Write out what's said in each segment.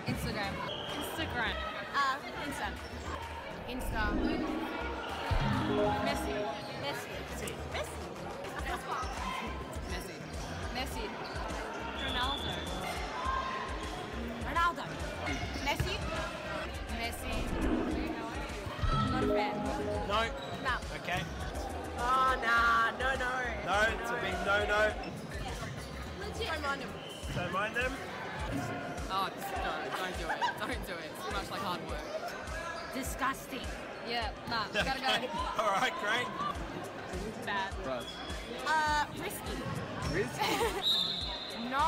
Instagram. Instagram. Insta. Insta. Messi. Messi. Messi. Messi. Messi. Ronaldo. Ronaldo. Messi. Messi. Not a fan. No. No. Okay. Oh, nah. No. No, it's a big no-no. Don't mind him. Don't mind them. Oh, don't do it. Don't do it. It's too much like hard work. Disgusting. Yeah, nah, gotta Okay. go. All right, great. Bad. Risky. Risky. No.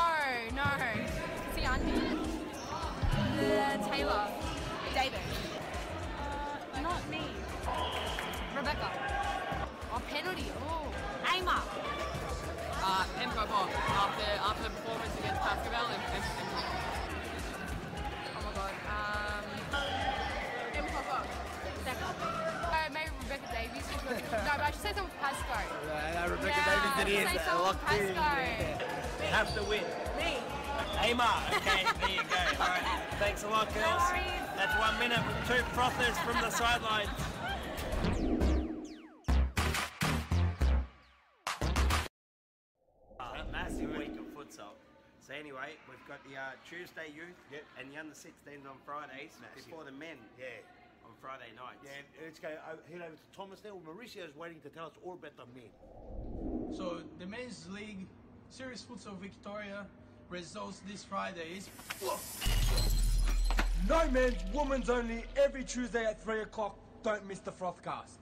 See, Andy. Taylor. David. Not me. Rebecca. Oh, penalty. Oh. Aimer. Emco Bob. After the performance against Pascal and oh my god. Maybe Rebecca Davies. No, but I should say something with Pasco. Rebecca Davies it is. Say something with Locked in. Pasco. Have to win. Me. Aima. Okay, there you go. All right. Thanks a lot, girls. worries. That's 1 minute with 2 frothers from the sidelines. Massive week of futsal. So anyway, we've got the Tuesday youth and the under-16s on Fridays before the men on Friday nights. Yeah, let's go head over to Thomas there. Mauricio's waiting to tell us all about the men. So the men's league, Series Futsal Victoria, results this Friday is... No men's, women's only, every Tuesday at 3 o'clock. Don't miss the Frothcast.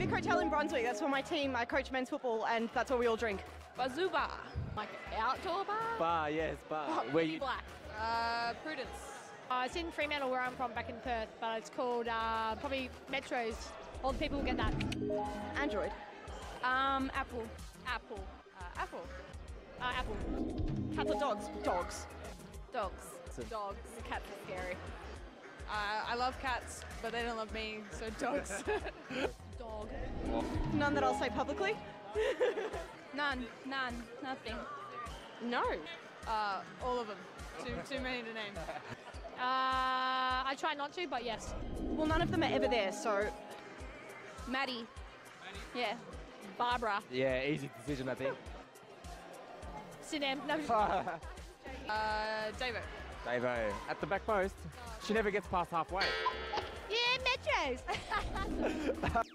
Vic Hotel in Brunswick. That's where my team, I coach men's football, and that's where we all drink. Bazoo bar. Like outdoor bar? Bar, yes, bar. Where you? Black. Prudence. It's in Fremantle where I'm from, back in Perth, but it's called probably Metros. All the people will get that. Android. Apple. Apple. Apple. Apple. Cats or dogs? Dogs. Dogs. Dogs. Cats are scary. I love cats, but they don't love me, so dogs. Dog. None that I'll say publicly? None. Nothing. No. All of them. Too many to name. I try not to, but yes. Well, none of them are ever there, so... Maddie. Yeah. Barbara. Yeah, easy decision, I think. Sinem. No. Davo. Davo. At the back post. She never gets past halfway. Yeah, Metros. We'll be right back.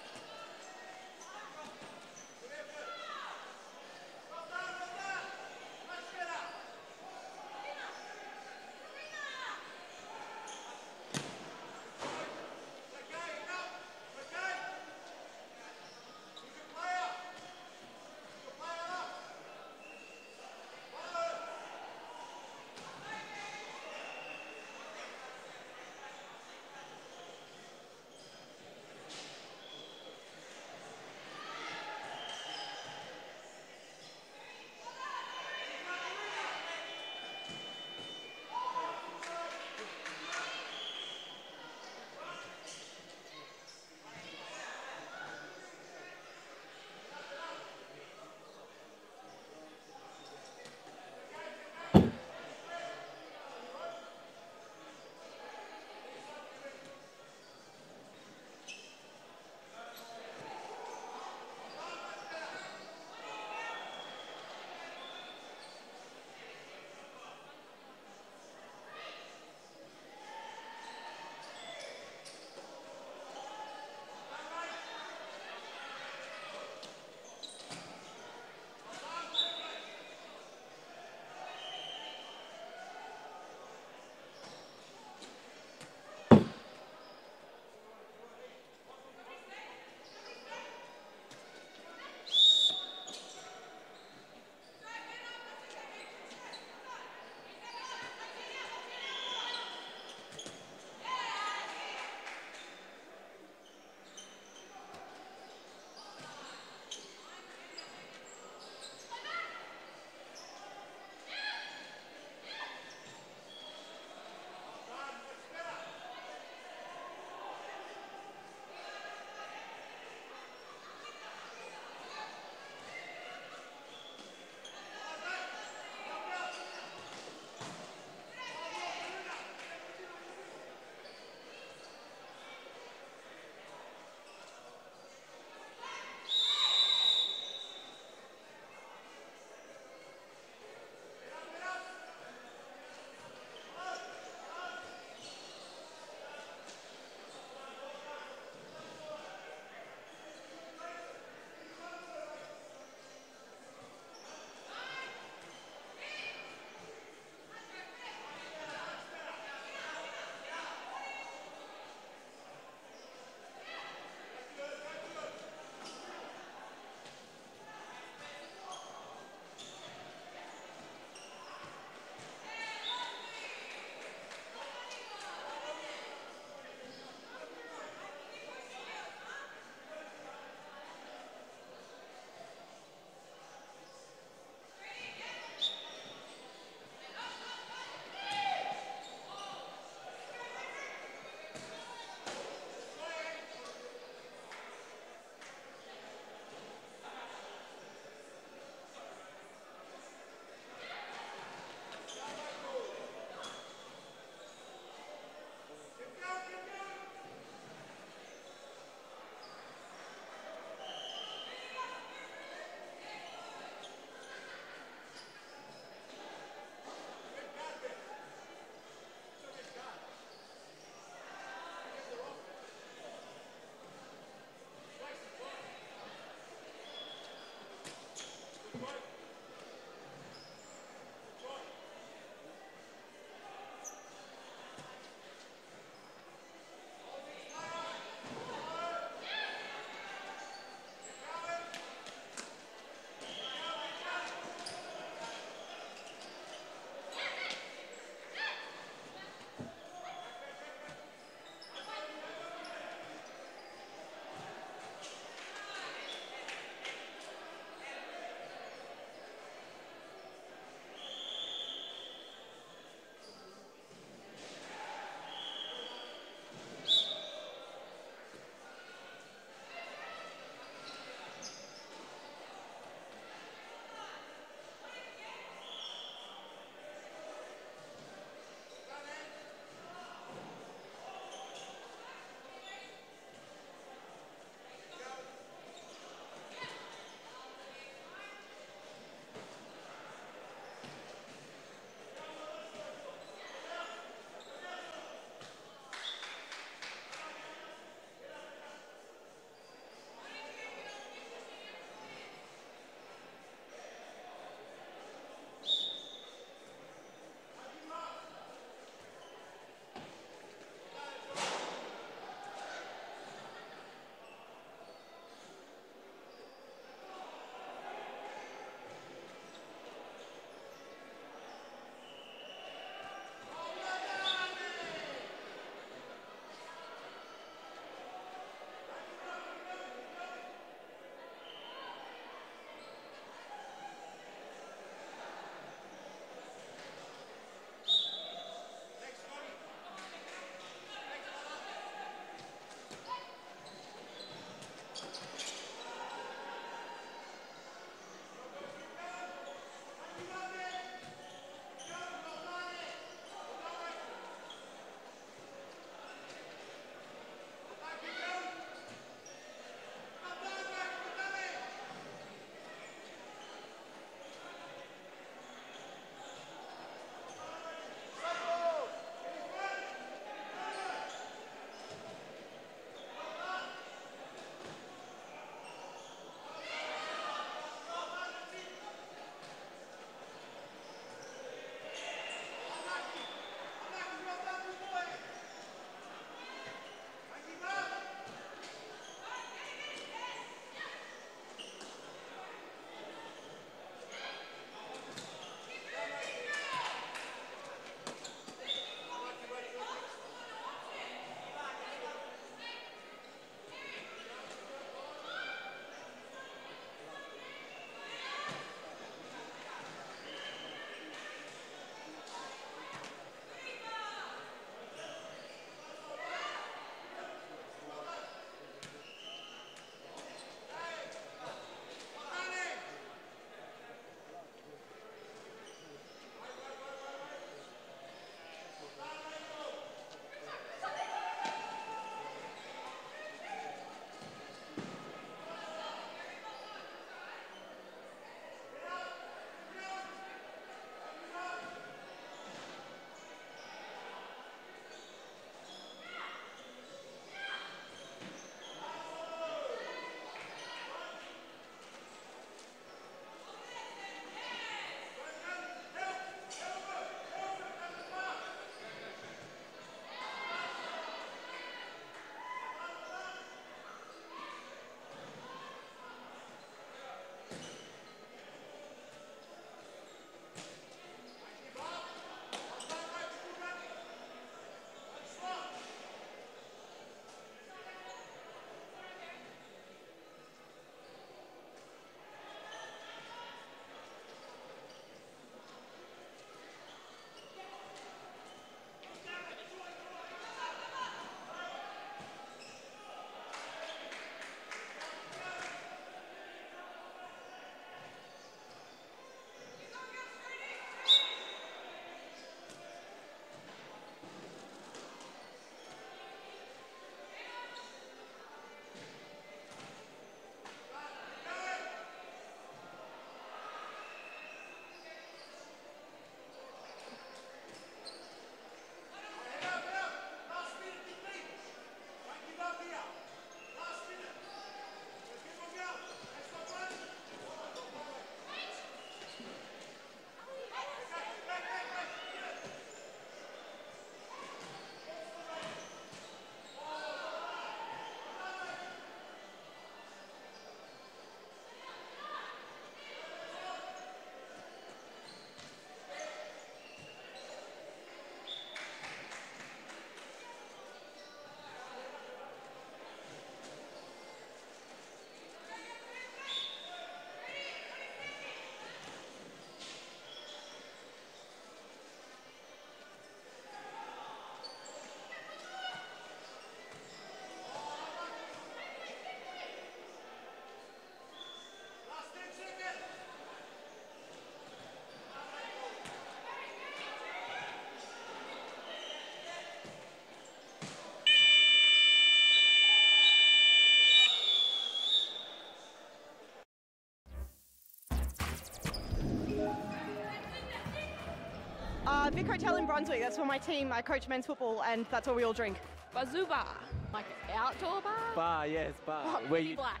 Vic Hotel in Brunswick. That's where my team. I coach men's football, and that's where we all drink. Bazoo bar. Like outdoor bar? Bar, yes, bar. Oh, Where you? black.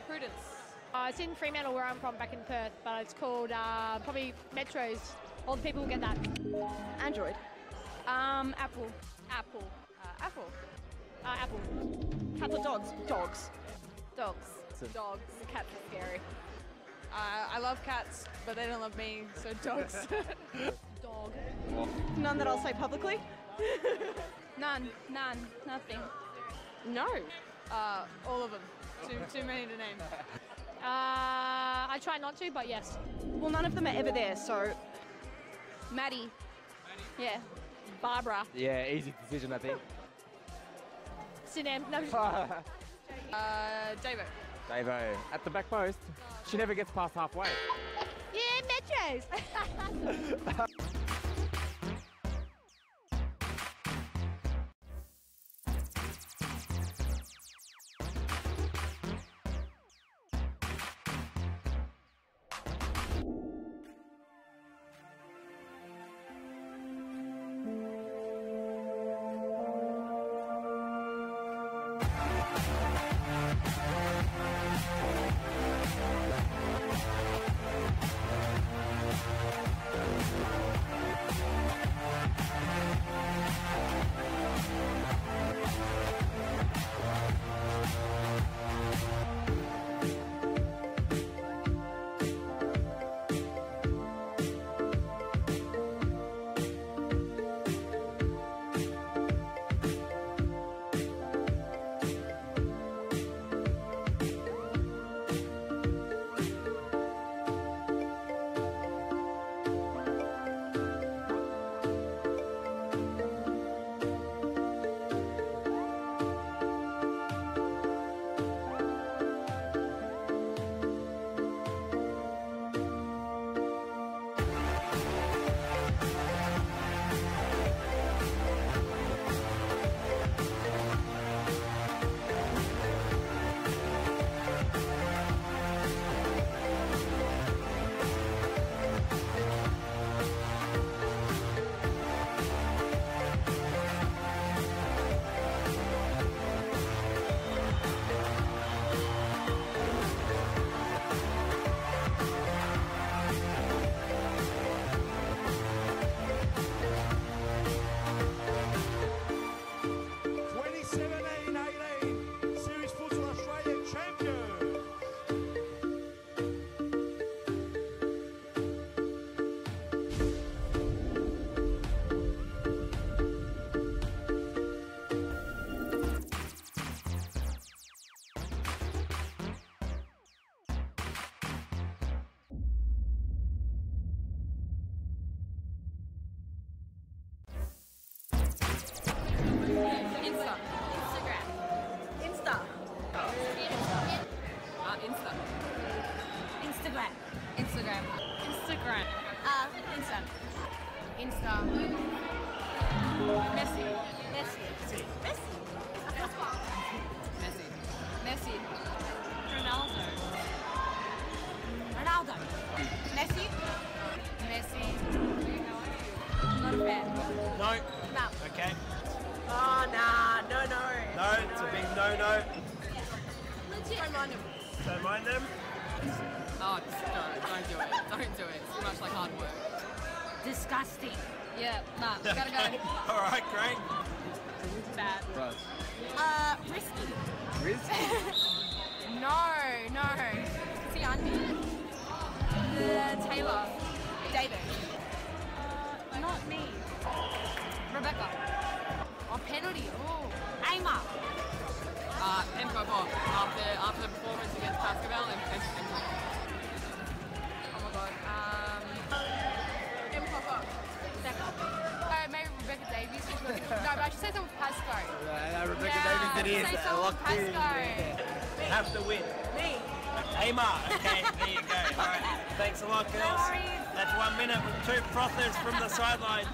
Prudence. It's in Fremantle where I'm from back in Perth, but it's called probably Metros. All the people will get that. Android. Apple. Apple. Apple. Apple. Cats or dogs? Dogs. Dogs. Dogs. Cats are scary. I love cats, but they don't love me, so dogs. Dog. None that I'll say publicly. None. Nothing. No. All of them. Too many to name. I try not to, but yes. Well, none of them are ever there, so. Maddie. Yeah. Barbara. Yeah, easy decision, I think. Sinem. No. Davo. Davo. At the back post, she never gets past halfway. Yeah, Metros. Messi. Ronaldo. Messi. Not a fan. No. No. Okay. Oh, nah. No. No, it's a big no. Legit. Don't mind him. Don't mind them. Oh, don't do it. Don't do it. It's too much like hard work. Disgusting. Yeah, nah. Gotta go. All right, great. Bad. Right. Risky. Risky? No. See, Andy. Taylor. David. Not me. Rebecca. Oh, penalty. Oh. Aimer. Emco Bob. After the performance against Pascal and Emco Bob. Oh my god. Emco Bob. Maybe Rebecca Davies. No, but I should say something for Pasco. Rebecca Davies it is. Say something for Pasco. Have to win. Me. Amar. Okay, there you go. All right. Thanks a lot, girls. No worries. That's 1 minute with two frothers from the sidelines.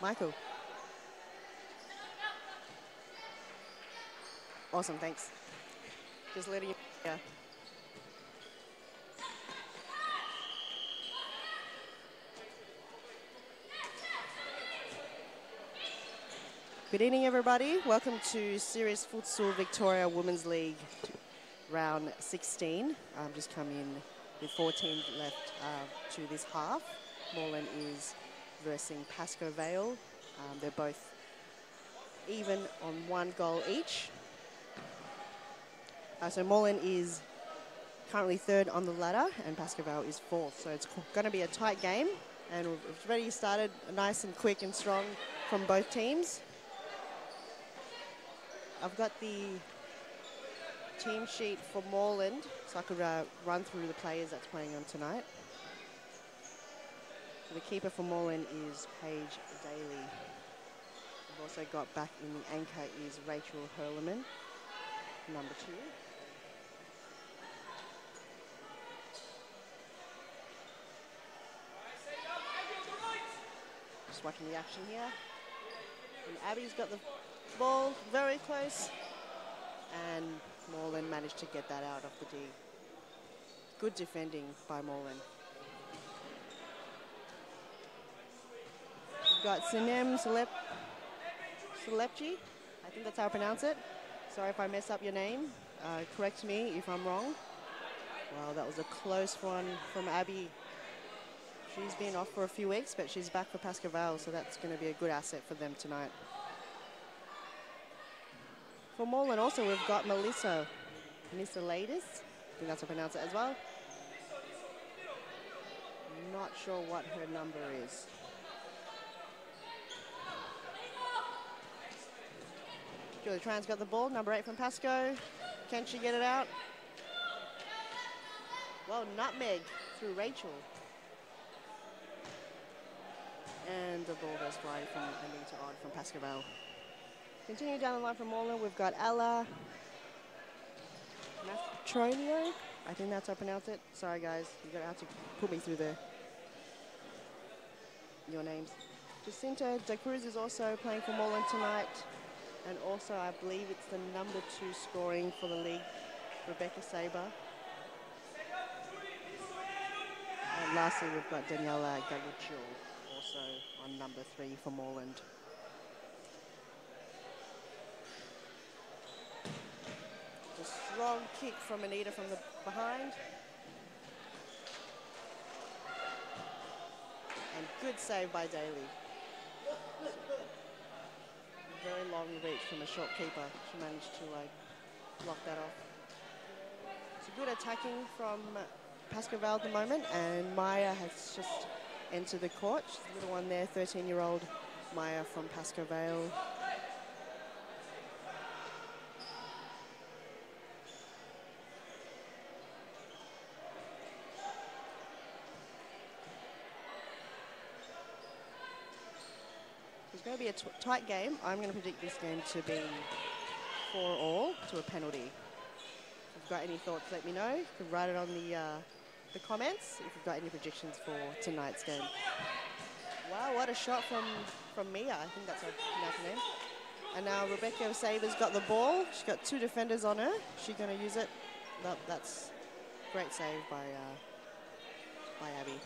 Michael. Awesome, thanks. Just letting you know. Good evening, everybody. Welcome to Serious Futsal Victoria Women's League round 16. Just come in with 4 teams left to this half. Moreland is versing Pascoe Vale. They're both even on 1 goal each. So Moreland is currently 3rd on the ladder and Pascoe Vale is 4th. So it's going to be a tight game, and we've already started nice and quick and strong from both teams. I've got the team sheet for Moreland, so I could run through the players that's playing on tonight. So the keeper for Moreland is Paige Daly. We've also got back in the anchor is Rachel Hurleman, number 2. Just watching the action here. And Abby's got the ball very close, and Moreland managed to get that out of the D. Good defending by Moreland. We've got Sinem Salepci, I think that's how I pronounce it. Sorry if I mess up your name. Correct me if I'm wrong. Wow, that was a close one from Abby. She's been off for a few weeks, but she's back for Pascoe Vale, so that's going to be a good asset for them tonight. For Moreland also, we've got Melissa Ladies. I think that's how I pronounce it as well. Not sure what her number is. Julie Tran's got the ball, number 8 from Pascoe. Can she get it out? Well, nutmeg through Rachel. And the ball goes flying from ending to odd from Pascoe Vale. Continue down the line from Moreland, we've got Ella Matronio. I think that's how I pronounce it. Sorry guys, you're gonna have to put me through your names. Jacinta De Cruz is also playing for Moreland tonight. And also I believe it's the number 2 scoring for the league, Rebecca Saber. And lastly we've got Daniela Galuccio also on number 3 for Moreland. A strong kick from Anita from the behind. And good save by Daly. Very long reach from a short keeper. She managed to block that off. It's a good attacking from Pascoe Vale at the moment, and Maya has just entered the court. She's the little one there, 13-year-old Maya from Pascoe Vale. It's going to be a tight game. I'm going to predict this game to be 4-4 to a penalty. If you've got any thoughts, let me know. You can write it on the comments if you've got any predictions for tonight's game. Wow, what a shot from Mia. I think that's her name. And now Rebecca Saber's got the ball. She's got 2 defenders on her. She's going to use it. Nope, that's great save by Abby.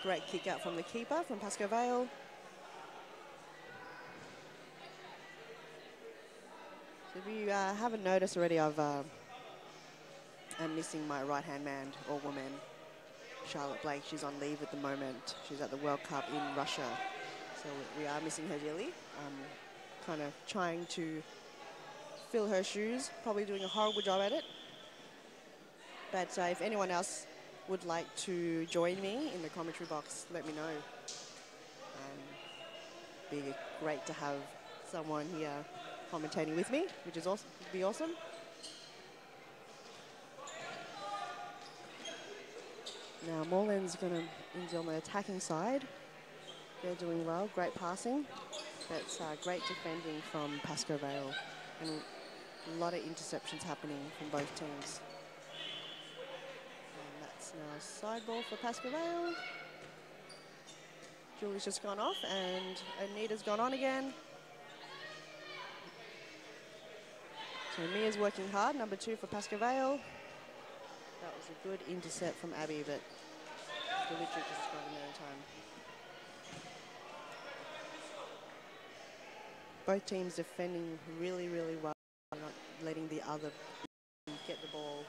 Great kick out from the keeper from Pascoe Vale. So if you haven't noticed already, I'm missing my right-hand man or woman, Charlotte Blake. She's on leave at the moment. She's at the World Cup in Russia. So we are missing her dearly. Kind of trying to fill her shoes, probably doing a horrible job at it. But if anyone else would like to join me in the commentary box, let me know. Be great to have someone here commentating with me, which is awesome. Would be awesome. Now Moreland's going to be on the attacking side. They're doing well, great passing. That's great defending from Pascoe Vale. And a lot of interceptions happening from both teams. And that's now a side ball for Pascoe Vale. Julie's just gone off and Anita's gone on again. So Mia's working hard, number 2 for Pascoe Vale. That was a good intercept from Abby, but the Litchfield just got in there in time. Both teams defending really, really well, not letting the other get the ball.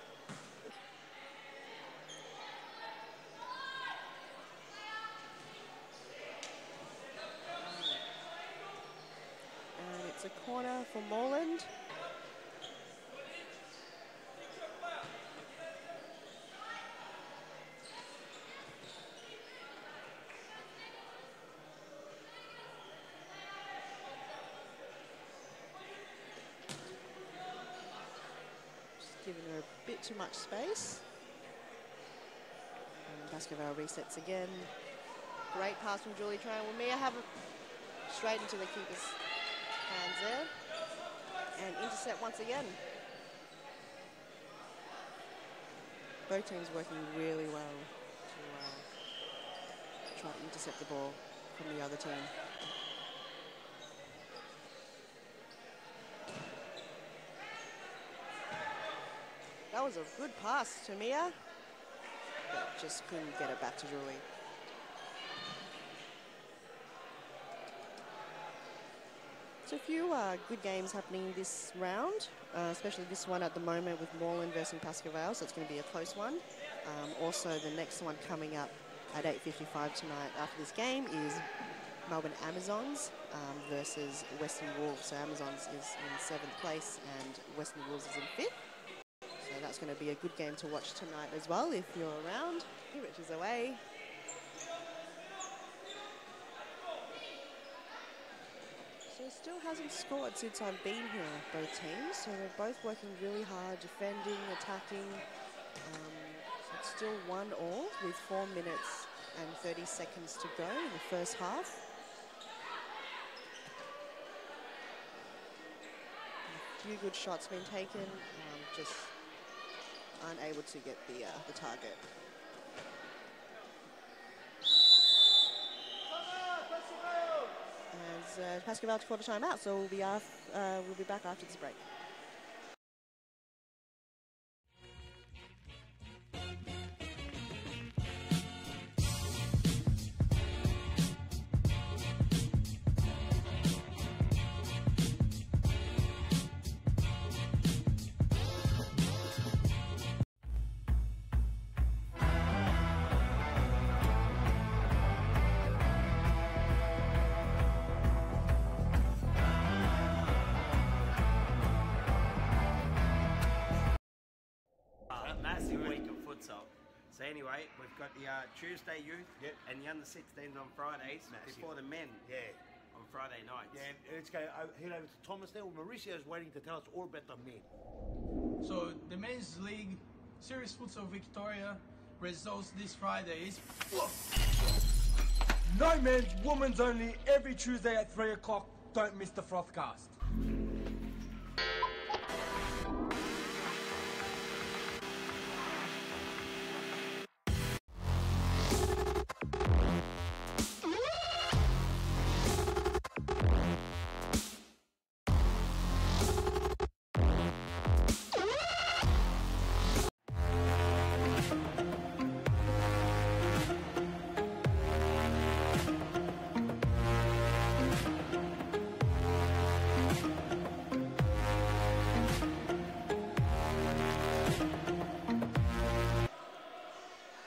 And it's a corner for Moreland. Giving her a bit too much space. And Pascoe Vale resets again. Great pass from Julie trying. Will Mia have it straight into the keeper's hands there? And intercept once again. Both teams working really well to try to intercept the ball from the other team. That was a good pass to Mia, but just couldn't get it back to Julie. So a few good games happening this round, especially this one at the moment with Moreland versus Pascoe Vale, so it's going to be a close one. Also, the next one coming up at 8:55 tonight after this game is Melbourne Amazons versus Western Wolves. So Amazons is in 7th place and Western Wolves is in 5th. So that's going to be a good game to watch tonight as well if you're around. Rich is away. So it still hasn't scored since I've been here, both teams. So they're both working really hard, defending, attacking. So it's still 1-1 with 4 minutes and 30 seconds to go in the first half. A few good shots been taken, just unable to get the target. As Pascoe Vale to call the time out, so we'll be back after this break. Massive week of futsal. So anyway, we've got the Tuesday youth and the under-16s on Fridays before the men on Friday nights. Yeah, and let's go head over to Thomas there. Mauricio's waiting to tell us all about the men. So the men's league, Series Futsal Victoria, results this Friday is... No men's, women's only, every Tuesday at 3 o'clock. Don't miss the Frothcast.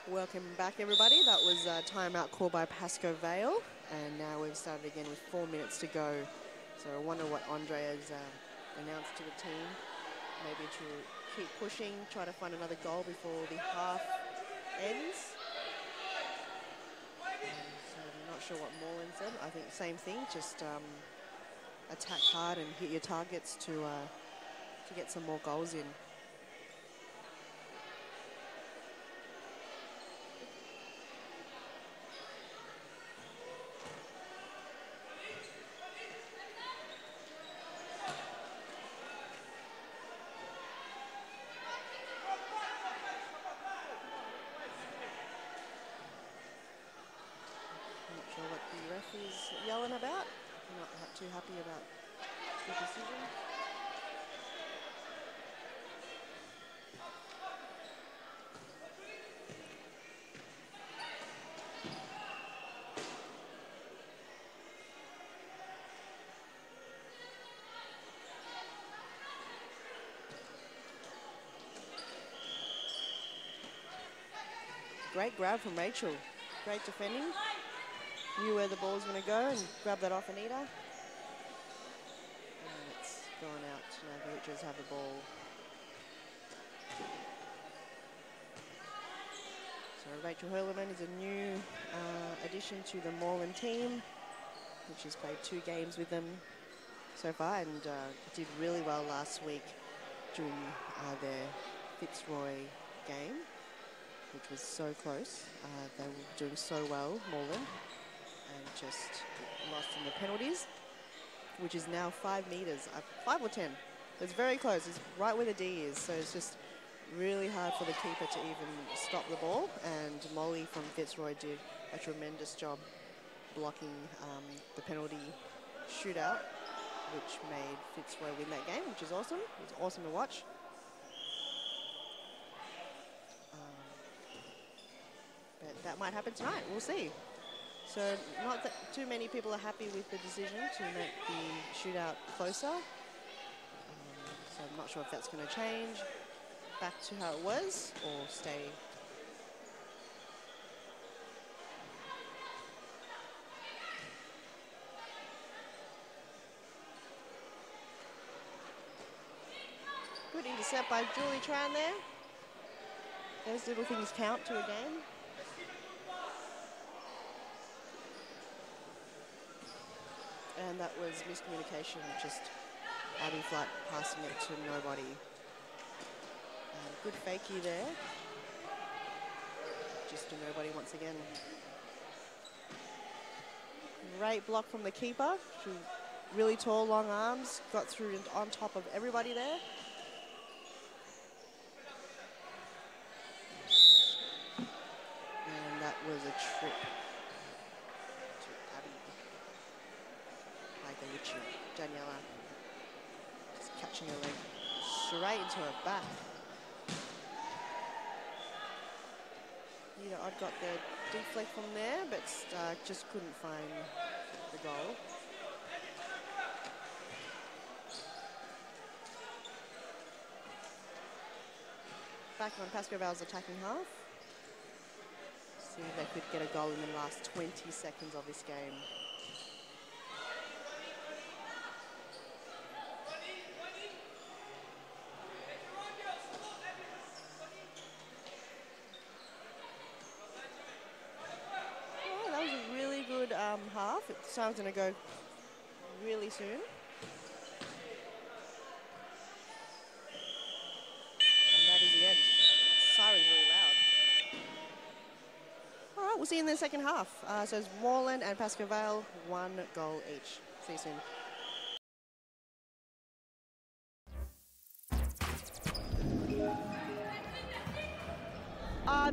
Welcome back, everybody. That was a timeout called by Pascoe Vale, and now we've started again with 4 minutes to go. So I wonder what Andre has announced to the team. Maybe to keep pushing, try to find another goal before the half ends. So I'm not sure what Moreland said. I think same thing, just attack hard and hit your targets to get some more goals in. yelling about. Not too happy about the decision. Great grab from Rachel. Great defending. Knew where the ball was going to go and grabbed that off Anita. And it's gone out. Now the Witches have the ball. So Rachel Hurleman is a new addition to the Moreland team, which has played 2 games with them so far and did really well last week during their Fitzroy game, which was so close. They were doing so well, Moreland, and just lost in the penalties, which is now 5 metres, 5 or 10. It's very close. It's right where the D is, so it's just really hard for the keeper to even stop the ball. And Molly from Fitzroy did a tremendous job blocking the penalty shootout, which made Fitzroy win that game, which is awesome. It was awesome to watch. But that might happen tonight. We'll see. So not that too many people are happy with the decision to make the shootout closer. So I'm not sure if that's going to change back to how it was or stay. Good intercept by Julie Tran there. Those little things count to a game. And that was miscommunication, just Abby Flatt passing it to nobody. Good fakie there. Just to nobody once again. Great block from the keeper. She really tall, long arms, got through on top of everybody there. And that was a trip to Abby. Like the Richie, Daniela. Just catching her leg straight into her back. I'd got the deflect from there, but just couldn't find the goal. Back on Pascoe Vale's attacking half. See if they could get a goal in the last 20 seconds of this game. Half. It sounds going to go really soon. And that is the end. Siren's really loud. All right, we'll see you in the second half. So it's Moreland and Pascoe Vale, 1 goal each. See you soon.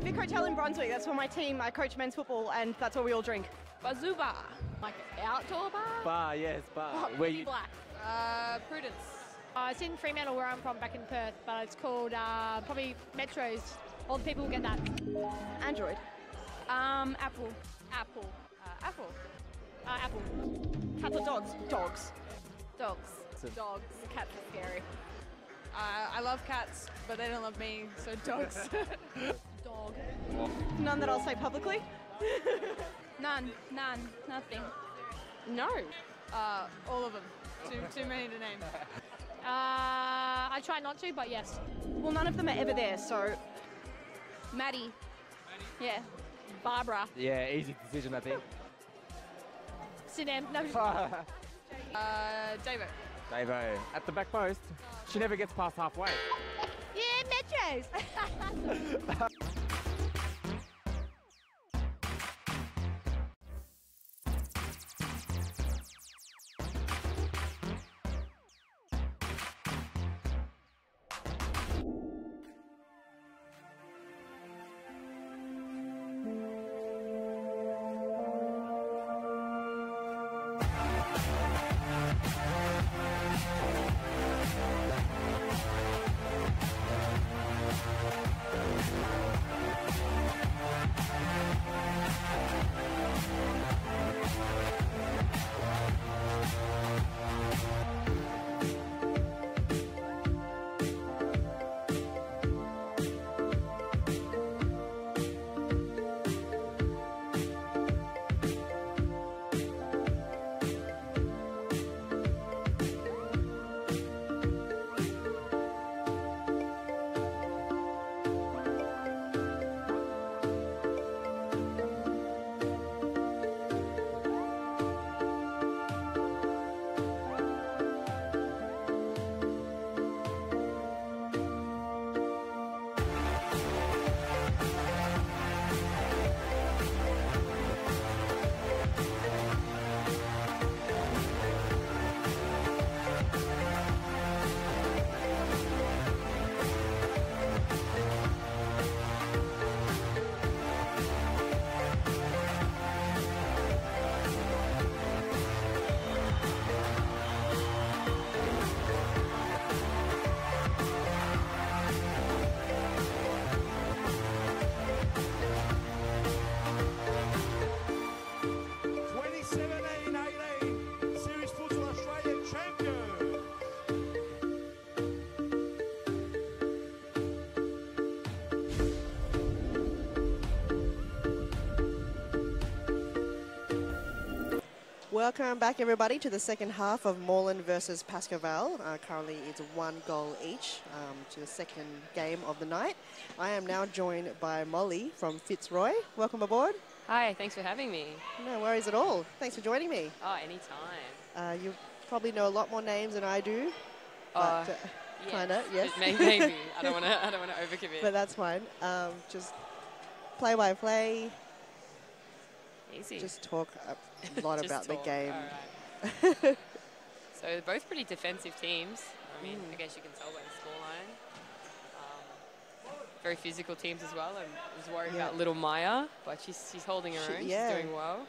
Vic Hotel in Brunswick, that's where my team, I coach men's football, and that's where we all drink. Bazoo bar, like an outdoor bar? Bar, yes, bar. Oh, where you black. Prudence. It's in Fremantle where I'm from, back in Perth, but it's called probably Metros. All the people will get that. Android. Apple. Apple. Apple. Apple. Cats or dogs? Dogs. Dogs. Dogs. Cats are scary. I love cats, but they don't love me, so dogs. Dog. None that I'll say publicly? None. Nothing. No. All of them. Too many to name. I try not to, but yes. Well, none of them are ever there, so... Maddie. Yeah. Barbara. Yeah, easy decision, I think. Sinem. No. Davo. Davo. At the back post, she never gets past halfway. Yeah, Metros. Welcome back, everybody, to the second half of Moreland versus Pascoval. Currently, it's 1 goal each to the second game of the night. I am now joined by Molly from Fitzroy. Welcome aboard. Hi, thanks for having me. No worries at all. Thanks for joining me. Oh, anytime. You probably know a lot more names than I do. Yes. Kinda, yes. Maybe. I don't want to overcommit. But that's fine. Just play by play. Easy. Just talk a lot about the game. All right. So they're both pretty defensive teams. I mean, I guess you can tell by the scoreline. Very physical teams as well. I was worried about little Maya, but she's holding her own. She's doing well.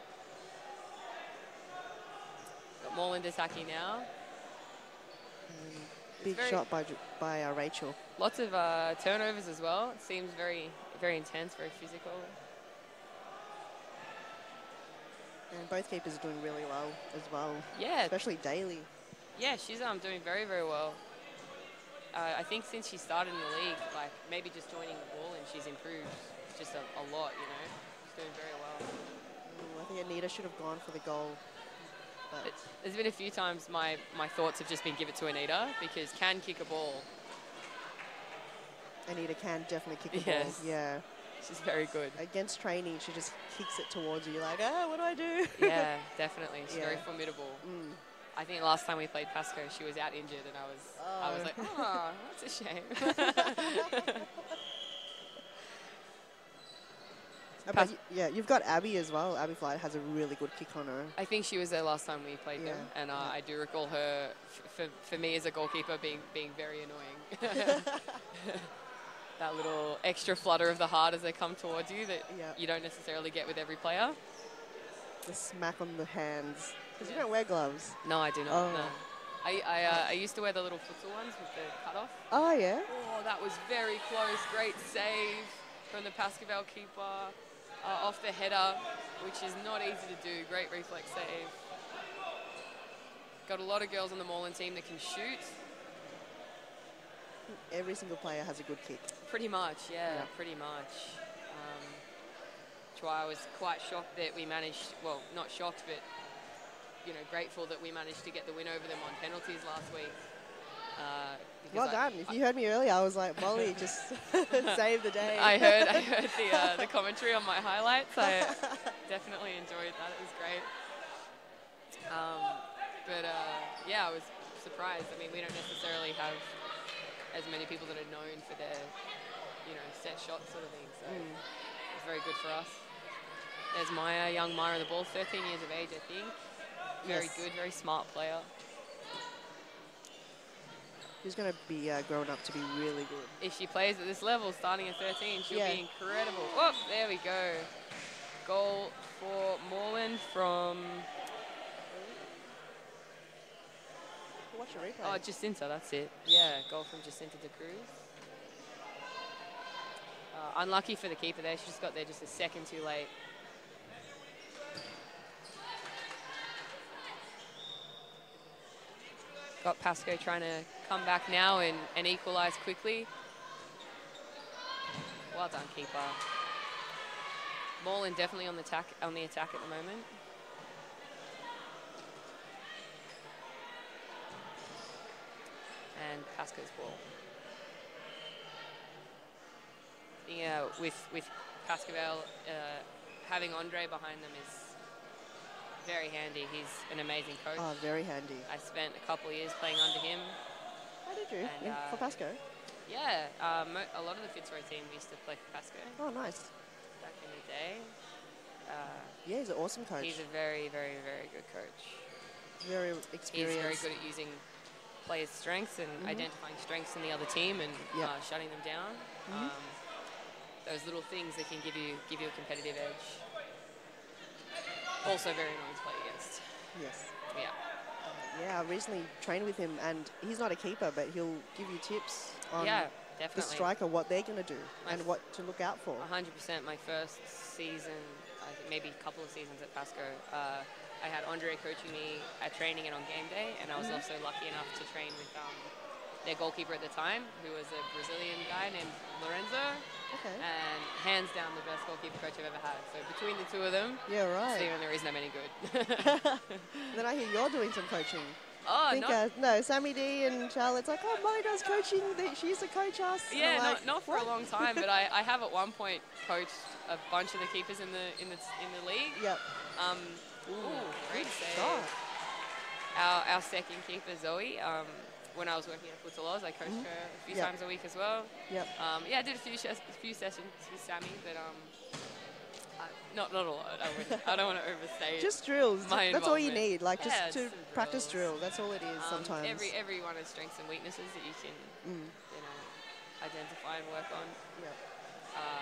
Got Moreland attacking now. Big shot by Rachel. Lots of turnovers as well. It seems very, very intense, very physical. And both keepers are doing really well as well. Yeah. Especially Daly. Yeah, she's doing very, very well. I think since she started in the league, like maybe just joining the ball, and she's improved just a lot, you know. She's doing very well. I think Anita should have gone for the goal. But there's been a few times my thoughts have just been give it to Anita, because can kick a ball. Anita can definitely kick a ball. Yeah. She's very good. Against training, she just kicks it towards you. You're like, what do I do? Yeah, definitely. She's very formidable. I think last time we played Pasco, she was out injured, and I was like, oh, that's a shame. You've got Abby as well. Abby Flight has a really good kick on her. I think she was there last time we played them, and I do recall her, for me as a goalkeeper, being very annoying. That little extra flutter of the heart as they come towards you that you don't necessarily get with every player. The smack on the hands. Because you don't wear gloves. No, I do not. No. I used to wear the little futsal ones with the cut-off. Oh, yeah? Oh, that was very close. Great save from the Pascoval keeper off the header, which is not easy to do. Great reflex save. Got a lot of girls on the Moreland team that can shoot. Every single player has a good kick. Pretty much, yeah. Pretty much. That's why I was quite shocked that we managed, well, not shocked, but, you know, grateful that we managed to get the win over them on penalties last week. Well done. If you heard me earlier, I was like, Molly, just saved the day. I heard the commentary on my highlights. I definitely enjoyed that. It was great. Yeah, I was surprised. I mean, we don't necessarily have as many people that are known for their, you know, set shots sort of thing. So it's very good for us. There's Maya, young Maya on the ball, 13 years of age, I think. Very good, very smart player. She's going to be grown up to be really good. If she plays at this level, starting at 13, she'll be incredible. Oh, there we go. Goal for Moreland from... Watch the replay. Oh, Jacinta, that's it. Yeah, goal from Jacinta de Cruz. Unlucky for the keeper there. She just got there just a second too late. Got Pascoe trying to come back now and equalise quickly. Well done, keeper. Morland definitely on the attack at the moment. And Pascoe's ball. Yeah, with Pascoe, having Andre behind them is very handy. He's an amazing coach. Oh, very handy. I spent a couple of years playing under him. How did you? And, For Pascoe? Yeah, a lot of the Fitzroy team used to play for Pascoe. Oh, nice. Back in the day. Yeah, he's an awesome coach. He's a very, very, very good coach. Very experienced. He's very good at using players' strengths and identifying strengths in the other team and shutting them down. Those little things that can give you a competitive edge. Also very annoying to play against. Yes. Yeah. Yeah, I recently trained with him, and he's not a keeper, but he'll give you tips on the striker, what they're going to do and what to look out for. 100%. My first season, I think maybe a couple of seasons at Pascoe, I had Andre coaching me at training and on game day, and I was also lucky enough to train with their goalkeeper at the time, who was a Brazilian guy named Lorenzo. Okay. And hands down the best goalkeeper coach I've ever had. So between the two of them, yeah, right. It's the only reason I'm any good. Then I hear you're doing some coaching. Oh, no, Sammy D and Charlotte's like, oh, Molly does coaching. She used to coach us. Yeah, like, not for a long time, but I have at one point coached a bunch of the keepers in the league. Yep. Great save. Our second keeper Zoe. When I was working at Futsal, I coached her a few times a week as well. Yep. Yeah, I did a few sessions with Sammy, but not a lot. I don't want to overstate. Just drills. That's all you need. Like just to practice drill. That's all it is. Sometimes. Everyone has strengths and weaknesses that you can identify and work on. Yep.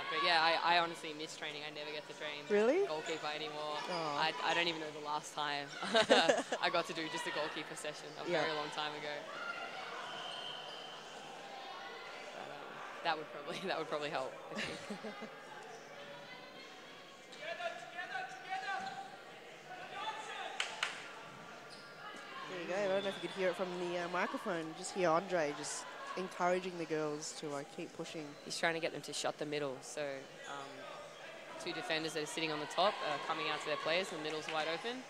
But yeah, I honestly miss training. I never get to train goalkeeper anymore. Oh. I don't even know the last time I got to do just a goalkeeper session a very long time ago. That would probably help, I think. There you go. I don't know if you could hear it from the microphone. Just hear Andre just encouraging the girls to keep pushing. He's trying to get them to shut the middle. So two defenders that are sitting on the top are coming out to their players, and the middle's wide open.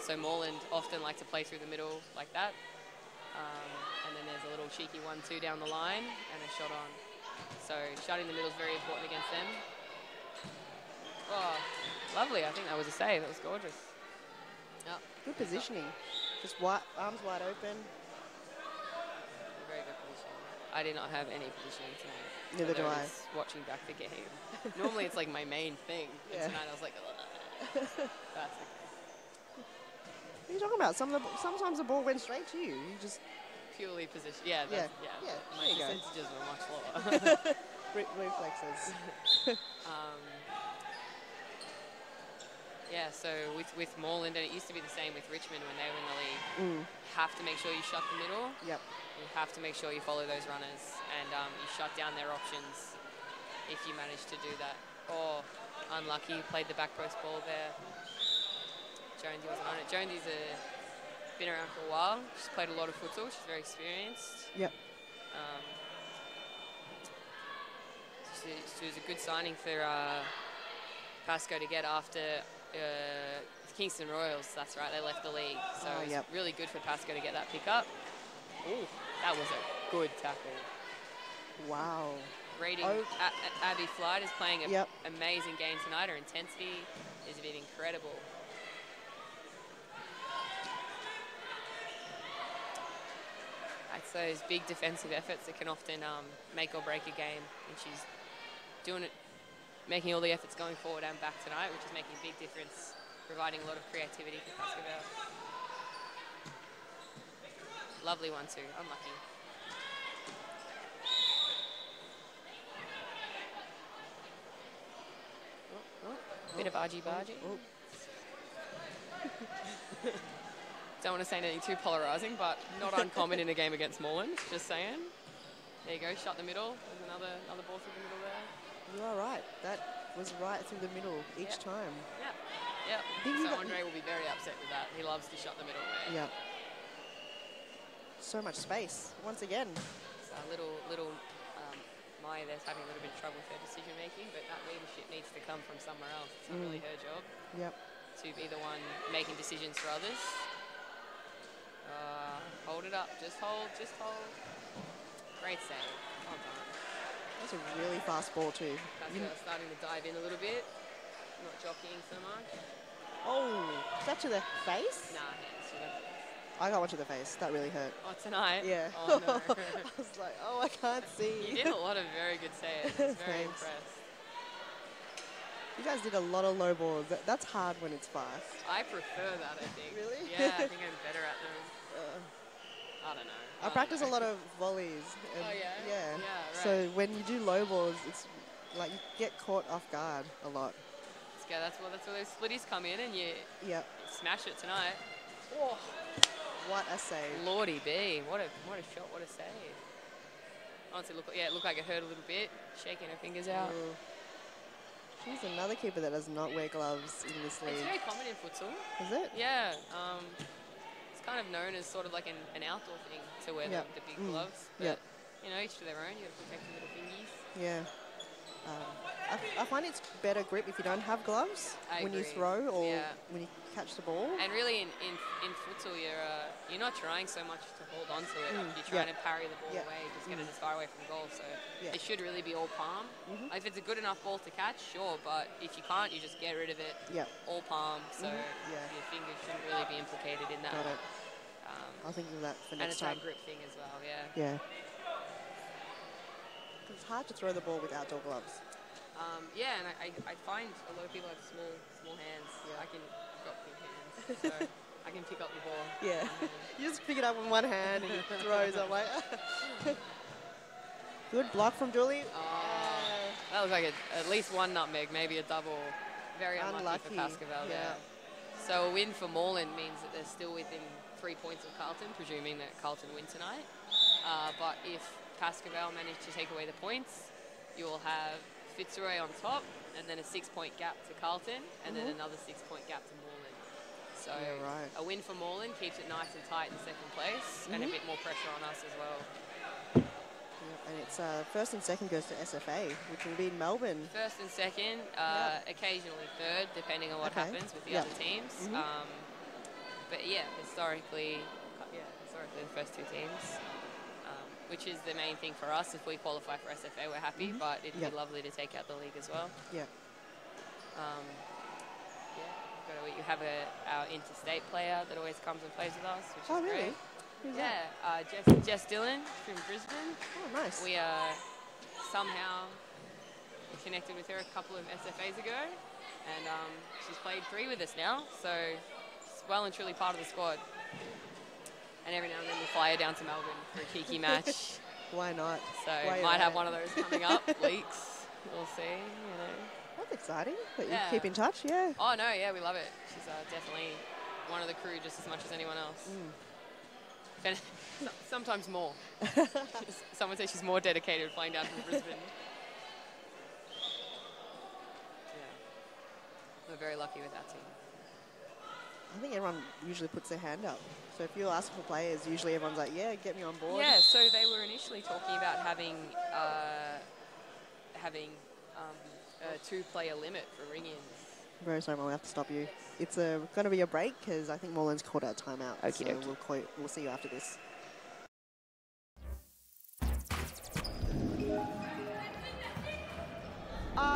So Moreland often like to play through the middle like that. And then there's a little cheeky 1-2 down the line and a shot on. So shutting the middle is very important against them. Oh, lovely. I think that was a save. That was gorgeous. Yep. Good positioning. Just arms wide open. Very good positioning. I did not have any positioning tonight. Neither do I. Watching back the game. Normally it's like my main thing. And tonight I was like, ugh. That's okay. What are you talking about? Sometimes the ball went straight to you. You just purely position. Yeah. My percentages were much lower. Reflexes. Yeah, so with Moreland, and it used to be the same with Richmond when they were in the league, have to make sure you shut the middle. Yep. You have to make sure you follow those runners, and you shut down their options if you manage to do that. Oh, unlucky, played the back post ball there. Jonesy wasn't on it. Jonesy's been around for a while. She's played a lot of futsal. She's very experienced. Yep. She was a good signing for Pascoe to get after Kingston Royals. That's right, they left the league. So it's really good for Pascoe to get that pick up. Ooh, that was a good tackle. Wow. Rating Abby Flight is playing an amazing game tonight. Her intensity is been incredible. It's those big defensive efforts that can often make or break a game, and she's doing it, making all the efforts going forward and back tonight, which is making a big difference, providing a lot of creativity for Pascoe. Lovely one too, unlucky. Bit of argy-bargy. Don't want to say anything too polarising, but not uncommon in a game against Moreland, just saying. There you go, shut the middle. There's another ball through the middle there. You are right. That was right through the middle each time. Yeah. Yep. So Andre will be very upset with that. He loves to shut the middle away. Yeah. So much space once again. So Maya there's having a little bit of trouble with her decision making, but that leadership needs to come from somewhere else. It's not really her job. Yep. To be the one making decisions for others. Hold it up. Just hold. Just hold. Great save. Well done. That's a really fast ball too. Starting to dive in a little bit. Not jockeying so much. Oh, is that to the face? Nah, hands to the... I got one to the face. That really hurt. Oh, tonight? Yeah. Oh, no. I was like, oh, I can't see. You did a lot of very good saves. I was very impressed. You guys did a lot of low balls. That's hard when it's fast. I prefer that, I think. Really? Yeah, I think I'm better at them. I don't know. I practice a lot of volleys. And oh, yeah? Yeah. Yeah, right. So when you do low balls, it's like you get caught off guard a lot. Yeah, that's where those splitties come in, and you smash it tonight. Oh, what a save! Lordy B, what a shot, what a save. Honestly, it looked like it hurt a little bit, shaking her fingers out. Ooh. She's another keeper that does not wear gloves in this league. It's very common in futsal. Is it? Yeah. It's kind of known as sort of like an outdoor thing to wear the big gloves. But, you know, each to their own. You got to protect your little fingies. Yeah. I find it's better grip if you don't have gloves when you throw or when you catch the ball. And really, in futsal, you're not trying so much to hold on to it. You're trying to parry the ball away, just get it as far away from goal. So it should really be all palm. If it's a good enough ball to catch, sure. But if you can't, you just get rid of it. All palm. So your fingers shouldn't really be implicated in that. Got it. I'll think of that for next time. And it's that grip thing as well. Yeah. Yeah. It's hard to throw the ball with outdoor gloves. Yeah, and I find a lot of people have small hands. Yeah. I've got big hands, so I can pick up the ball. Yeah, you just pick it up in one hand and it throws. I'm like, good block from Julie. That was like at least one nutmeg, maybe a double. Very unlucky for Pascaval. Yeah. So a win for Moreland means that they're still within 3 points of Carlton, presuming that Carlton win tonight. But if Pascaval manage to take away the points, you will have Fitzroy on top, and then a 6-point gap to Carlton, and then another 6-point gap to Moreland. So a win for Moreland keeps it nice and tight in second place, and a bit more pressure on us as well. And it's first and second goes to SFA, which will be in Melbourne. First and second, occasionally third, depending on what happens with the other teams. But yeah, historically the first two teams. Which is the main thing for us. If we qualify for SFA, we're happy, but it'd be lovely to take out the league as well. Yeah. You have our interstate player that always comes and plays with us, which is great. Who's that? Jess Dillon from Brisbane. Oh, nice. We somehow connected with her a couple of SFAs ago, and she's played 3 with us now, so she's well and truly part of the squad. And every now and then we fly her down to Melbourne for a Kiki match. Why not? So might have one of those coming up. Leaks. We'll see. You know. That's exciting. That you keep in touch. Yeah. Oh no, yeah, we love it. She's definitely one of the crew just as much as anyone else. Sometimes more. Someone says she's more dedicated flying down from Brisbane. We're very lucky with that team. I think everyone usually puts their hand up. So if you're asking for players, usually everyone's like, yeah, get me on board. Yeah, so they were initially talking about having a 2-player limit for ring-ins. Very sorry, Mum, we have to stop you. It's going to be a break because I think Moreland's called out timeout. Okay. So we'll see you after this.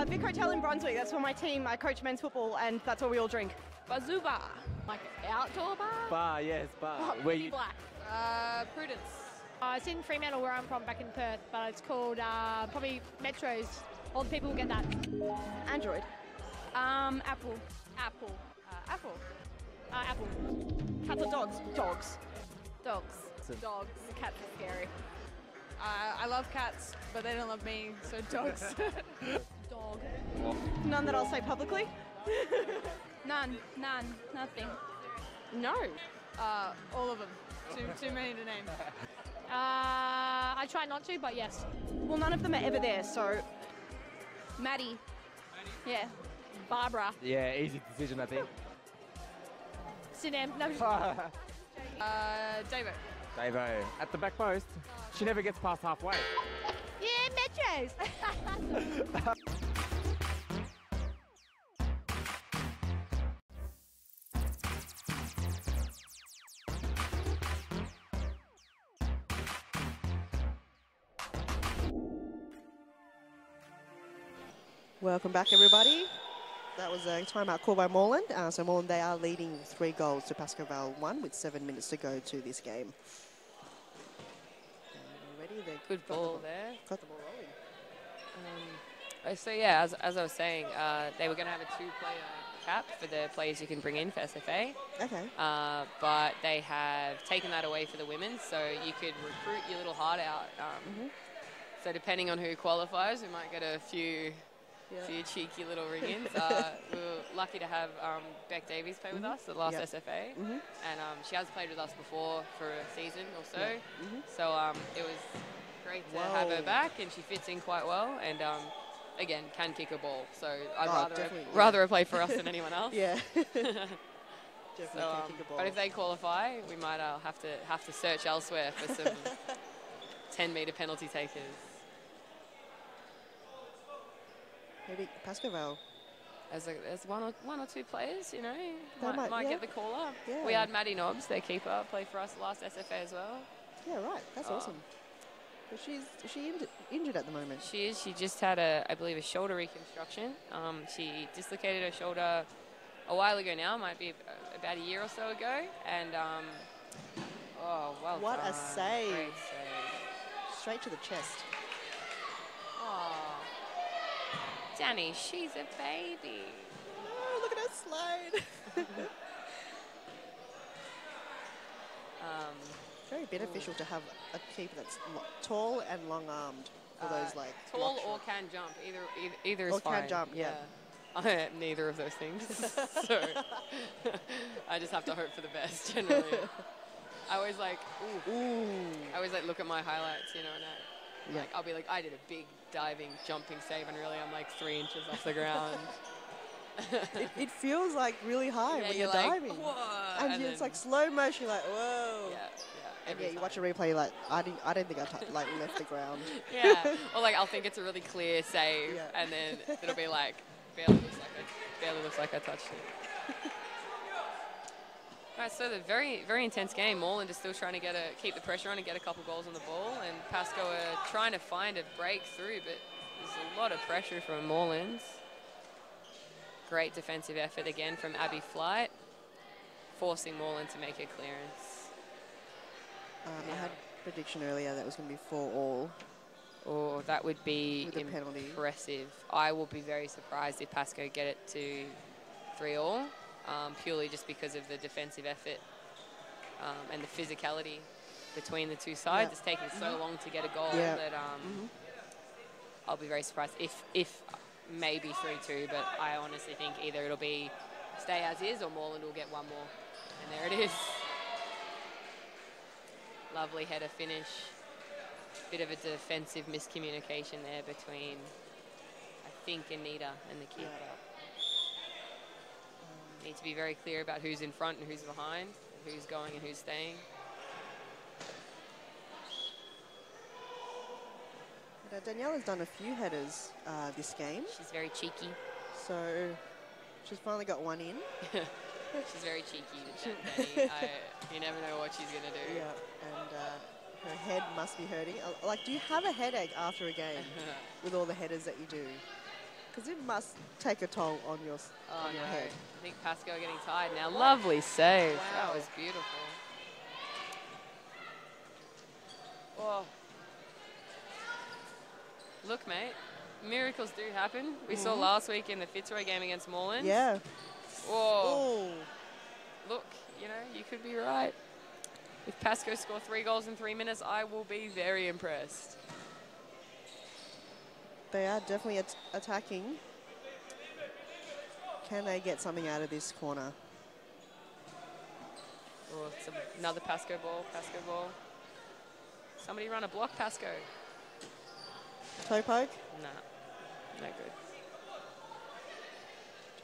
Vic Hotel in Brunswick. That's where my team, I coach men's football, and that's where we all drink. Bazoo bar. Like outdoor bar? Bar, yes, bar. Where you black. Prudence. It's in Fremantle where I'm from, back in Perth, but it's called probably Metros. All the people will get that. Android. Apple. Apple. Apple. Apple. Cats or dogs? Dogs. Dogs. Dogs. Cats are scary. I love cats, but they don't love me, so dogs. Dog. None that I'll say publicly? None. Nothing. No. All of them. Too many to name. I try not to, but yes. Well, none of them are ever there, so Maddie. Yeah. Barbara. Yeah, easy decision, I think. Sinem. No. Davo. Davo. At the back post, she never gets past halfway. Yeah, Metros. Welcome back, everybody. That was a timeout call by Moreland. So Moreland, they are leading 3 goals to Pascoe Vale 1 with 7 minutes to go to this game. Ready? Good ball there. Got the ball rolling. So yeah, as I was saying, they were going to have a 2-player cap for the players you can bring in for SFA. Okay. But they have taken that away for the women, so you could recruit your little heart out. So depending on who qualifies, we might get a few cheeky little ring-ins. We were lucky to have Beck Davies play with us at last SFA, and she has played with us before for a season or so. So it was great to have her back, and she fits in quite well. And again, can kick a ball. So I'd rather her play for us than anyone else. Yeah. Definitely So, can kick a ball. but if they qualify, we might have to search elsewhere for some 10-metre penalty takers. Maybe Pascoe Vale. As one or two players, you know, They might get the call up. Yeah. We had Maddie Nobbs, their keeper, play for us last SFA as well. Yeah, right. That's awesome. But is she injured at the moment? She is. She just had I believe, a shoulder reconstruction. She dislocated her shoulder a while ago now, might be about a year or so ago. And well What done. a save. Great save. Straight to the chest. Oh, Danny, she's a baby. No, look at her slide. Very beneficial to have a keeper that's tall and long-armed for those like tall block or shots. can jump. Either is Or fine. can jump, yeah. Neither of those things. So I just have to hope for the best generally. I always like, I always like look at my highlights, you know, and I'll be like, I did a big diving, jumping save, and really I'm like 3 inches off the ground. It feels like really high when you're like, diving. Whoa. And it's like slow motion, like, whoa. And you watch a replay, you're like, I don't think I like left the ground. Yeah. Or like I'll think it's a really clear save, and then it'll be like, barely looks like I touched it. All right, so the very intense game. Moreland is still trying to keep the pressure on and get a couple goals on the ball, and Pascoe are trying to find a breakthrough, but there's a lot of pressure from Moreland. Great defensive effort again from Abby Flight, forcing Moreland to make a clearance. I had a prediction earlier that was going to be 4-all. Oh, that would be With a penalty. impressive. I will be very surprised if Pascoe get it to 3-all, purely just because of the defensive effort and the physicality between the two sides. It's taking so long to get a goal that I'll be very surprised if maybe 3-2, but I honestly think either it'll be stay as is or Moreland will get one more. And there it is. Lovely header finish. Bit of a defensive miscommunication there between, I think, Anita and the keeper. Need to be very clear about who's in front and who's behind, who's going and who's staying. Danielle has done a few headers this game. She's very cheeky. So she's finally got one in. She's very cheeky, Danny. You never know what she's going to do. Yeah, and her head must be hurting. Like, do you have a headache after a game with all the headers that you do? Because it must take a toll on your head. I think Pascoe getting tired now. Lovely save. Wow. That was beautiful. Oh. Look, mate, miracles do happen. We saw last week in the Fitzroy game against Moreland. Yeah. Oh. Look, you know, you could be right. If Pascoe score 3 goals in 3 minutes, I will be very impressed. They are definitely attacking. Can they get something out of this corner? Oh, it's another Pascoe ball. Somebody run a block, Pascoe. Toe poke? Nah, no good.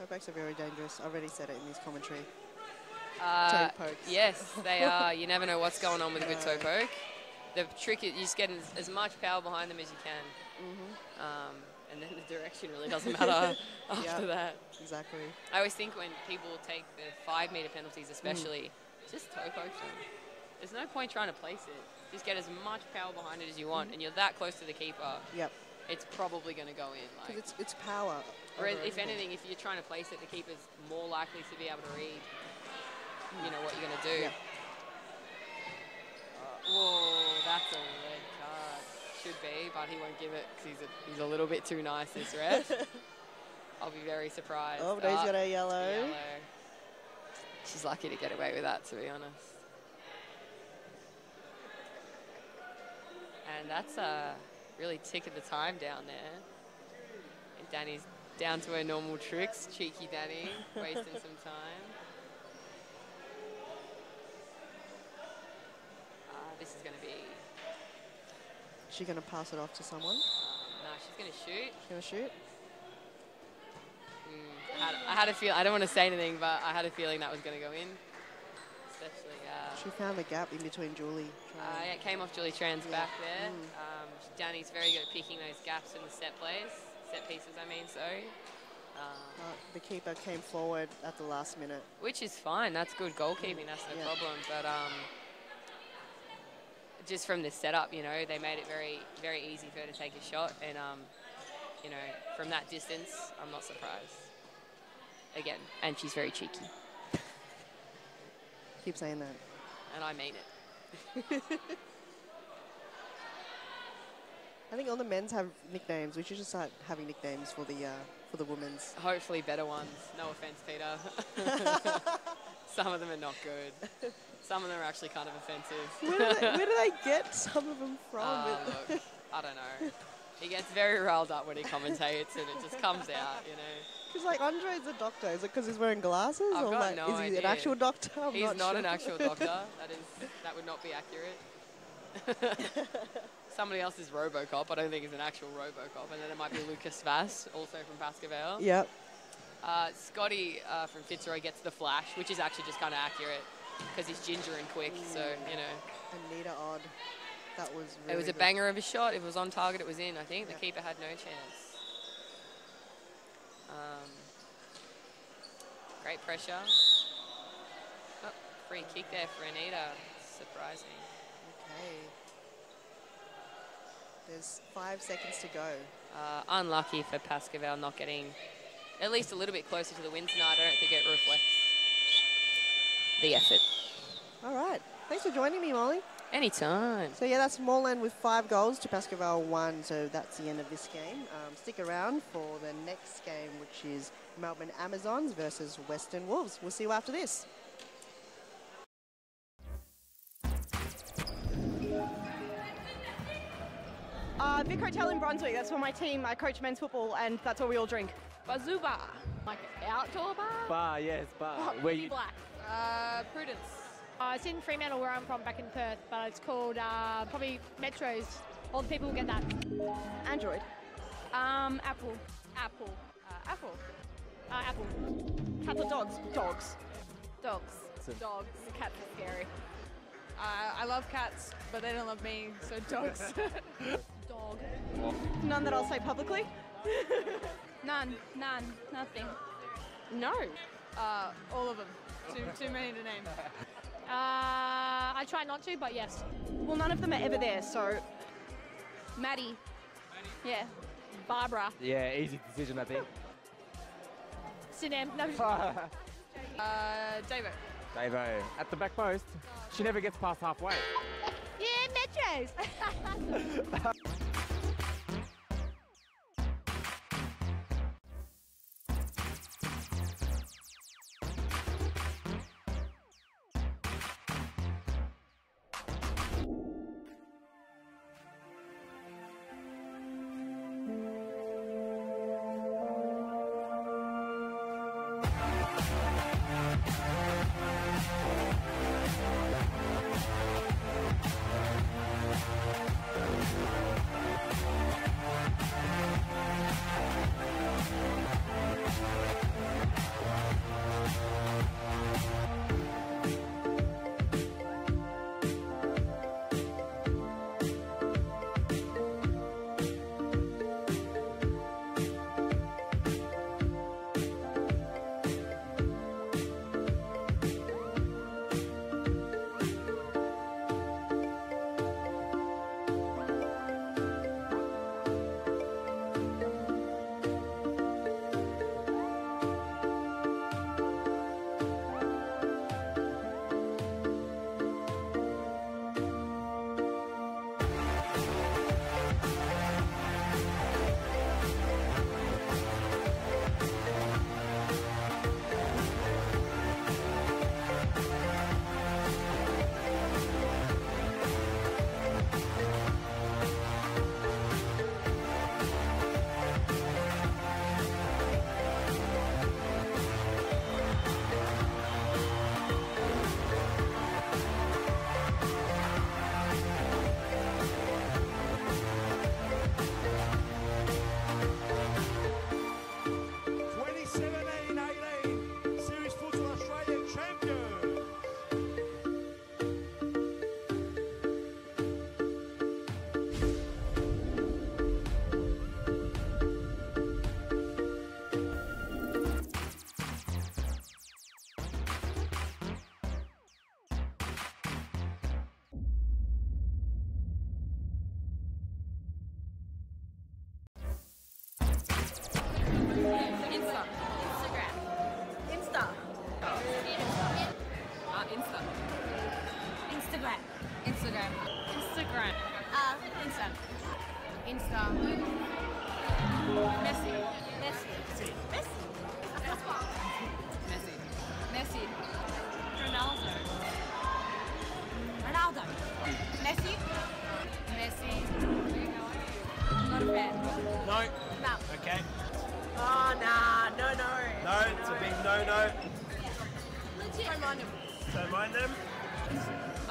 Toe pokes are very dangerous. I already said it in this commentary. Toe pokes. Yes, they are. You never know what's going on with a good toe poke. The trick is you just get as much power behind them as you can. And then the direction really doesn't matter after that. Exactly. I always think when people take the 5 metre penalties especially, just toe poke them. There's no point trying to place it. Just get as much power behind it as you want, and you're that close to the keeper. Yep. It's probably going to go in. Like, it's power. Whereas if anything, if you're trying to place it, the keeper's more likely to be able to read, you know, what you're going to do. Yep. Whoa, that's a red card. Should be, but he won't give it because he's a little bit too nice, this ref. I'll be very surprised. Oh, but he's got a yellow. She's lucky to get away with that, to be honest. And that's really ticking the time down there. And Danny's down to her normal tricks. Cheeky Danny, wasting some time. This is going to be... Is she going to pass it off to someone? No, she's going to shoot. She's going to shoot? I had a feel. I don't want to say anything, but I had a feeling that was going to go in. Especially... she found the gap in between Julie. Yeah, it came off Julie Tran's back there. Danny's very good at picking those gaps in the set pieces, I mean, sorry. The keeper came forward at the last minute. Which is fine. That's good goalkeeping. That's no problem. But just from the setup, you know, they made it very, very easy for her to take a shot. And, you know, from that distance, I'm not surprised. Again, and she's very cheeky. Keep saying that. And I mean it. I think all the men's have nicknames. We should just start having nicknames for the women's. Hopefully better ones. No offense, Peter. Some of them are not good. Some of them are actually kind of offensive. Where do they get some of them from? Look, I don't know. He gets very riled up when he commentates, and it just comes out, you know. Because like Andre's a doctor. Is it because he's wearing glasses? I've or got like, no is he idea. an actual doctor? He's not sure. an actual doctor. That would not be accurate. Somebody else is RoboCop. I don't think he's an actual RoboCop. And then it might be Lucas Vass, also from Baskerville. Yep. Scotty from Fitzroy gets the flash, which is actually just kind of accurate because he's ginger and quick. So, you know. Anita Odd. That was really It was a good. banger of a shot. If it was on target, it was in. I think the keeper had no chance. Great pressure. Oh, free kick there for Anita. Surprising. Okay. There's 5 seconds to go. Unlucky for Baskerville not getting at least a little bit closer to the win tonight. I don't think it reflects the effort. All right. Thanks for joining me, Molly. Anytime. So, yeah, that's Moreland with 5 goals to Baskerville 1. So that's the end of this game. Stick around for the next game, which is Melbourne Amazons versus Western Wolves. We'll see you after this. Vic Hotel in Brunswick. That's where my team, I coach men's football, and that's where we all drink. Bazoo bar. Like outdoor bar? Bar, yes, bar. Oh, Where you? black. Prudence. It's in Fremantle where I'm from, back in Perth, but it's called probably Metros. All the people will get that. Android. Apple. Apple. Apple. Apple. Cats or dogs? Dogs. Dogs. Dogs. Cats are scary. I love cats, but they don't love me, so dogs. Dog. None that I'll say publicly? None. Nothing. No. All of them. Too many to name. I try not to, but yes. Well, none of them are ever there, so... Maddie. Yeah. Barbara. Yeah, easy decision, I think. Sinem. No. Davo. Davo. At the back post. She never gets past halfway. Yeah, Metros. Instagram. Instagram. Instagram. Insta. Insta. Messi. Messi. Messi. Messi. Messi. Ronaldo. Ronaldo. Messi. Messi. Not a fan. No. No. Okay. Oh, nah. No. No, it's a big no-no. Legit. Don't mind him. Don't mind them.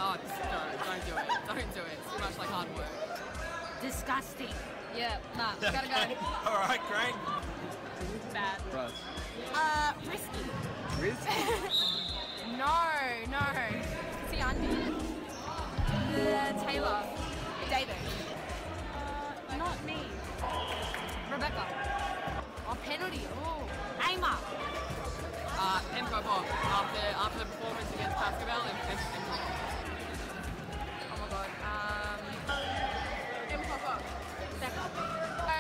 Oh, don't do it. Don't do it. It's too much like hard work. Disgusting. Yeah, nah. Gotta go. All right, great. Bad. Right. Risky. Risky? No. See, Andy. Taylor. David. Not me. Rebecca. Oh, penalty. Oh. Aimer. Emco Bob. After the performance against Pascal and Emco Bob. Oh my god. Pop. Becca.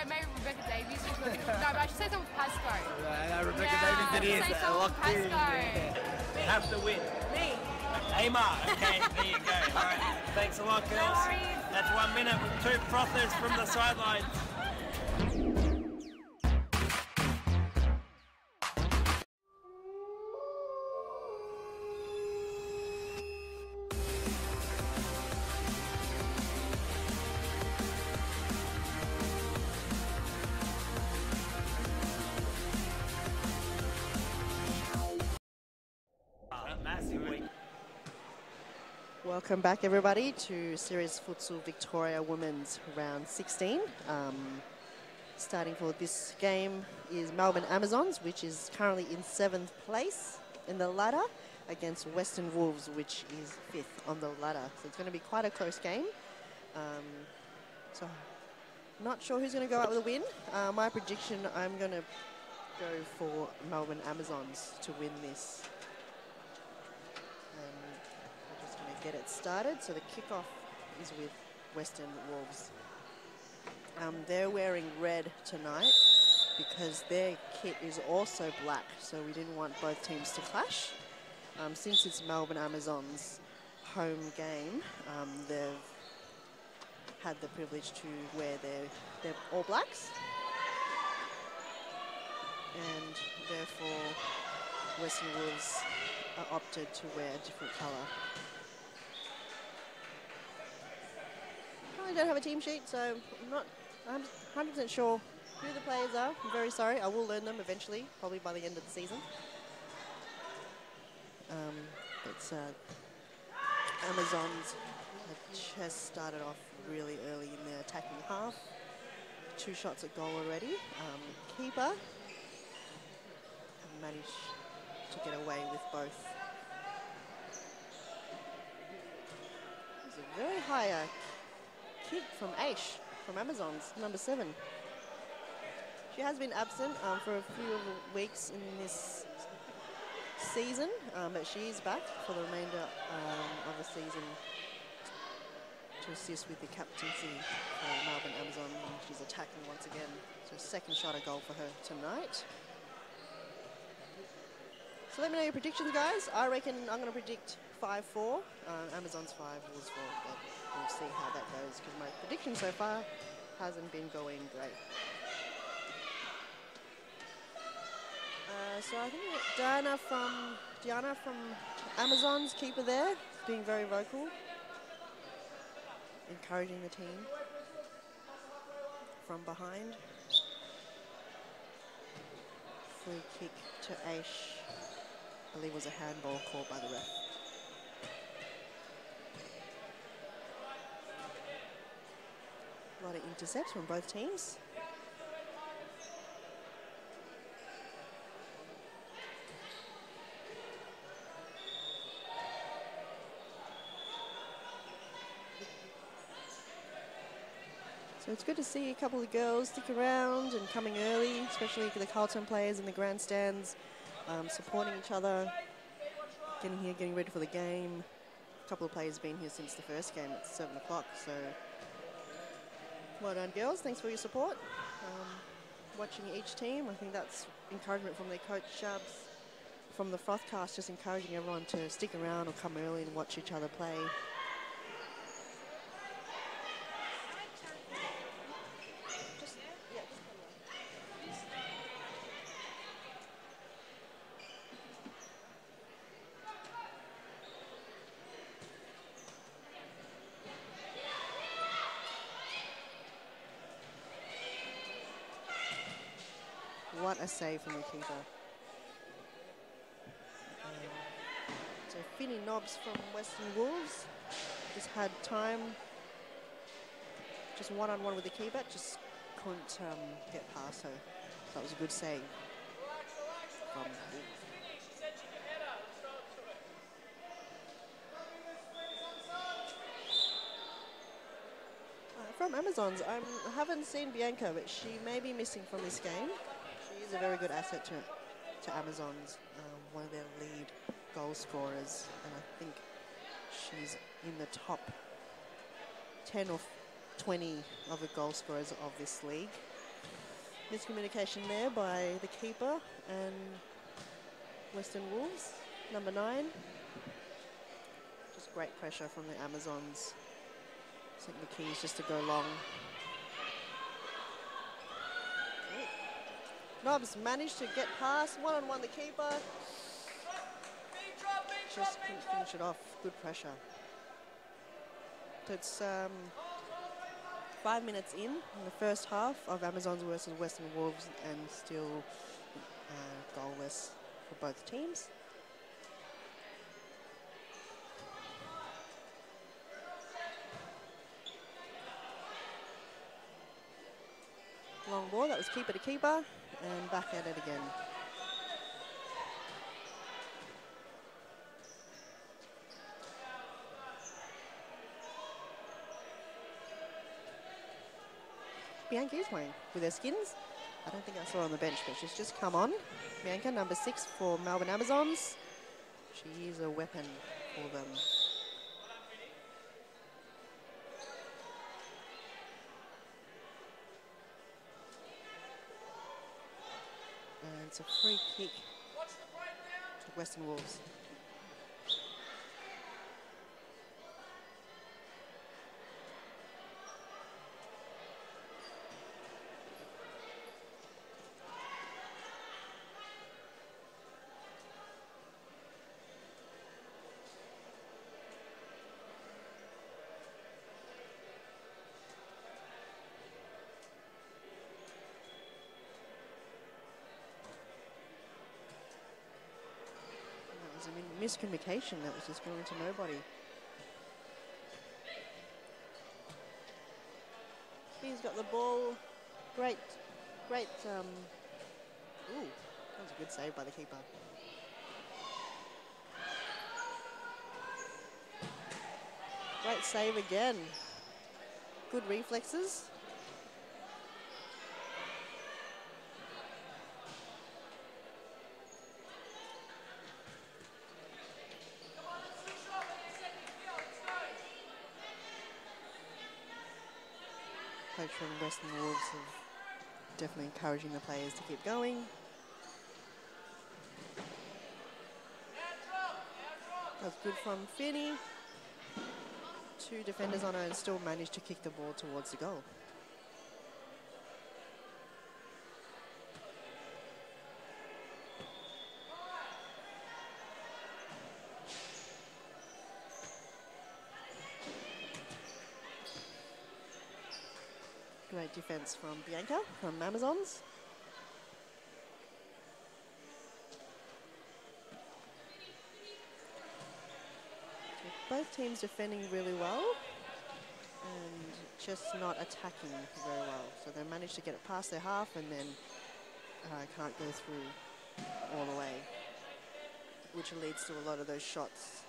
Maybe Rebecca Davies. No, but I should say something with Pasco. Rebecca Davies it is. Say something with Pasco. Have to win. Me. Amar. Okay, there you go. All right. Thanks a lot, girls. No worries. That's 1 minute with 2 frothers from the sidelines. Massive week. Welcome back, everybody, to Series Futsal Victoria Women's Round 16. Starting for this game is Melbourne Amazons, which is currently in 7th place in the ladder, against Western Wolves, which is 5th on the ladder. So it's going to be quite a close game. So not sure who's going to go out with a win. My prediction, I'm going to go for Melbourne Amazons to win this. We're just going to get it started. So the kickoff is with Western Wolves. They're wearing red tonight because their kit is also black, so we didn't want both teams to clash. Since it's Melbourne Amazons' home game, they've had the privilege to wear their All Blacks, and therefore Western Wolves opted to wear a different colour. I don't have a team sheet, so I'm 100% sure who the players are. I'm very sorry. I will learn them eventually, probably by the end of the season. It's Amazons just started off really early in their attacking half. 2 shots at goal already. Keeper managed to get away with both. There's a very high kick from Aish, from Amazons, number 7. She has been absent for a few weeks in this season, but she is back for the remainder of the season to assist with the captaincy for Melbourne Amazon. She's attacking once again. So 2nd shot at goal for her tonight. So let me know your predictions, guys. I reckon I'm going to predict 5-4. Amazon's 5, Wolves 4, but we'll see how that goes because my prediction so far hasn't been going great. So I think Diana from Amazon's keeper there, being very vocal, encouraging the team from behind. Free kick to Aish. I believe it was a handball called by the ref. A lot of intercepts from both teams. So it's good to see a couple of girls stick around and coming early, especially for the Carlton players in the grandstands, supporting each other, getting here, getting ready for the game. A couple of players have been here since the first game at 7 o'clock, so well done, girls. Thanks for your support. Watching each team, I think that's encouragement from their coach, Shabs, from the Frothcast, just encouraging everyone to stick around or come early and watch each other play. a save from the keeper. So Finney Nobbs from Western Wolves just had time, just one-on-one with the keeper, just couldn't get past her. That was a good save from from Amazons. I haven't seen Bianca, but she may be missing from this game. She is a very good asset to Amazons, one of their lead goal scorers, and I think she's in the top 10 or 20 of the goal scorers of this league. Miscommunication there by the keeper and Western Wolves, number 9. Just great pressure from the Amazons. I think the key is just to go long. Nobbs managed to get past, one-on-one the keeper. Just couldn't finish it off. Good pressure. So it's 5 minutes in the first half of Amazons versus Western Wolves, and still goalless for both teams. Long ball, that was keeper to keeper, and back at it again. Bianca is playing with her skins. I don't think I saw her on the bench, but she's just come on. Bianca, number 6 for Melbourne Amazons. She is a weapon for them. And it's a free kick to Western Wolves. Miscommunication that was just going to nobody. He's got the ball. Great. Ooh, that was a good save by the keeper. Great save again. Good reflexes. Coach from Western Wolves are definitely encouraging the players to keep going. That's good from Finney. 2 defenders on her and still managed to kick the ball towards the goal. Great defense from Bianca from Amazons. Both teams defending really well and just not attacking very well. So they managed to get it past their half and then can't go through all the way, which leads to a lot of those shots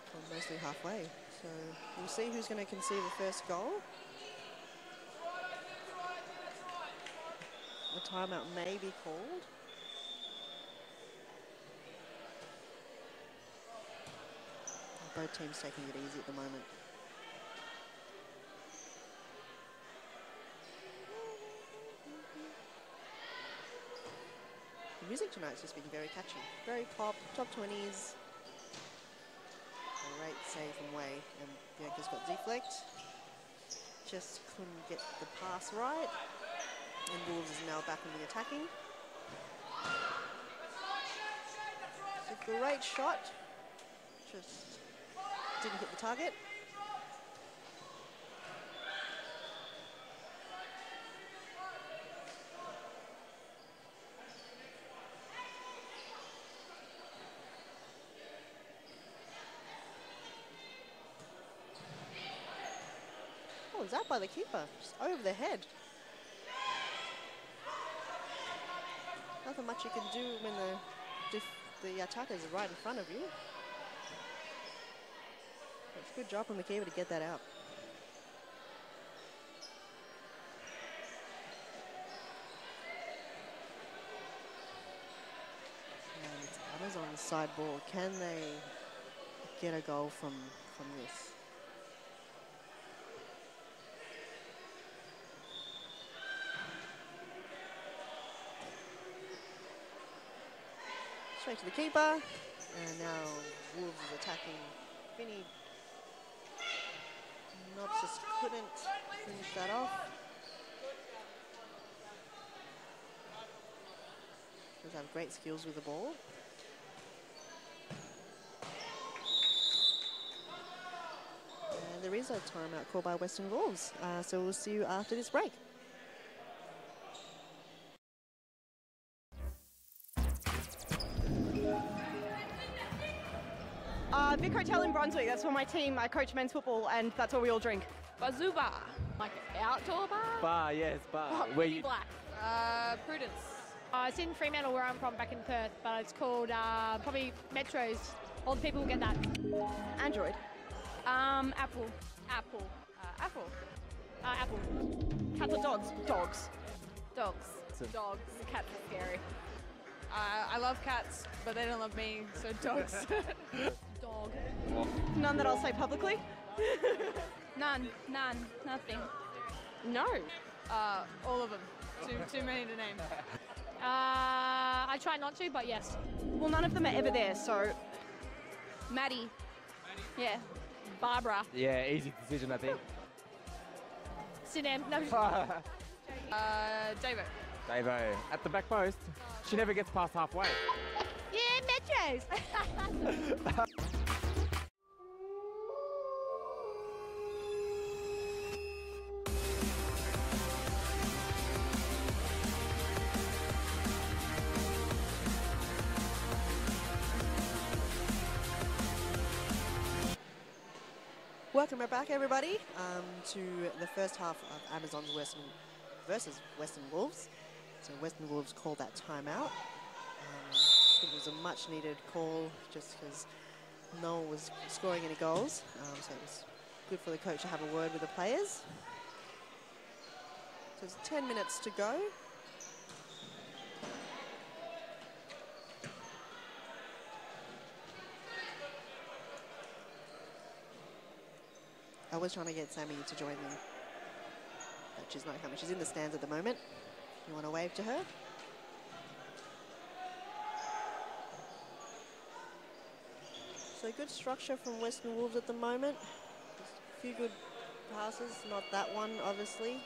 from mostly halfway. So we'll see who's going to concede the first goal. The timeout may be called. Both teams taking it easy at the moment. The music tonight's just been very catchy. Very pop, top 20s. Great save from Way, and Bianca's got deflect. Just couldn't get the pass right. And Wolves is now back in the attacking. It's a great shot. Just didn't hit the target. was that by the keeper? Just over the head. Nothing much you can do when the attacker is right in front of you. It's a good job from the keeper to get that out. And it's Amazon's side ball. Can they get a goal from this? Straight to the keeper, and now Wolves is attacking Finney. Knobs just couldn't finish that off. Does have great skills with the ball. And there is a timeout called by Western Wolves, so we'll see you after this break. Vic Hotel in Brunswick, that's where my team, I coach men's football, and that's where we all drink. Bazoo bar. Like outdoor bar? Bar, yes, bar. Oh, Where you? black. Prudence. It's in Fremantle where I'm from back in Perth, but it's called probably Metros. All the people will get that. Android. Apple. Apple. Apple. Apple. Cats or dogs? Dogs. Dogs. Dogs. Cats are scary. I love cats, but they don't love me, so dogs. Dog. None that I'll say publicly? None. Nothing. No. All of them. Too many to name. I try not to, but yes. Well, none of them are ever there, so... Maddie. Yeah. Barbara. Yeah, easy decision, I think. Sinem. No. Davo. Davo. At the back post. She never gets past halfway. Yeah, Metros. Welcome back, everybody, to the first half of Amazon's Western versus Western Wolves. So Western Wolves called that timeout. I think it was a much-needed call just because no one was scoring any goals. So it was good for the coach to have a word with the players. So it's 10 minutes to go. I was trying to get Sammy to join me, but she's not coming. She's in the stands at the moment. You want to wave to her? So good structure from Western Wolves at the moment. A few good passes, not that one, obviously.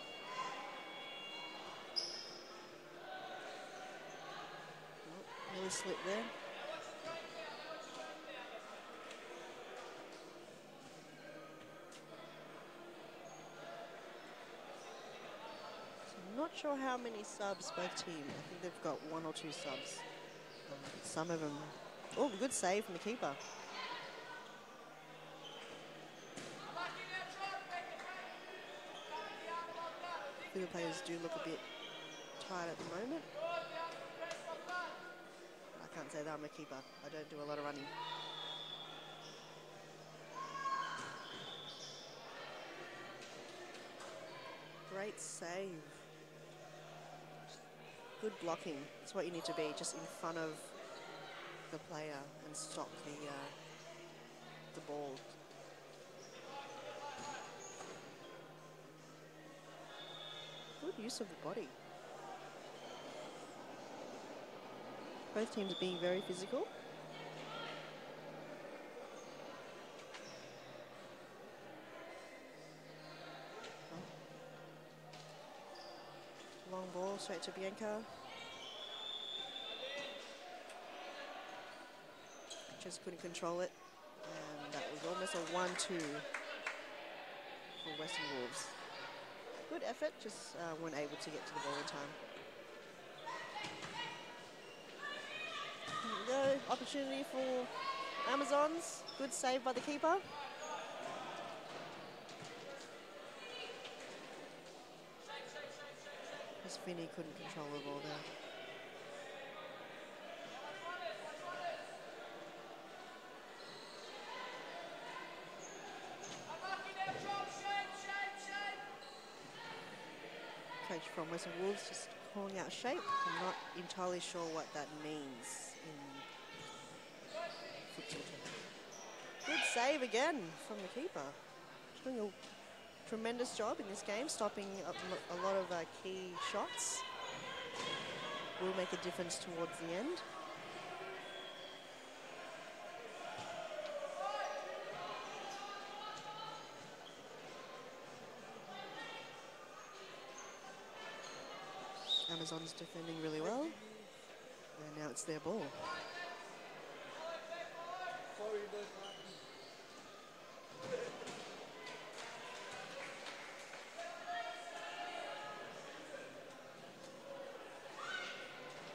Oh, really slipped there. Not sure how many subs both teams. I think they've got 1 or 2 subs. Some of them. Oh, good save from the keeper. The players do look a bit tired at the moment. I can't say that I'm a keeper. I don't do a lot of running. Great save. Good blocking. That's what you need to be, just in front of the player and stop the ball. Good use of the body. Both teams are being very physical. Long ball straight to Bianca. Just couldn't control it. And that was almost a 1-2 for Western Wolves. Good effort, just weren't able to get to the ball in time. There we go, opportunity for Amazons. Good save by the keeper. Just Finney couldn't control the ball there. Coach from Western Wolves just calling out shape. I'm not entirely sure what that means in futsal terms. Good save again from the keeper. Doing a tremendous job in this game, stopping a lot of key shots. Will make a difference towards the end. Amazon's defending really well, and now it's their ball.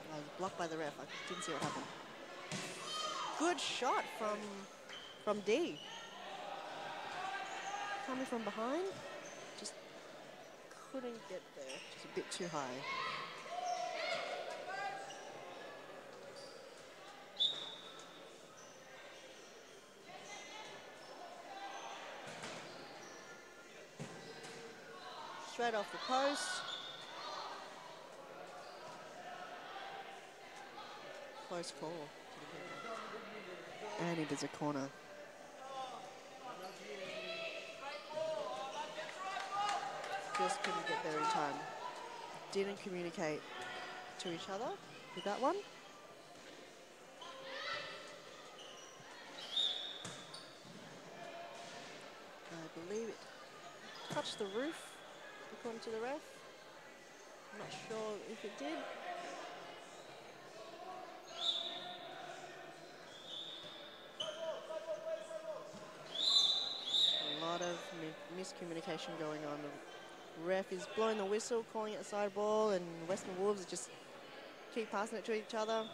I was blocked by the ref. I didn't see what happened. Good shot from D. Coming from behind, just couldn't get there. Just a bit too high. Straight off the post. Close call. And it is a corner. Just couldn't get there in time. Didn't communicate to each other with that one. I believe it touched the roof, according to the ref. I'm not sure if it did. A lot of miscommunication going on. The ref is blowing the whistle, calling it a side ball, and Western Wolves just keep passing it to each other.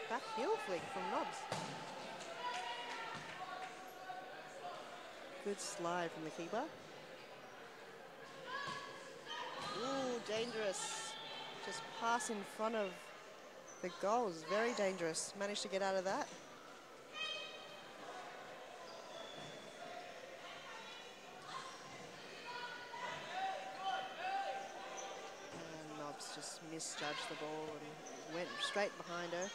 Back heel flick from Nobbs. Good slide from the keeper. Ooh, dangerous. Just pass in front of the goal is very dangerous. Managed to get out of that. And Nobbs just misjudged the ball and went straight behind her.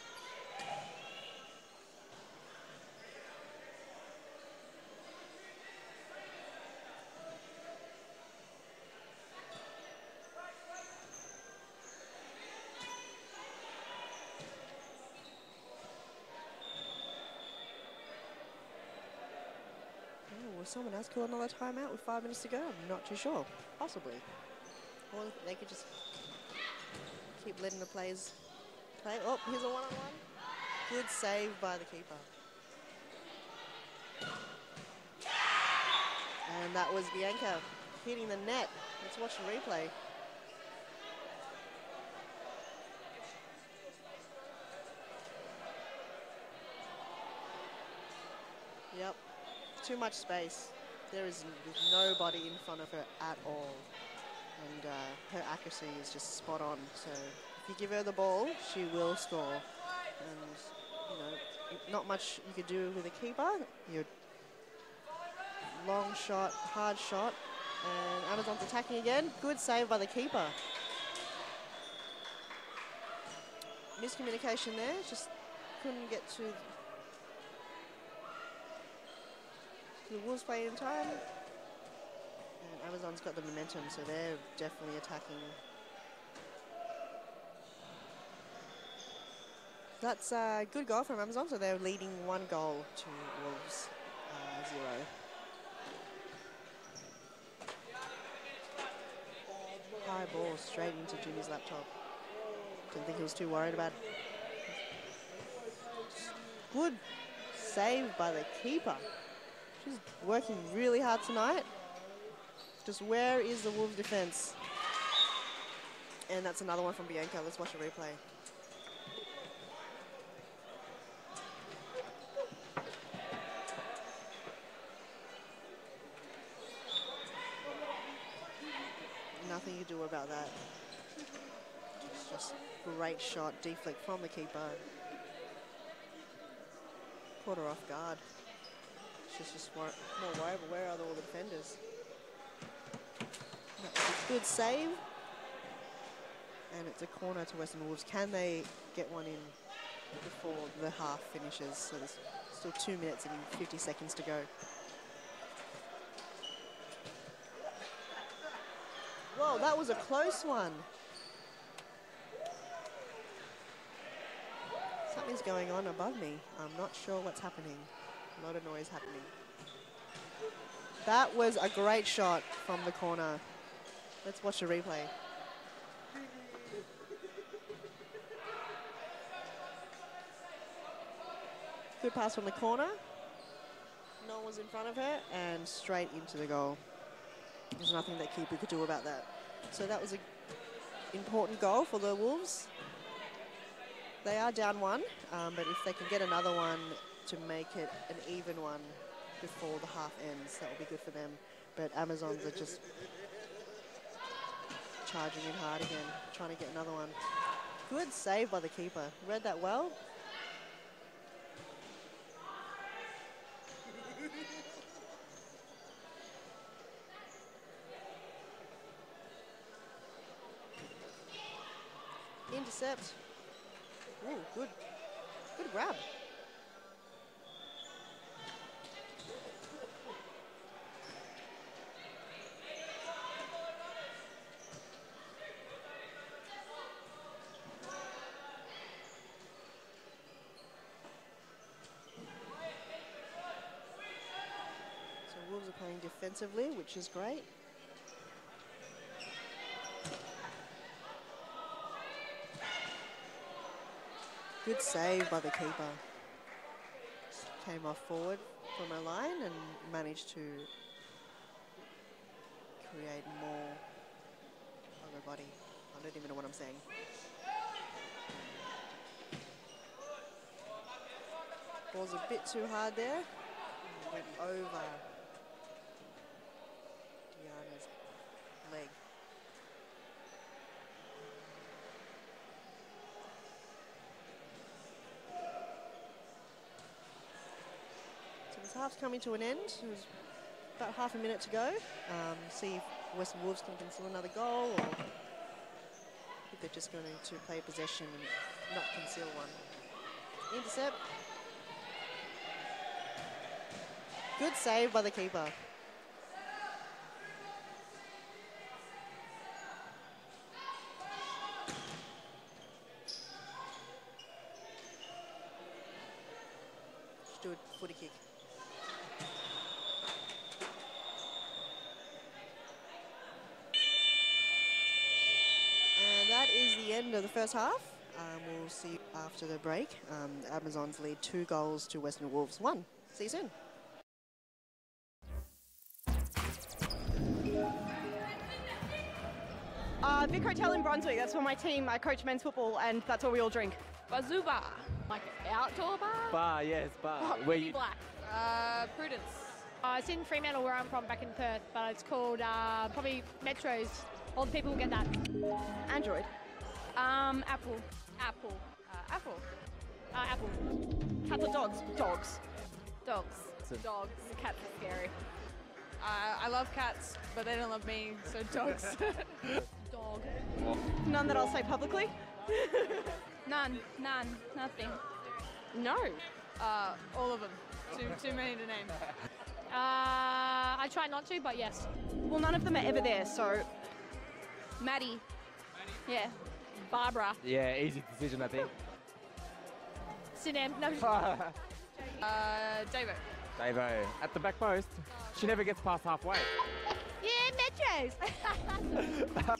Will someone else call another timeout with 5 minutes to go? I'm not too sure. Possibly. Or they could just keep letting the players play. Oh, here's a one-on-one. Good save by the keeper. And that was Bianca hitting the net. Let's watch the replay. Yep. Too much space. There is nobody in front of her at all. And her accuracy is just spot on. So if you give her the ball, she will score. And, you know, not much you could do with a keeper. Your long shot, hard shot. And Amazon's attacking again. Good save by the keeper. Miscommunication there. Just couldn't get to the Wolves play in time. And Amazon's got the momentum, so they're definitely attacking. That's a good goal from Amazon, so they're leading 1 goal to Wolves 0. High ball straight into Jimmy's laptop. Didn't think he was too worried about it. Good save by the keeper. She's working really hard tonight. Just where is the Wolves defense? And that's another one from Bianca. Let's watch a replay. do about that. It's just great shot, deflect from the keeper. Caught her off guard. She's just more worried, where are all the defenders? That was a good save. And it's a corner to Western Wolves. Can they get one in before the half finishes? So there's still 2 minutes and 50 seconds to go. Whoa, that was a close one. Something's going on above me. I'm not sure what's happening. A lot of noise happening. That was a great shot from the corner. Let's watch the replay. Good pass from the corner. No one was in front of her and straight into the goal. There's nothing that keeper could do about that. So that was an important goal for the Wolves. They are down one, but if they can get another one to make it an even one before the half ends, that will be good for them. But Amazons are just charging in hard again, trying to get another one. Good save by the keeper. Read that well. Intercept. Ooh, good grab. So Wolves are playing defensively, which is great. Good save by the keeper. Came off forward from her line and managed to create more of her body. I don't even know what I'm saying. Ball's a bit too hard there. Went over Diana's leg. This half's coming to an end. There's about half a minute to go. See if Western Wolves can conceal another goal, or if they're just going to play possession and not conceal one. Intercept. Good save by the keeper. Just do a footy kick. That is the end of the first half. We'll see you after the break. The Amazons lead 2 goals to Western Wolves 1. See you soon. Vic Hotel in Brunswick. That's where my team, I coach men's football, and that's where we all drink. Bazoo bar. Like outdoor bar? Bar, yes, bar. Oh, Where you? black. Prudence. It's in Fremantle where I'm from back in Perth, but it's called probably Metros. All the people will get that. Android. Apple. Apple. Apple. Apple. Cats or dogs? Dogs. Dogs. Dogs. Cats are scary. I love cats, but they don't love me, so dogs. Dog. None that I'll say publicly? None. Nothing. No. All of them. Too many to name. I try not to, but yes. Well, none of them are ever there, so... Maddie. Yeah. Barbara. Yeah, easy decision, I think. Sinem. No. Davo. Davo. At the back post. She never gets past halfway. Yeah, Metros. We'll be right back.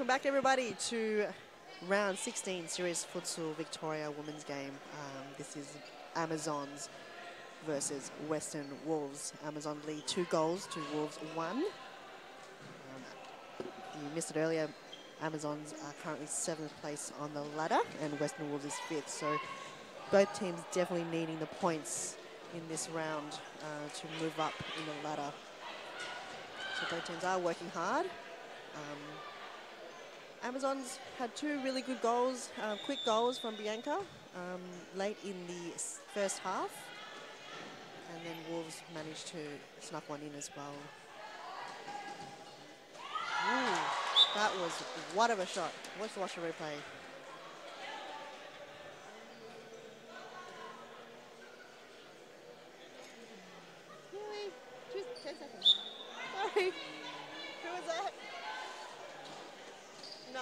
Welcome back, everybody, to round 16 Series Futsal Victoria women's game. This is Amazons versus Western Wolves. Amazon lead 2 goals to Wolves 1. You missed it earlier. Amazons are currently 7th place on the ladder and Western Wolves is 5th. So both teams definitely needing the points in this round to move up in the ladder. So both teams are working hard. Amazons had 2 really good goals, quick goals from Bianca late in the first half. And then Wolves managed to snuff one in as well. Ooh, that was what of a shot. Let's watch the replay. Really? Just 10 seconds. Sorry. Who was that? No.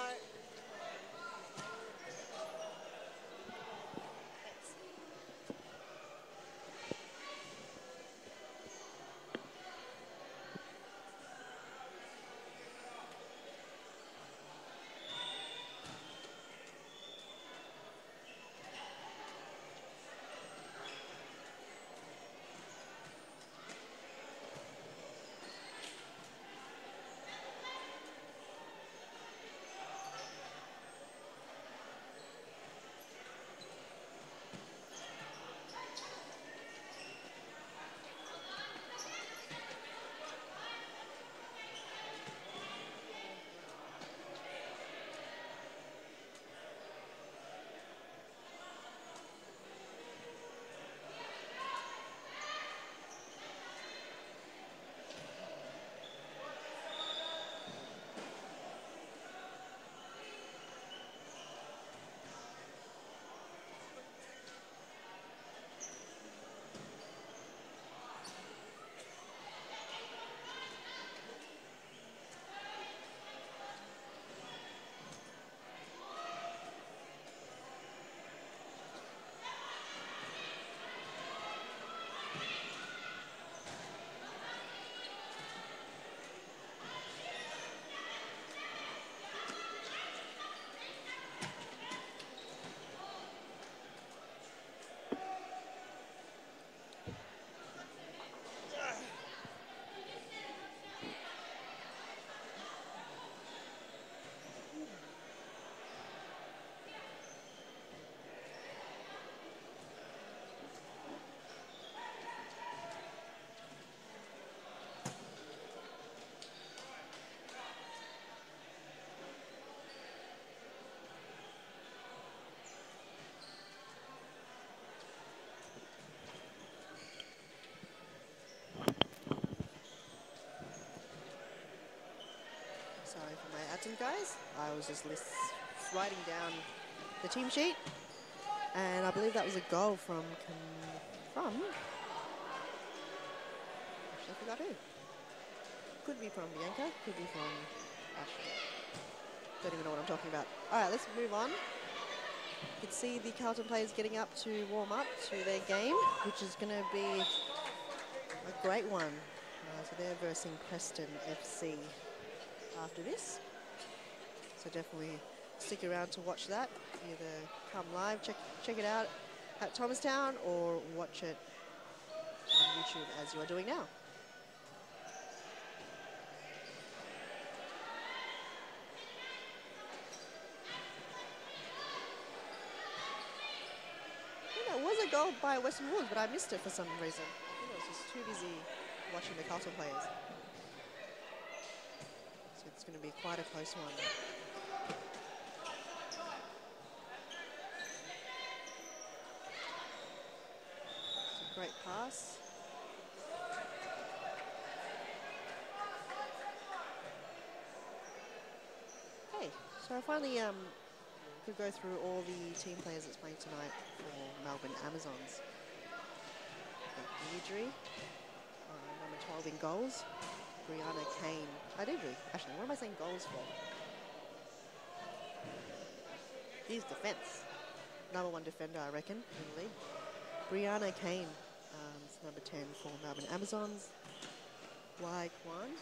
Sorry for my absence, guys. I was just writing down the team sheet, and I believe that was a goal from. Actually, I forgot who. Could be from Bianca, could be from Ashley. Don't even know what I'm talking about. All right, let's move on. You can see the Carlton players getting up to warm up to their game, which is going to be a great one. So they're versing Preston FC after this. So definitely stick around to watch that. Either come live, check it out at Thomastown, or watch it on YouTube as you are doing now. Yeah, it was a goal by Western Wolves, but I missed it for some reason. I was just too busy watching the Carlton players. So it's going to be quite a close one. It's a great pass. Okay, so I finally could go through all the team players that's playing tonight for Melbourne Amazons. Deirdre, number 12 in goals. Brianna Kane. I did read. Actually, what am I saying goals for? He's defense. Number 1 defender, I reckon, in the league. Brianna Kane, is number 10 for Melbourne Amazons. Wai Kwan.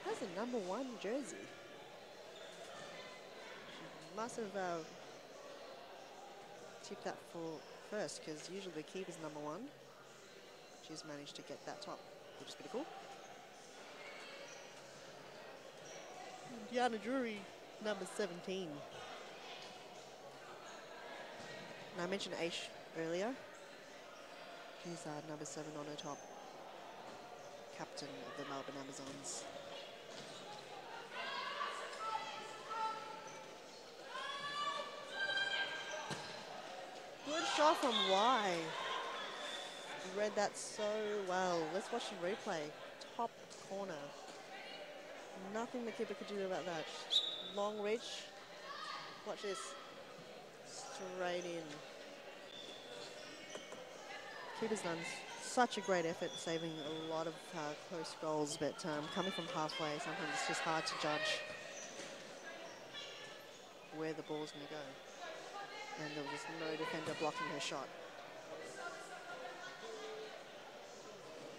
That's a number 1 jersey. She must have tipped that for first, because usually the keeper's number 1. She's managed to get that top, which is pretty cool. Diana Drury, number 17. And I mentioned Aish earlier. She's number 7 on her top. Captain of the Melbourne Amazons. Good shot from Y. You read that so well. Let's watch the replay. Top corner. Nothing the keeper could do about that. Long reach. Watch this. Straight in. Keeper's done such a great effort saving a lot of close goals, but coming from halfway, sometimes it's just hard to judge where the ball's going to go. And there was just no defender blocking her shot.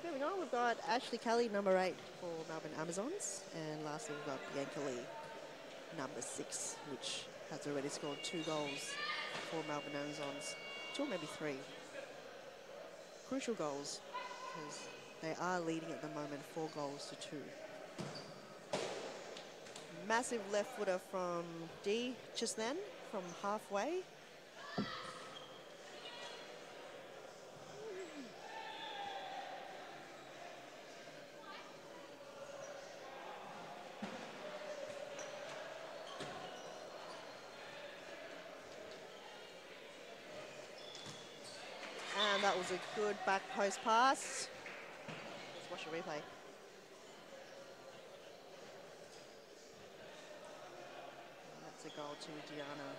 Moving on, we've got Ashley Kelly, number 8 for Melbourne Amazons. And lastly, we've got Bianca Lee, number 6, which has already scored 2 goals for Melbourne Amazons. 2 or maybe 3. Crucial goals, because they are leading at the moment 4 goals to 2. Massive left footer from D just then, from halfway. And that was a good back post pass. Let's watch the replay. That's a goal to Diana.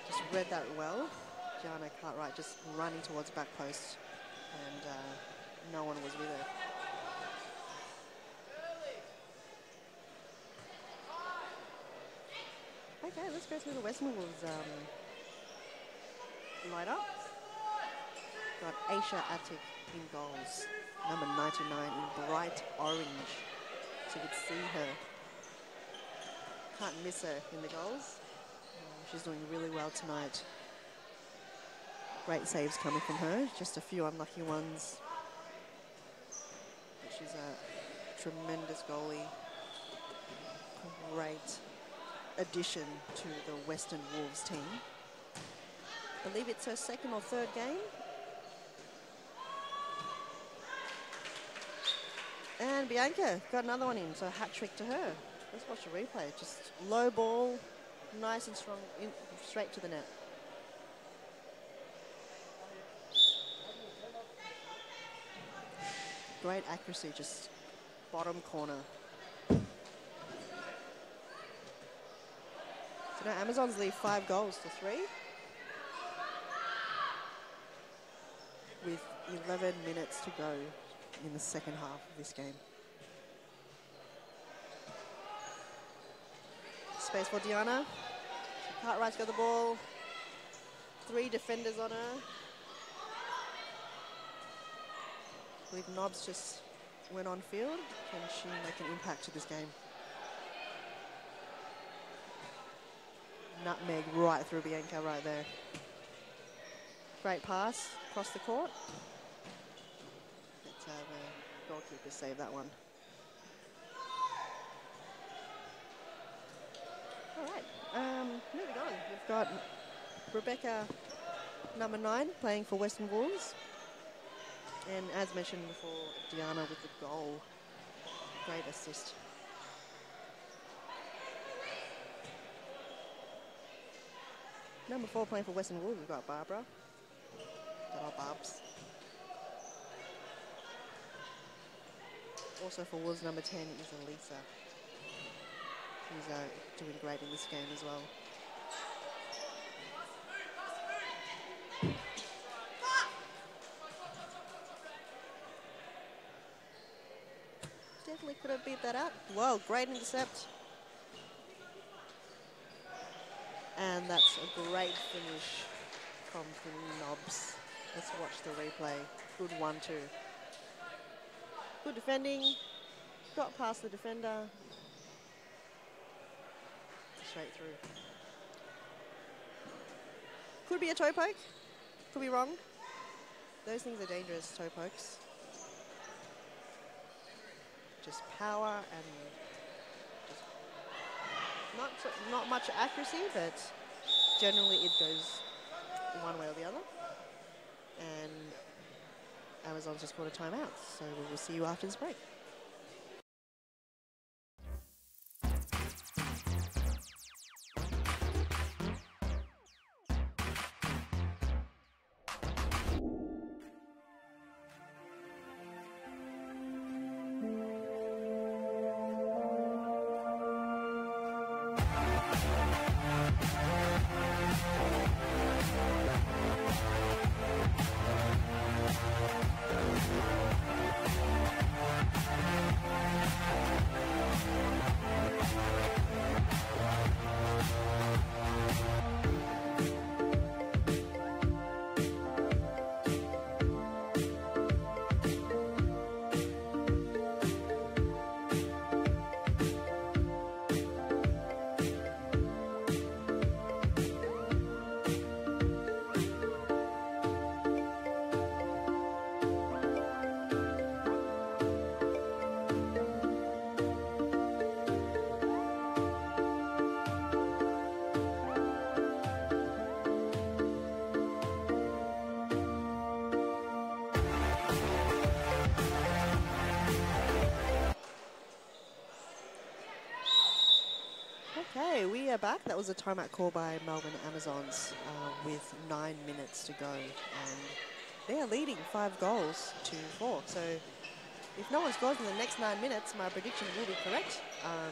Just read that well. Diana Cartwright just running towards back post, and no one was with her. Okay, let's go through the Western Wolves lineup. Got Aisha Attic in goals, number 99 in bright orange, so you can see her. Can't miss her in the goals. She's doing really well tonight. Great saves coming from her, just a few unlucky ones. But she's a tremendous goalie. Great addition to the Western Wolves team. I believe it's her 2nd or 3rd game. And Bianca got another one in, so a hat trick to her. Let's watch the replay. Just low ball, nice and strong, straight to the net. Great accuracy, just bottom corner. So now Amazons lead 5 goals to 3 with 11 minutes to go in the second half of this game. Space for Diana. Cartwright's got the ball. 3 defenders on her. I believe Nobbs just went on field. Can she make an impact to this game? Nutmeg right through Bianca right there. Great pass across the court. Let's have a goalkeeper save that one. All right, moving on. We've got Rebecca, number 9, playing for Western Wolves. And as mentioned before, Diana with the goal. Great assist. Number 4 playing for Western Wolves, we've got Barbara. Got our Barbs. Also for Wolves, number 10 is Elisa. She's doing great in this game as well. Definitely could have beat that out. Whoa, great intercept. And that's a great finish from Nobbs. Let's watch the replay. Good 1-2. Good defending. Got past the defender. Straight through. Could be a toe poke. Could be wrong. Those things are dangerous, toe pokes. Just power and just not much accuracy, but generally it goes one way or the other. And Amazon's just called a timeout, so we will see you after this break. Okay, we are back. That was a timeout call by Melbourne Amazons with 9 minutes to go. And they are leading 5 goals to 4. So if no one scores in the next 9 minutes, my prediction will be correct.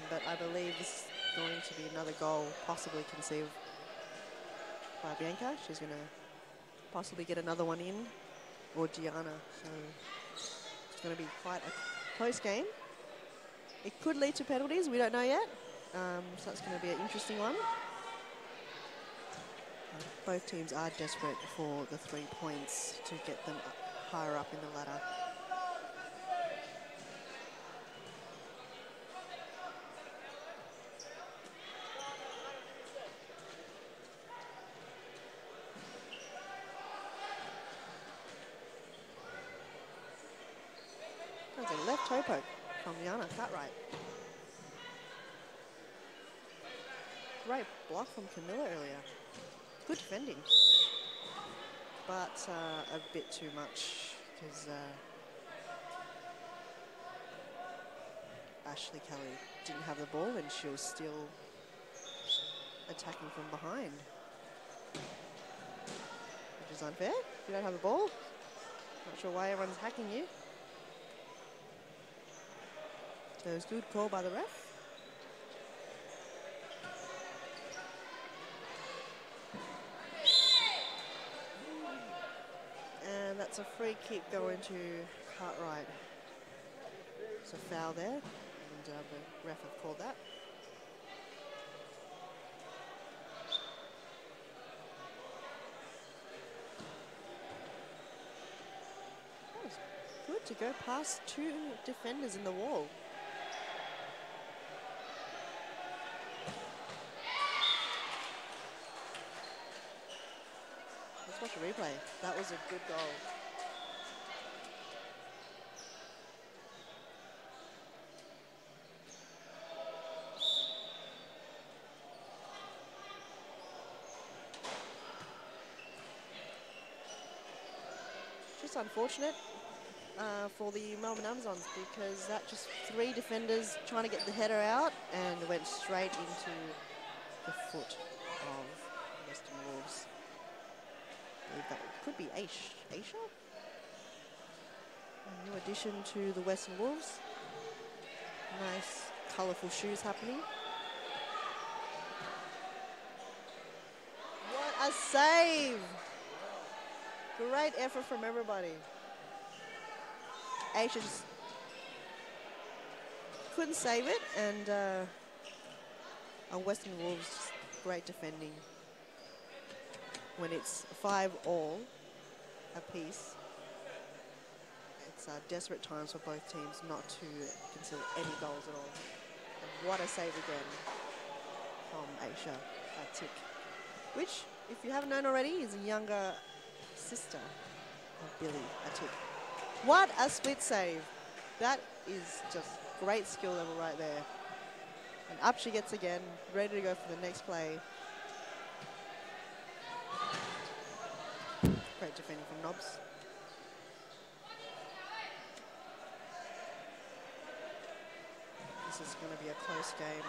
But I believe this is going to be another goal possibly conceived by Bianca. She's going to possibly get another one in, or Gianna. So it's going to be quite a close game. It could lead to penalties. We don't know yet. So that's going to be an interesting one. Both teams are desperate for the 3 points to get them higher up in the ladder. That's a left toe poke from Yana Cartwright. Great block from Camilla earlier. Good defending. But a bit too much because Ashley Kelly didn't have the ball and she was still attacking from behind. Which is unfair. You don't have the ball. Not sure why everyone's hacking you. So it was a good call by the ref. And that's a free kick going to Cartwright. It's a foul there, and the ref have called that. That was good to go past 2 defenders in the wall. Let's watch a replay. That was a good goal. Just unfortunate for the Melbourne Amazons because that just 3 defenders trying to get the header out and went straight into the foot of Western Wolves. I believe that could be Aisha. A new addition to the Western Wolves. Nice, colourful shoes happening. What a save! Great effort from everybody. Aisha just couldn't save it, and our Western Wolves just great defending when it's 5-all apiece. It's desperate times for both teams not to consider any goals at all. And what a save again from Aisha Atik, which, if you haven't known already, is a younger sister of Billy Atik. What a split save. That is just great skill level right there. And up she gets again, ready to go for the next play. Great defending from Nobbs. This is going to be a close game.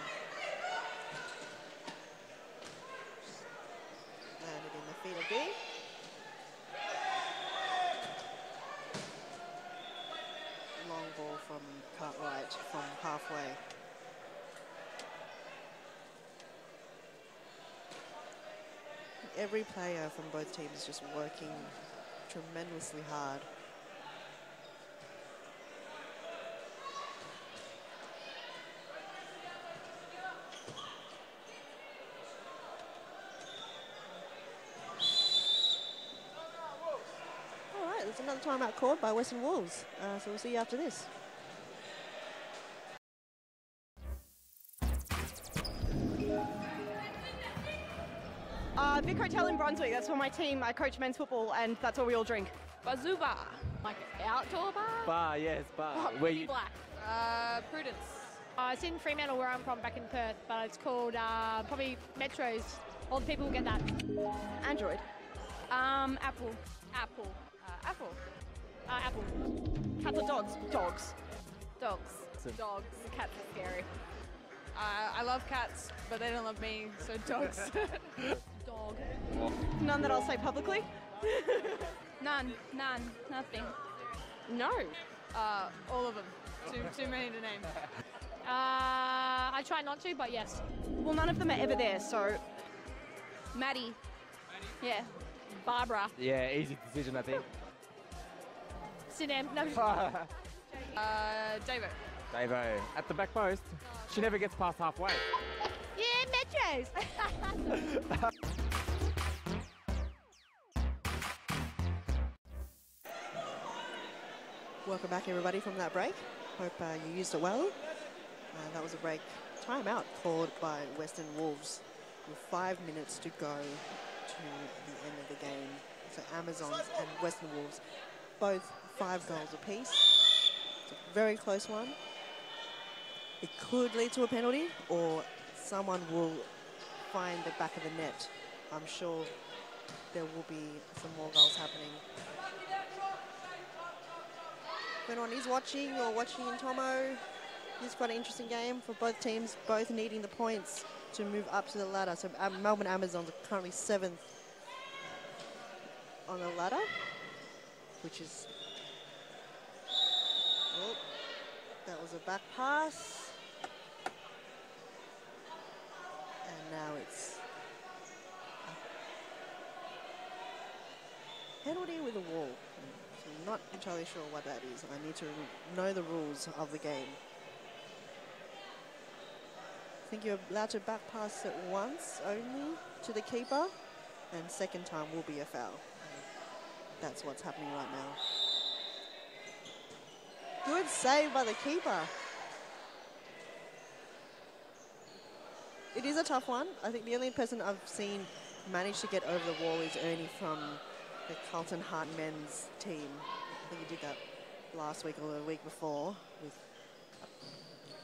Landed in the feet of B. Long ball from Cartwright from halfway. Every player from both teams is just working tremendously hard. All right, there's another timeout called by Western Wolves. So we'll see you after this. Vic Hotel in Brunswick, that's where my team, I coach men's football, and that's where we all drink. Bazoo bar. Like outdoor bar? Bar, yes, bar. Oh, Where you? black. Prudence. It's in Fremantle where I'm from, back in Perth, but it's called probably Metros. All the people will get that. Android. Apple. Apple. Apple. Apple. Cats or dogs? Dogs. Dogs. Dogs. Cats are scary. I love cats, but they don't love me, so dogs. Dog. None that I'll say publicly? None. Nothing. No. All of them. Too many to name. I try not to, but yes. Well, none of them are ever there, so... Maddie. Yeah. Barbara. Yeah, easy decision, I think. Sinem. No. Davo. Davo. At the back post. She never gets past halfway. Yeah, Metros. Welcome back, everybody, from that break. Hope you used it well. That was a break timeout called by Western Wolves with 5 minutes to go to the end of the game. So Amazons and Western Wolves, both 5 goals apiece. It's a very close one. It could lead to a penalty, or someone will find the back of the net. I'm sure there will be some more goals happening. If anyone is watching or watching in Tomo, it's quite an interesting game for both teams, both needing the points to move up to the ladder. So Melbourne Amazons are currently 7th on the ladder, which is... Oh, that was a back pass. And now it's a penalty with a wall. So I'm not entirely sure what that is. I need to know the rules of the game. I think you're allowed to back pass it once only to the keeper, and second time will be a foul. And that's what's happening right now. Good save by the keeper. It is a tough one. I think the only person I've seen manage to get over the wall is Ernie from the Carlton Hart men's team. I think he did that last week or the week before with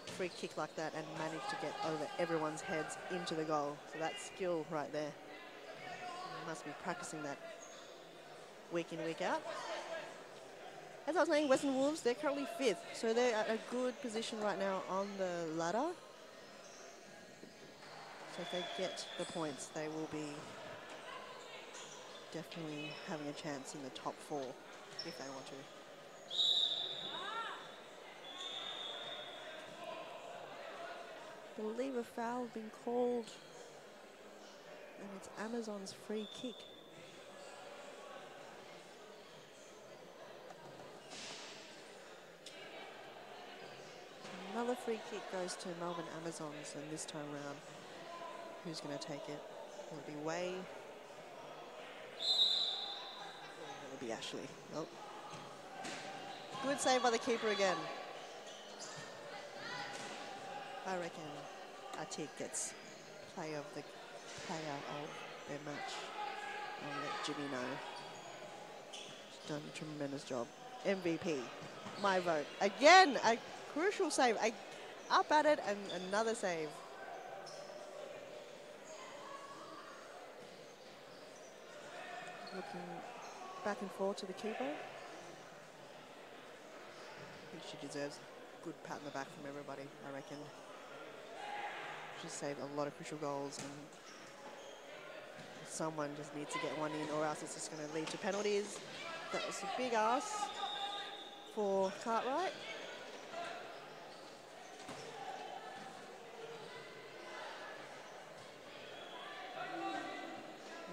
a free kick like that and managed to get over everyone's heads into the goal. So that's skill right there. You must be practicing that week in, week out. As I was saying, Western Wolves, they're currently 5th, so they're at a good position right now on the ladder. So if they get the points, they will be definitely having a chance in the top 4 if they want to. I believe a foul has been called, and it's Amazon's free kick. Another free kick goes to Melbourne Amazons, and this time round, who's going to take it? Will it be Way? Or will It'll be Ashley. Oh. Good save by the keeper again. I reckon Atik gets player of their match. I'll let Jimmy know. She's done a tremendous job. MVP, my vote. Again, a crucial save. Up at it and another save. Looking back and forth to the keeper. I think she deserves a good pat on the back from everybody, I reckon. She's saved a lot of crucial goals, and someone just needs to get one in, or else it's just going to lead to penalties. That was a big ask for Cartwright.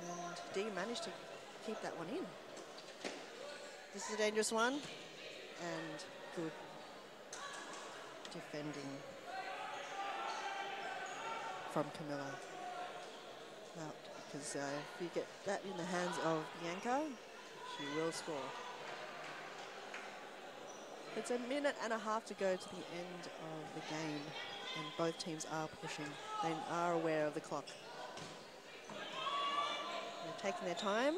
And Dee managed to keep that one in. This is a dangerous one, and good defending from Camilla. Well, because if you get that in the hands of Bianca, she will score. It's a minute and a half to go to the end of the game, and both teams are pushing. They are aware of the clock. They're taking their time,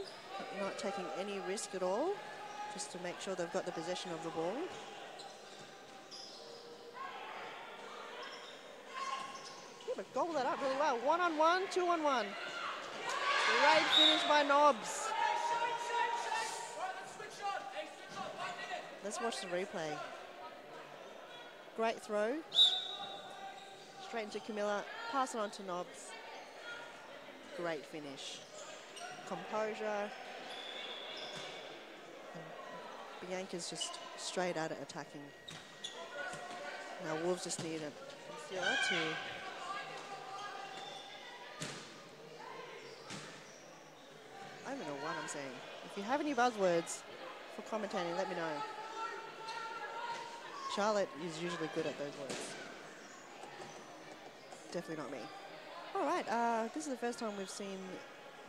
not taking any risk at all, just to make sure they've got the possession of the ball. Yeah, but gobble that up really well. 1-on-1, 2-on-1. Great finish by Nobbs. Let's watch the replay. Great throw. Straight into Camilla. Pass it on to Nobbs. Great finish. Composure. And Bianca's just straight at it attacking. Now Wolves just need a concealer to... I don't know what I'm saying. If you have any buzzwords for commentating, let me know. Charlotte is usually good at those words. Definitely not me. All right, this is the first time we've seen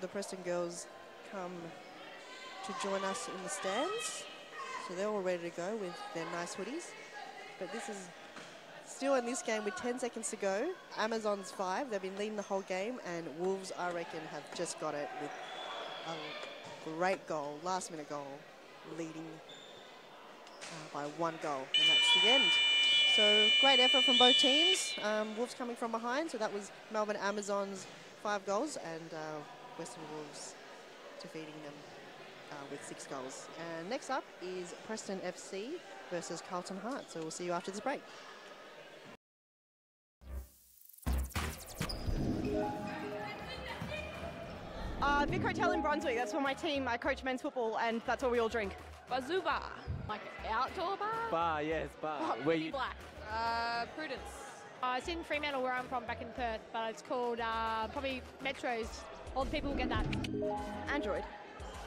the Preston girls come to join us in the stands. So they're all ready to go with their nice hoodies. But this is still in this game with 10 seconds to go. Amazons 5, they've been leading the whole game, and Wolves, I reckon, have just got it with a great goal, last minute goal, leading by 1 goal, and that's the end. So great effort from both teams. Wolves coming from behind, so that was Melbourne Amazons 5 goals, and Western Wolves defeating them with 6 goals. And next up is Preston FC versus Carlton Heart, so we'll see you after this break. Vic Hotel in Brunswick, that's where my team, I coach men's football, and that's where we all drink. Bazoo bar. Like outdoor bar? Bar, yes, bar. Oh, Where you... black. Prudence. It's in Fremantle where I'm from, back in Perth, but it's called probably Metros. All the people will get that. Android.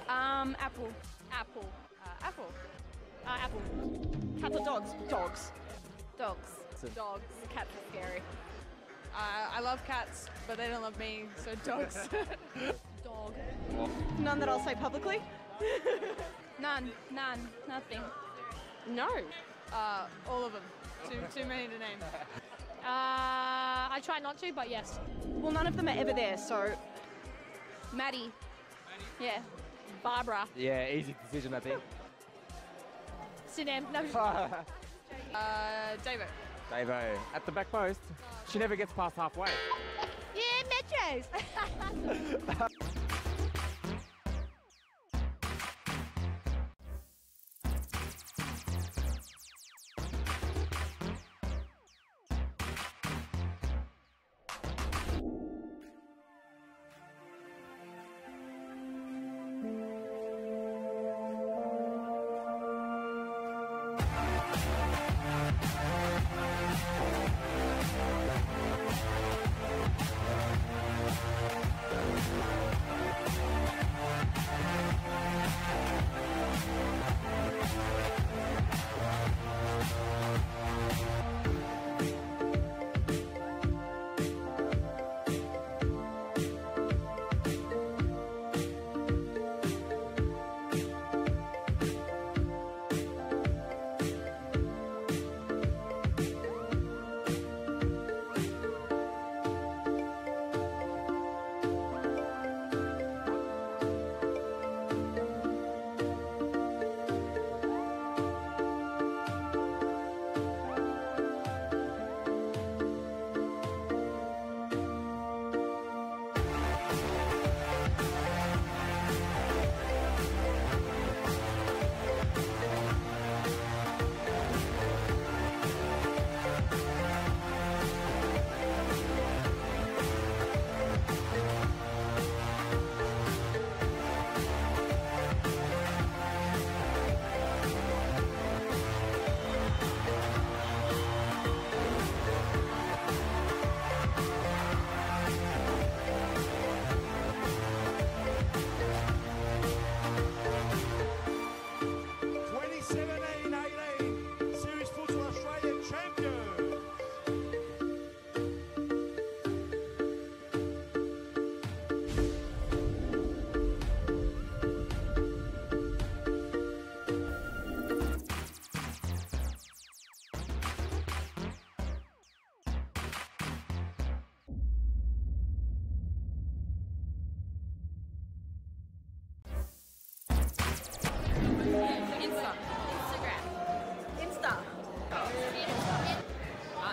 Apple. Apple. Apple. Apple. Cats or dogs? Dogs. Dogs. Dogs. Cats are scary. I love cats, but they don't love me, so dogs. Dog. None that I'll say publicly? None. Nothing. No. All of them. Too many to name. I try not to, but yes. Well, none of them are ever there, so... Maddie. Yeah. Barbara. Yeah, easy decision, I think. Sinem. No. Davo. Davo. At the back post. She never gets past halfway. Yeah, Metros.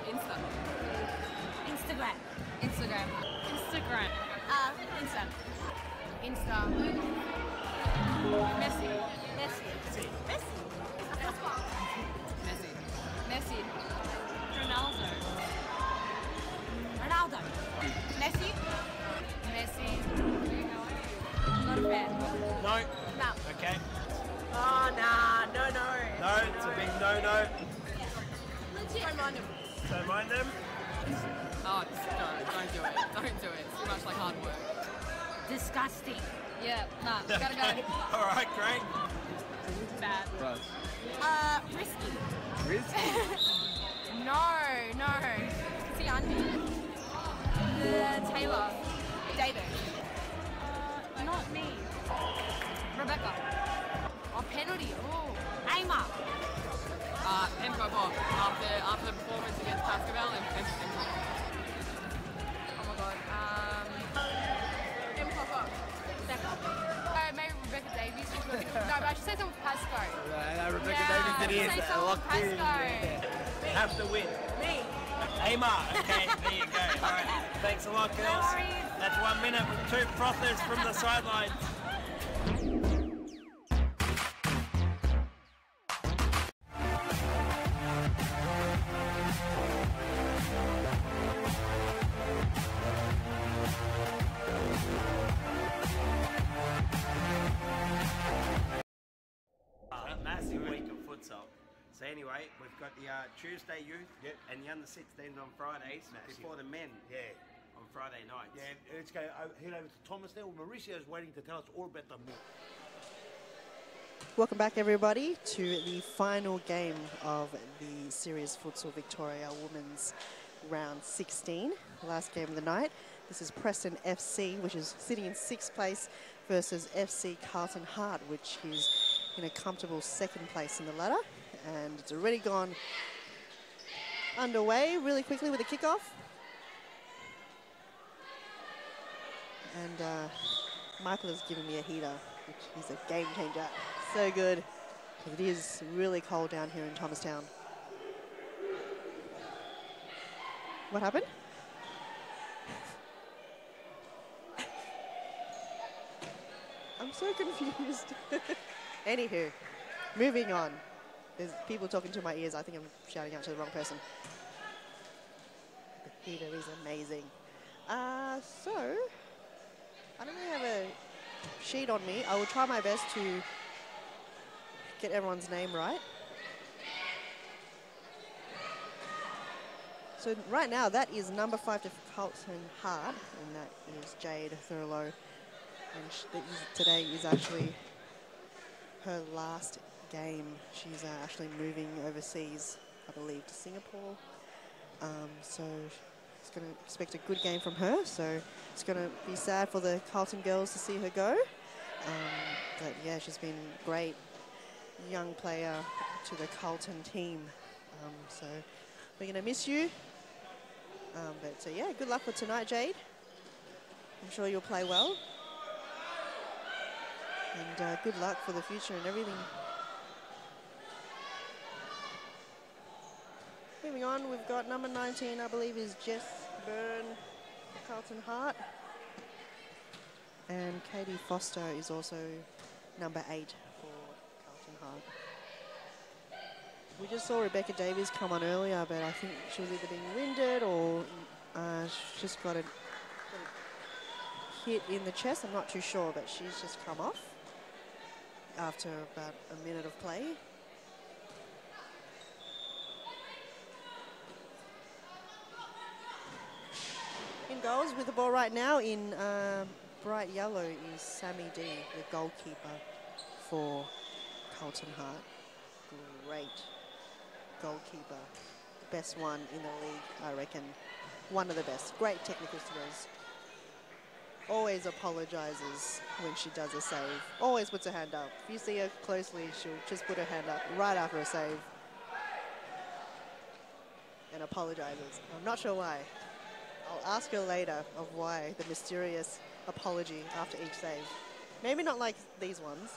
Insta. Instagram. Instagram. Instagram. Insta. Insta. Messi. Messi. Messi. Messi. Messi. Ronaldo. Ronaldo. Messi. Messi. Not a fan. No. No. Okay. Oh, nah. No. No, it's a big no-no. Don't mind him. Don't mind them. Oh, no, don't do it. Don't do it. It's too much like hard work. Disgusting. Yeah, nah, gotta go. All right, great. Bad. Risky. Risky? No. See Andy. Taylor. David. Not me. Rebecca. Oh, penalty. Oh. Aimer. Emco Bob. After the performance against Pascal and oh my god. Emco Bob. Rebecca. Maybe Rebecca Davies. No, but I should say something with Pasco. Rebecca Davies it is. Say something with Pasco. Have to win. Me. Amar. Okay, there you go. All right. Thanks a lot, girls. No worries. That's 1 minute with 2 frothers from the sidelines. Massive week of futsal. So anyway, we've got the Tuesday youth and the under-16s on Fridays before the men on Friday nights. Yeah, let's go head over to Thomas there. Mauricio's waiting to tell us all about the move. Welcome back, everybody, to the final game of the Series Futsal Victoria Women's Round 16, last game of the night. This is Preston FC, which is sitting in 6th place, versus FC Carlton Hart, which is in a comfortable 2nd place in the ladder. And it's already gone underway really quickly with the kickoff. And Michael has given me a heater, which is a game changer. So good, because it is really cold down here in Thomastown. What happened? I'm so confused. Anywho, moving on. There's people talking to my ears. I think I'm shouting out to the wrong person. The heater is amazing. So, I don't really have a sheet on me. I will try my best to get everyone's name right. So right now, that is number 5 to Carlton Hart, and that is Jade Thurlow. And today is actually her last game. She's actually moving overseas, I believe, to Singapore. So it's going to expect a good game from her. So it's going to be sad for the Carlton girls to see her go. But yeah, she's been a great young player to the Carlton team. So we're going to miss you. But yeah, good luck for tonight, Jade. I'm sure you'll play well. And good luck for the future and everything. Moving on, we've got number 19, I believe, is Jess Byrne for Carlton Hart. And Katie Foster is also number 8 for Carlton Hart. We just saw Rebecca Davies come on earlier, but I think she was either being winded or she just got a hit in the chest. I'm not too sure, but she's just come off after about a minute of play. In goals with the ball right now in bright yellow is Sammy D, the goalkeeper for Carlton Hart. Great goalkeeper. Best one in the league, I reckon. One of the best. Great technical skills. Always apologizes when she does a save. Always puts her hand up. If you see her closely, she'll just put her hand up right after a save. And apologizes. I'm not sure why. I'll ask her later of why the mysterious apology after each save. Maybe not like these ones.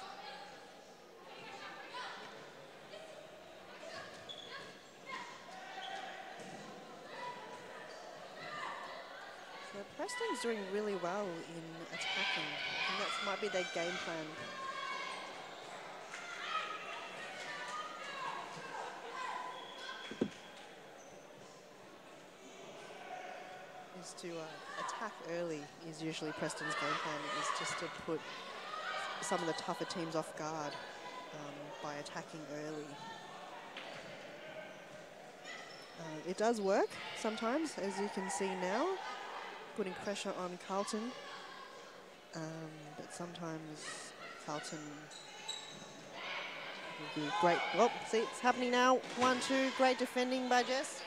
Preston's doing really well in attacking. I think that might be their game plan. Is to attack early is usually Preston's game plan, is just to put some of the tougher teams off guard by attacking early. It does work sometimes, as you can see now, putting pressure on Carlton. But sometimes Carlton will be great. Oh, see, it's happening now. 1-2, great defending by Jess.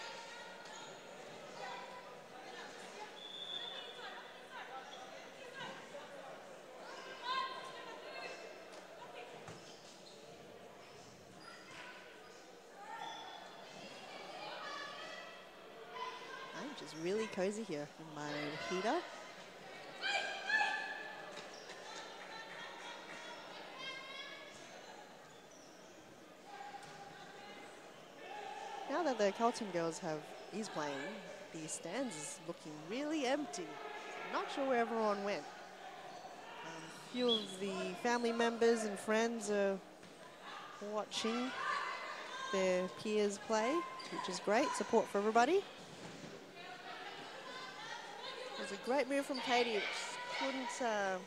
Just really cozy here in my heater. Now that the Carlton girls have is playing, the stands is looking really empty. Not sure where everyone went. A few of the family members and friends are watching their peers play, which is great. Support for everybody. It was a great move from Katie, which couldn't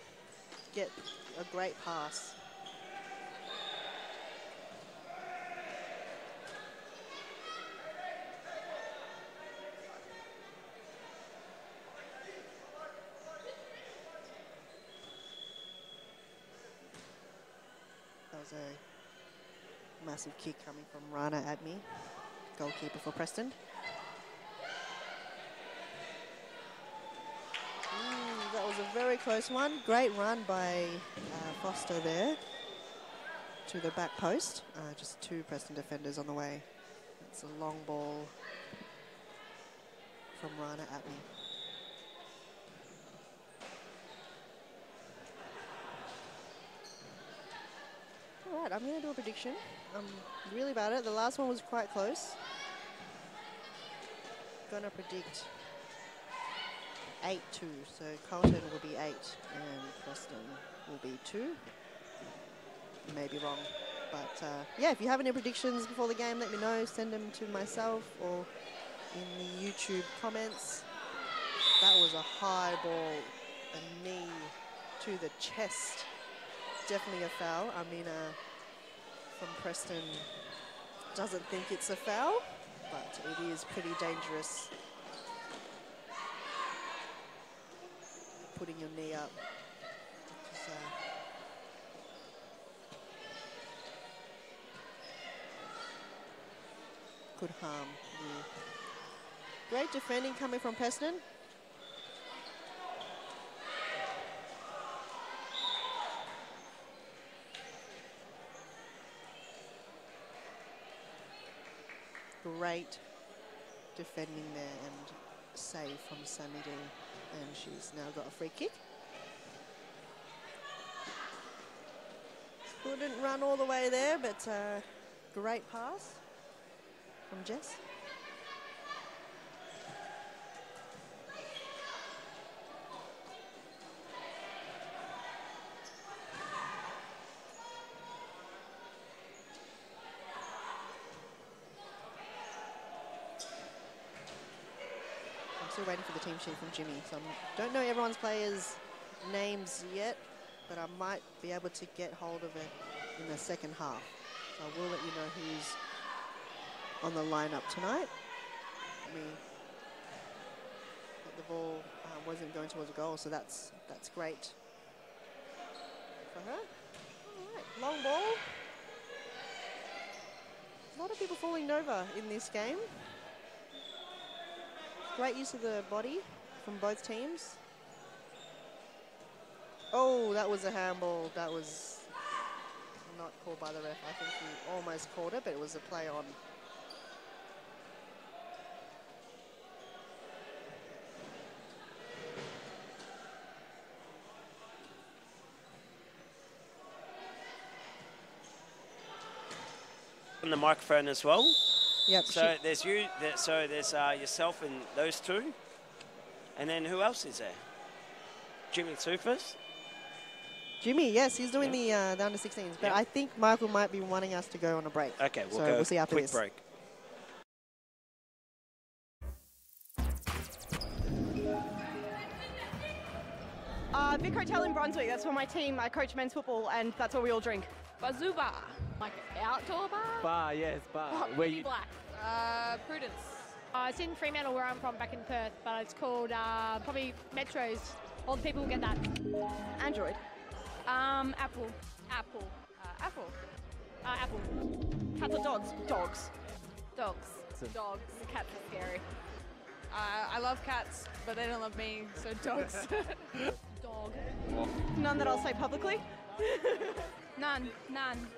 get a great pass. That was a massive kick coming from Rana at me, goalkeeper for Preston. That was a very close one. Great run by Foster there to the back post. Just two Preston defenders on the way. It's a long ball from Rana at me. All right, I'm going to do a prediction. I'm really bad at it. The last one was quite close. Gonna predict 8-2, so Carlton will be 8 and Preston will be 2. May be wrong, but yeah, if you have any predictions before the game, let me know. Send them to myself or in the YouTube comments. That was a high ball, a knee to the chest. Definitely a foul. Amina from Preston doesn't think it's a foul, but it is pretty dangerous. Putting your knee up. Could harm you. Great defending coming from Preston. Great defending there and save from Sammy D. And she's now got a free kick. Couldn't run all the way there, but great pass from Jess. Still waiting for the team sheet from Jimmy. So I don't know everyone's players' names yet, but I might be able to get hold of it in the second half. So I will let you know who's on the lineup tonight. The ball wasn't going towards a goal, so that's great for her. All right, long ball. A lot of people falling over in this game. Great use of the body from both teams. Oh, that was a handball. That was not called by the ref. I think he almost called it, but it was a play on. On the microphone as well. Yep. So there's you. So there's yourself and those two. And then who else is there? Jimmy Sufas? Jimmy, yes, he's doing the under-16s. But I think Michael might be wanting us to go on a break. Okay, we'll so go we'll see after quick this. break. Vic Hotel in Brunswick. That's where my team, I coach men's football, and that's where we all drink. Bazoo bar. Like outdoor bar? Bar, yes, bar. Oh, Where you? black. Prudence. It's in Fremantle where I'm from, back in Perth, but it's called probably Metros. All the people will get that. Android. Apple. Apple. Apple. Apple. Cats or dogs? Dogs. Dogs. Dogs. Cats are scary. I love cats, but they don't love me, so dogs. Dog. None that I'll say publicly? None.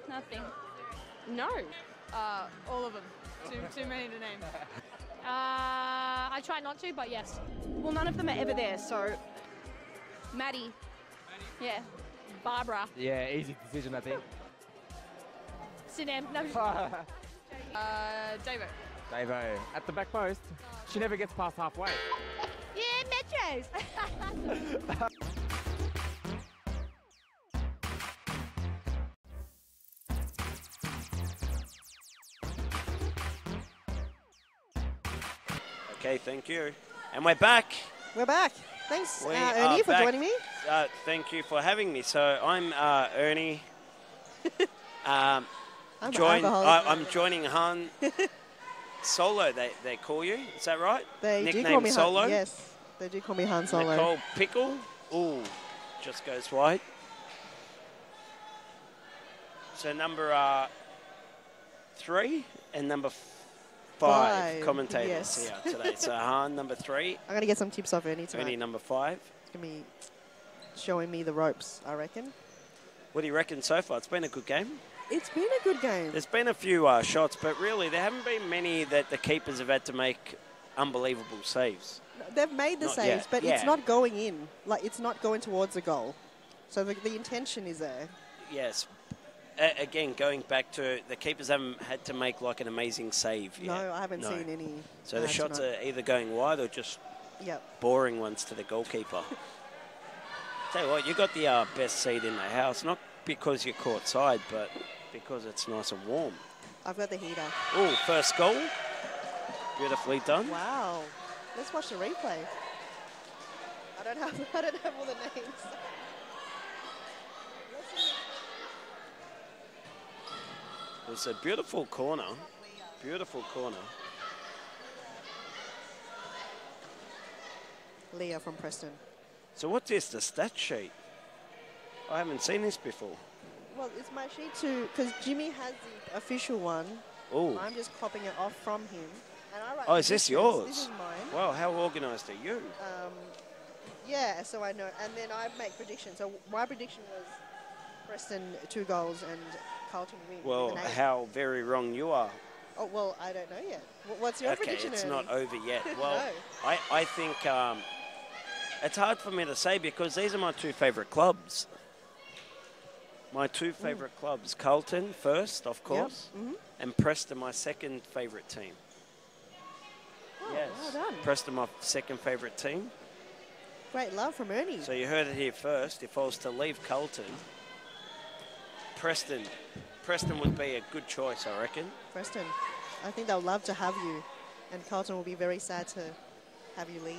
Nothing. No. All of them. Too many to name. I try not to, but yes. Well, none of them are ever there, so... Maddie. Yeah. Barbara. Yeah, easy decision, I think. Sinem. No. Davo. Davo. At the back post. She never gets past halfway. Yeah, Metros. Okay, thank you. And we're back. We're back. Thanks, We Ernie, are for back. joining me. Thank you for having me. So I'm Ernie. I'm an I'm alcoholic. joining Han Solo, they call you. Is that right? They Nickname do call me Solo? Han. Yes, they do call me Han Solo. Nicole Pickle. Ooh, just goes wide. So number 3 and number 5 commentators yes. here today. So Han, number 3. I'm going to get some tips off Ernie tonight. Ernie, number 5. It's going to be showing me the ropes, I reckon. What do you reckon so far? It's been a good game. It's been a good game. There's been a few shots, but really there haven't been many that the keepers have had to make unbelievable saves. They've made the Not saves, yet. but Yeah. it's not going in. Like, it's not going towards the goal. So the intention is there. Yes. Again, going back to the keepers haven't had to make like an amazing save yet. No, I haven't seen any. So the shots are either going wide or just boring ones to the goalkeeper. Tell you what, you got the best seat in the house, not because you're court side, but because it's nice and warm. I've got the heater. Oh, first goal. Beautifully done. Wow. Let's watch the replay. I don't have all the names. It was a beautiful corner. Beautiful corner. Leah from Preston. So what's this, the stat sheet? I haven't seen this before. Well, it's my sheet too, because Jimmy has the official one. Oh. I'm just copying it off from him. And I write Oh, is this predictions. yours? This is mine. Wow, how organised are you? Yeah, so I know. And then I make predictions. So my prediction was Preston 2 goals and Carlton win. Well, with an 8. how very wrong you are. Oh, well, I don't know yet. What's your prediction, Okay, it's Ernie? not over yet. Well, No. I think it's hard for me to say because these are my 2 favourite clubs. My 2 favourite clubs, Carlton first, of course, and Preston, my second favourite team. Oh, Yes, well done. Preston, my second favourite team. Great love from Ernie. So you heard it here first. If I was to leave Carlton, Preston would be a good choice, I reckon. Preston, I think they'll love to have you. And Carlton will be very sad to have you leave,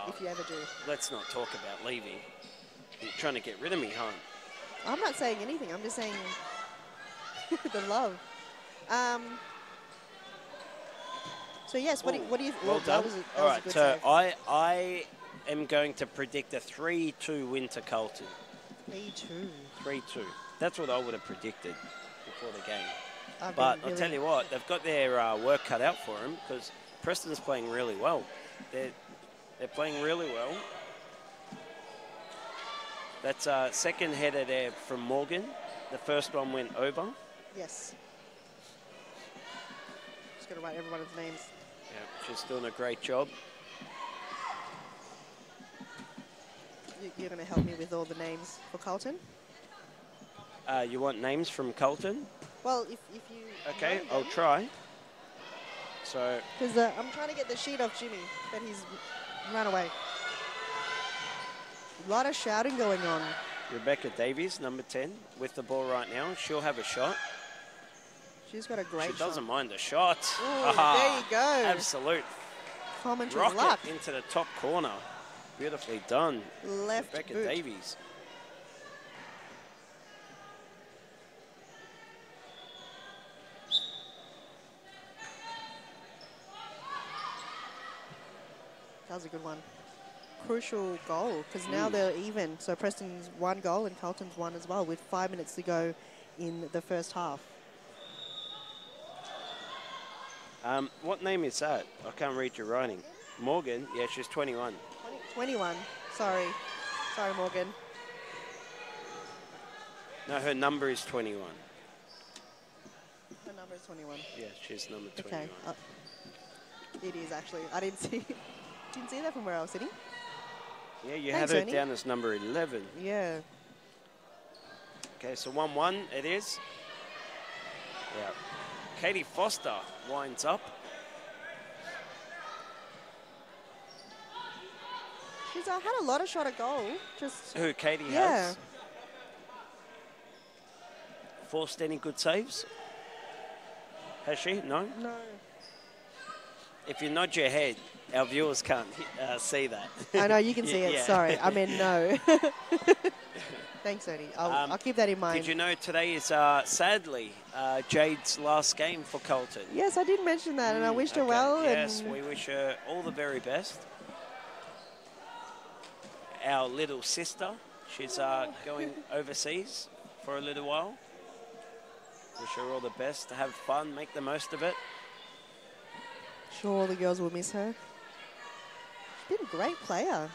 if you ever do. Let's not talk about leaving. You're trying to get rid of me, huh? I'm not saying anything. I'm just saying the love. So, yes, what do you... Well done. That was All a right, good so save. I am going to predict a 3-2 win to Carlton. 3-2. 3-2. That's what I would have predicted before the game. I've But been I'll really- tell you what, they've got their work cut out for them because Preston's playing really well. They're playing really well. That's second header there from Morgan. The first one went over. Yes. Just going to write everyone's names. Yeah, she's doing a great job. You're going to help me with all the names for Carlton? You want names from Carlton? Well, if you... Okay, I'll try. So, Because I'm trying to get the sheet off Jimmy, but he's run away. A lot of shouting going on. Rebecca Davies, number 10, with the ball right now. She'll have a shot. She's got a great She shot. doesn't mind the shot. Ooh, there you go. Absolute Commentary rocket luck. into the top corner. Beautifully done. Left Rebecca boot. Davies. That was a good one. Crucial goal, because now they're even. So Preston's 1 goal and Carlton's 1 as well, with 5 minutes to go in the first half. What name is that? I can't read your writing. Morgan? Yeah, she's 21. 21. Sorry. Sorry, Morgan. No, her number is 21. Her number is 21. Yeah, she's number 21. Okay. It is actually. I didn't see that from where I was sitting. Yeah, you Thanks, have her Ernie. down as number 11. Yeah. Okay, so 1-1 it is. Yeah. Katie Foster winds up. She's had a lot of shot at goal. Just Who Katie yeah. has. Forced any good saves? Has she? No? No. If you nod your head, our viewers can't see that. I know, you can see it. Yeah. Sorry. I mean, no. Thanks, Ernie. I'll keep that in mind. Did you know today is, sadly, Jade's last game for Carlton? Yes, I did mention that, and I wished her well. Yes, and we wish her all the very best. Our little sister, she's going overseas for a little while. Wish her all the best. Have fun, make the most of it. Sure, the girls will miss her. She's been a great player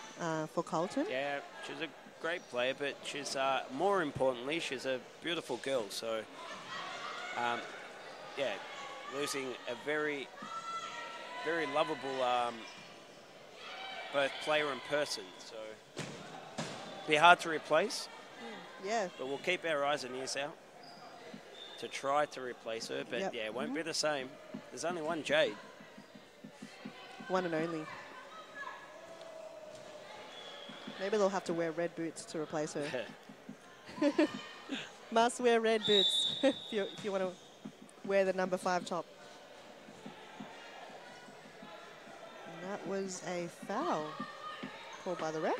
for Carlton. Yeah, she's a great player, but she's more importantly, she's a beautiful girl. So, yeah, losing a very, very lovable both player and person. So, be hard to replace. Yeah. But we'll keep our eyes and ears out to try to replace her. But Yep. yeah, it won't be the same. There's only one Jade. One and only. Maybe they'll have to wear red boots to replace her. Must wear red boots if you want to wear the number 5 top. And that was a foul called by the ref.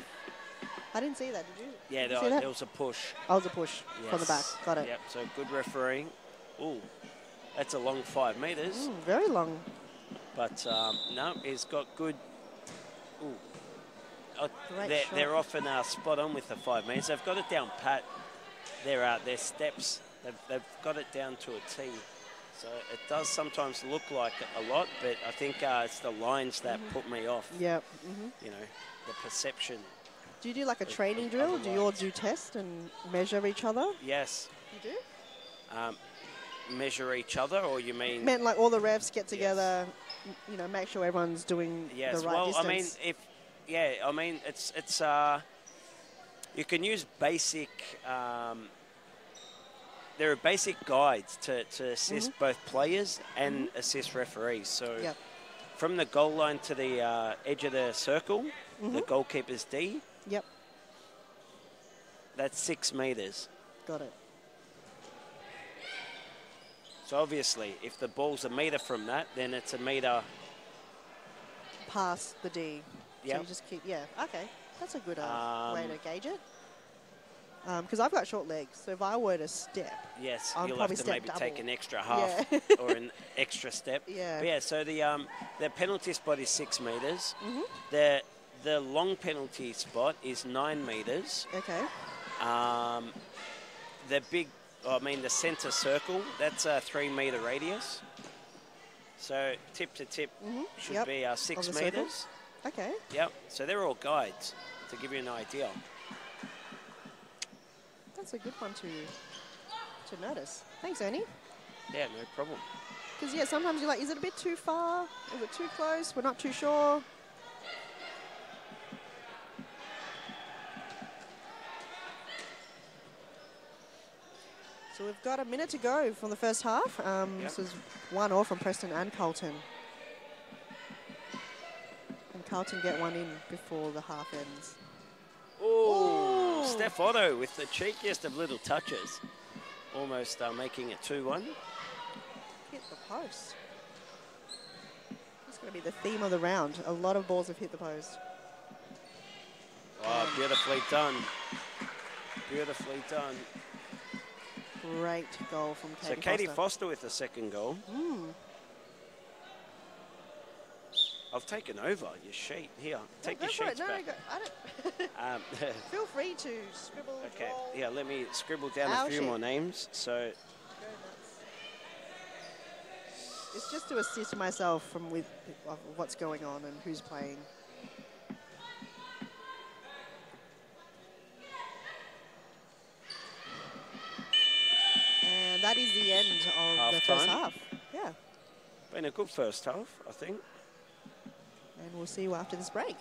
I didn't see that, did you? Yeah, Did you see that? there was a push. Oh, it was a push from the back. Got it. Yep, so good refereeing. Ooh, that's a long 5 metres. Very long. But no, he's got good. Ooh. Great shot. They're often spot on with the 5 metres. They've got it down pat. Their steps, they've got it down to a T. So it does sometimes look like a lot, but I think it's the lines that put me off. Yep. You know, the perception. Do you do like a training drill? Do you all do tests and measure each other? Yes. You do? Measure each other, or you mean? Meant like all the refs get together, you know, make sure everyone's doing the right distance. I mean, it's you can use basic. There are basic guides to assist both players and assist referees. So from the goal line to the edge of the circle, the goalkeeper's D. Yep. That's 6 metres. Got it. So obviously, if the ball's a metre from that, then it's a metre Past the D. So Yep. you just keep, okay. That's a good way to gauge it. Because I've got short legs, so if I were to step, Yes, I'll you'll probably have to maybe step take double. an extra half or an extra step. Yeah. But yeah, so the penalty spot is 6 metres. The long penalty spot is 9 metres. Okay. The centre circle, that's a 3 metre radius. So tip to tip should be 6 Of the circle? metres. Okay. Yep. So they're all guides to give you an idea. That's a good one to notice. Thanks, Ernie. Yeah, no problem. Because, sometimes you're like, is it a bit too far? Is it too close? We're not too sure. So we've got a minute to go from the first half. This is 1-1 from Preston and Carlton. And Carlton get one in before the half ends. Oh, Oh, Steph Otto with the cheekiest of little touches. Almost making it 2-1. Hit the post. That's going to be the theme of the round. A lot of balls have hit the post. Oh, beautifully done. Beautifully done. Great goal from Katie So Katie Foster with the second goal. I've taken over your sheet. Here, take your sheets back. Feel free to scribble. Okay, draw. yeah, let me scribble down Our a few sheet. more names. So It's just to assist myself with what's going on and who's playing. And that is the end of the first half. Yeah. been a good first half, I think. And we'll see you after this break.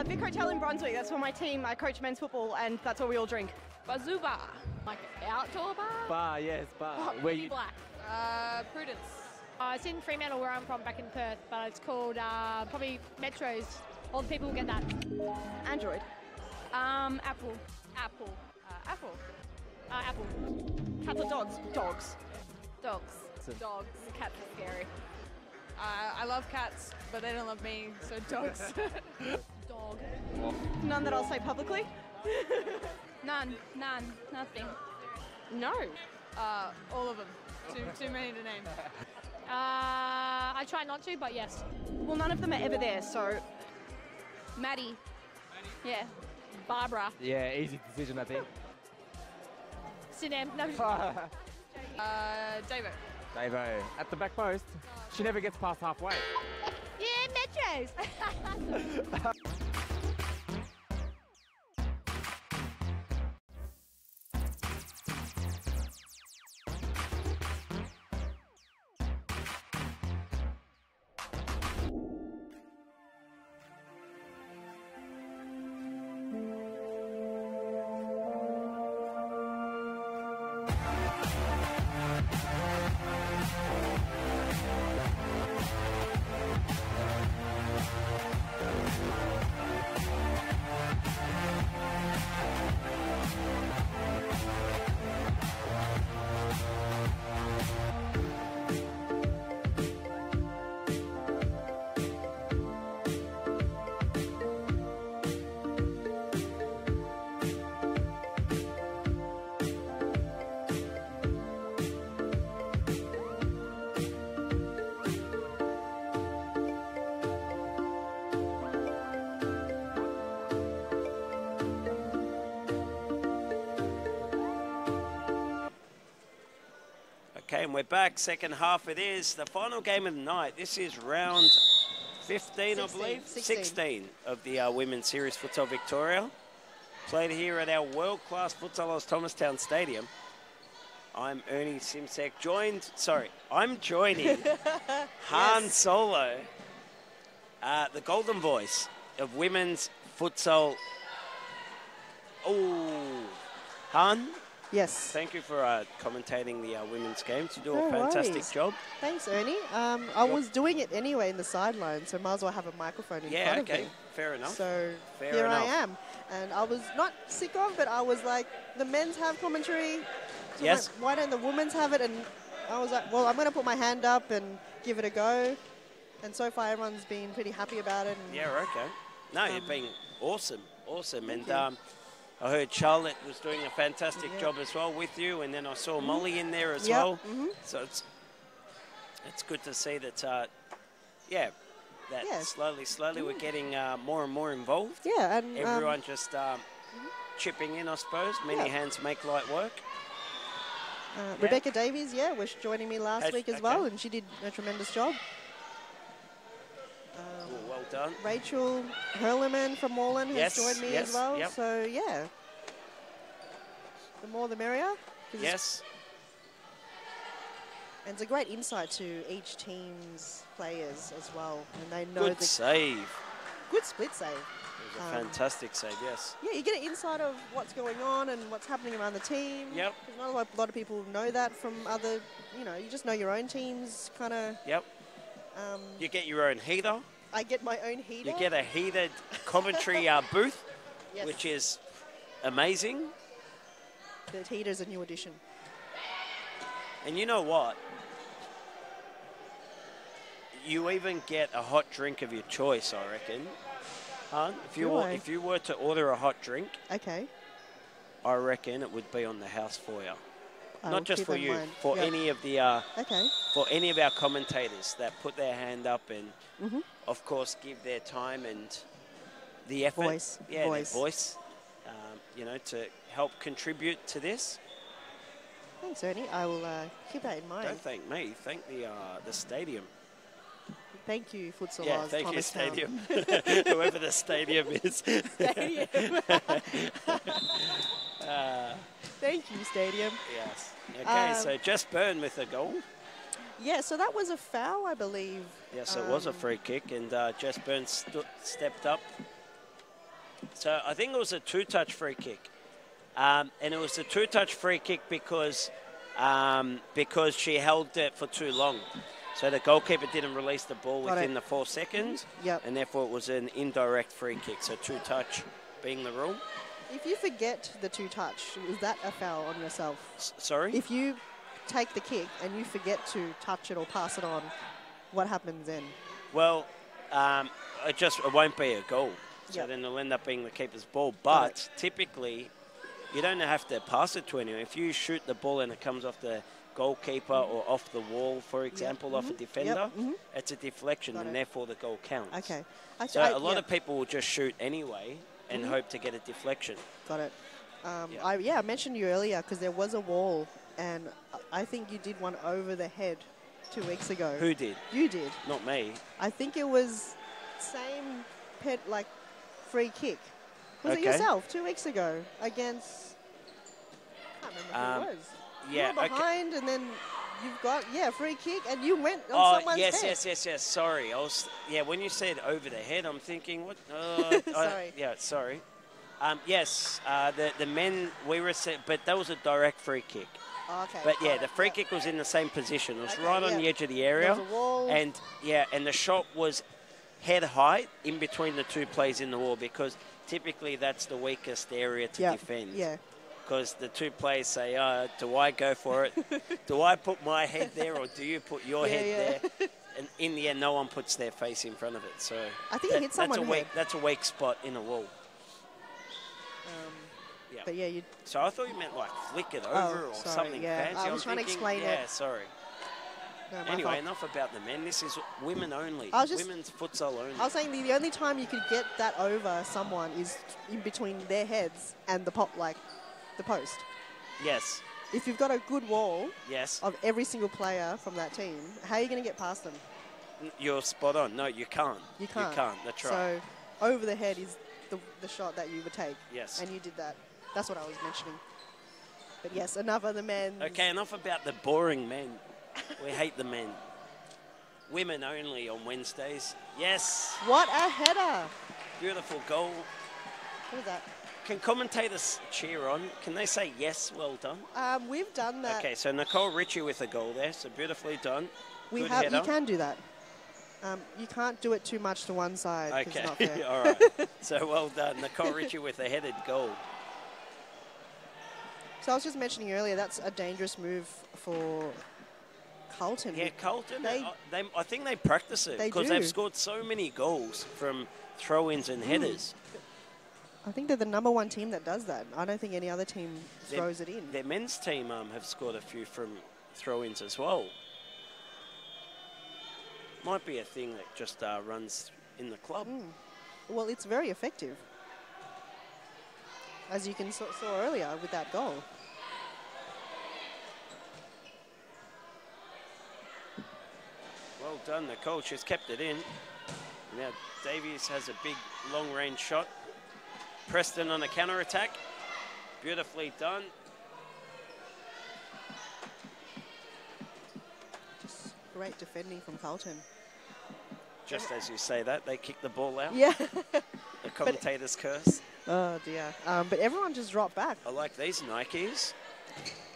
Vic Hotel in Brunswick, that's where my team, I coach men's football, and that's where we all drink. Bazoo bar, like outdoor bar? Bar, yes, bar. Oh, Where you? black. Prudence. It's in Fremantle where I'm from, back in Perth, but it's called probably Metros. All the people will get that. Android. Apple. Apple. Apple. Apple. Cats or dogs? Dogs. Dogs. Dogs. Cats are scary. I love cats, but they don't love me, so dogs. Dog. None that I'll say publicly? None. Nothing. No. All of them. Too many to name. I try not to, but yes. Well, none of them are ever there, so... Maddie. Yeah. Barbara. Yeah, easy decision, I think. Sinem. No. Davo. Davo. At the back post. She never gets past halfway. Yeah, Metros. Okay, and we're back. Second half it is. The final game of the night. This is round 15, I believe. 16 of the Women's Series Futsal Victoria. Played here at our world-class Futsalos Thomastown Stadium. I'm Ernie Simsek, I'm joining Han Solo, the golden voice of women's futsal. Oh, Han? Yes. Thank you for commentating the women's games. You do No a fantastic worries. job. Thanks, Ernie. I was doing it anyway in the sideline, so might as well have a microphone in front of me. Fair enough. So Fair here enough. I am. And I was not sick of, but I was like, the men's have commentary. So Yes. why don't the women's have it? And I was like, well, I'm going to put my hand up and give it a go. And so far, everyone's been pretty happy about it. And Yeah, okay. No, you've been awesome. And you. I heard Charlotte was doing a fantastic job as well with you, and then I saw Molly in there as well. So it's good to see that, slowly we're getting more and more involved. Yeah, and everyone just chipping in, I suppose. Many hands make light work. Rebecca Davies, was joining me last week as well, and she did a tremendous job. Well done. Rachel Hurleman from Moreland has joined me as well. Yep. So, yeah. The more the merrier. Yes. And it's a great insight to each team's players as well. And they know Good save. Good split save. It was a fantastic save, yes. Yeah, you get an insight of what's going on and what's happening around the team. Yep. Because not a lot of people know that from other, you know, you just know your own team's kind of... Yep. You get your own heater. I get my own heater. You get a heated commentary booth, Yes. which is amazing. The heater's a new addition. And you know what? You even get a hot drink of your choice, I reckon. If you were to order a hot drink, okay, I reckon it would be on the house for you. I will Not just keep for that in you, mind. for Yep. any of the for any of our commentators that put their hand up and, of course, give their time and the effort, Voice. yeah, Voice. their voice, you know, to help contribute to this. Thanks, Ernie. I will keep that in mind. Don't thank me, thank the stadium. Thank you, Futsal. Yeah, thank you, Thomastown. stadium. Whoever the stadium is. Stadium. Thank you, Stadium. Yes. Okay, so Jess Byrne with a goal. Yeah, so that was a foul, I believe. Yes, it was a free kick, and Jess Byrne stepped up. So I think it was a two-touch free kick. And it was a two-touch free kick because she held it for too long. So the goalkeeper didn't release the ball within the 4 seconds. Yep. And therefore it was an indirect free kick. So two-touch being the rule. If you forget the two-touch, is that a foul on yourself? Sorry? If you take the kick and you forget to touch it or pass it on, what happens then? Well, it won't be a goal. So Yep. then it'll end up being the keeper's ball. But typically, you don't have to pass it to anyone. If you shoot the ball and it comes off the goalkeeper or off the wall, for example, off a defender, it's a deflection, and therefore the goal counts. Okay. So a lot of people will just shoot anyway and hope to get a deflection. Got it. I mentioned you earlier because there was a wall, and I think you did one over the head 2 weeks ago. Who did? You did. Not me. I think it was same free kick. Was it yourself 2 weeks ago against? I can't remember who it was. Yeah. You were behind, and then you've got free kick, and you went on someone's head. yes. Sorry, when you said over the head, I'm thinking what? Sorry. Sorry. Yes, the men we were, but that was a direct free kick. Oh, okay. But yeah, the free kick was in the same position. It was right on the edge of the area, there was a wall. and the shot was head height in between the two players in the wall, because typically that's the weakest area to defend. Yeah. Because the two players say, do I go for it? Do I put my head there, or do you put your head there? And in the end, no one puts their face in front of it. So I think it hit someone that's a weak spot in a wall. But yeah, you. So I thought you meant like flick it over or something fancy. I was trying to explain it. Yeah, sorry. No, my Anyway, fault. enough about the men. This is women only. Women's futsal only. I was saying the only time you could get that over someone is in between their heads and the the post. Yes. If you've got a good wall of every single player from that team, how are you going to get past them? You're spot on. No, you can't. You can't. You can't. That's right. So over the head is the shot that you would take. Yes. And you did that. That's what I was mentioning. But yes, enough of the men. Okay, enough about the boring men. We hate the men. Women only on Wednesdays. Yes. What a header. Beautiful goal. What is that? Can commentators cheer on? Can they say, yes, well done? We've done that. Okay, so Nicole Ritchie with a goal there, so beautifully done. You Header. can do that. You can't do it too much to one side. 'Cause it's not Okay, fair. all right. So well done. Nicole Ritchie with a headed goal. So I was just mentioning earlier, that's a dangerous move for Carlton. Yeah, Carlton, I think they practice it They because do. they've scored so many goals from throw-ins and headers. I think they're the #1 team that does that. I don't think any other team throws it in. Their men's team have scored a few from throw-ins as well. Might be a thing that just runs in the club. Well, it's very effective, as you saw earlier with that goal. Well done, Nicole. She's kept it in. Now Davies has a big long-range shot. Preston on a counter-attack. Beautifully done. Just great defending from Carlton. Just as you say that, they kick the ball out. Yeah. The commentator's curse. Oh dear. But everyone just dropped back. I like these Nikes.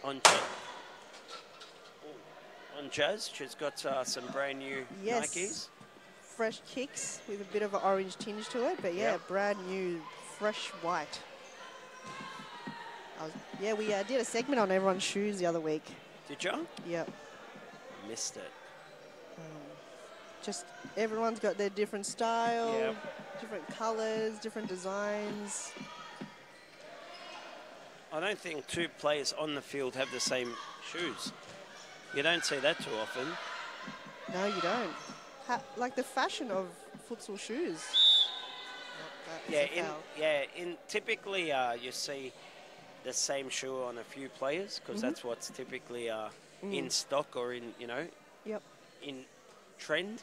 On Jazz, she's got some brand new Yes. Nikes. Fresh kicks with a bit of an orange tinge to it, but yeah, Yep. brand new, fresh white. We did a segment on everyone's shoes the other week. Did you? Yep. Missed it. Just everyone's got their different style, Yep. different colours, different designs. I don't think two players on the field have the same shoes. You don't see that too often. No, you don't. Like the fashion of futsal shoes. Typically you see the same shoe on a few players because that's what's typically in stock or in in trend.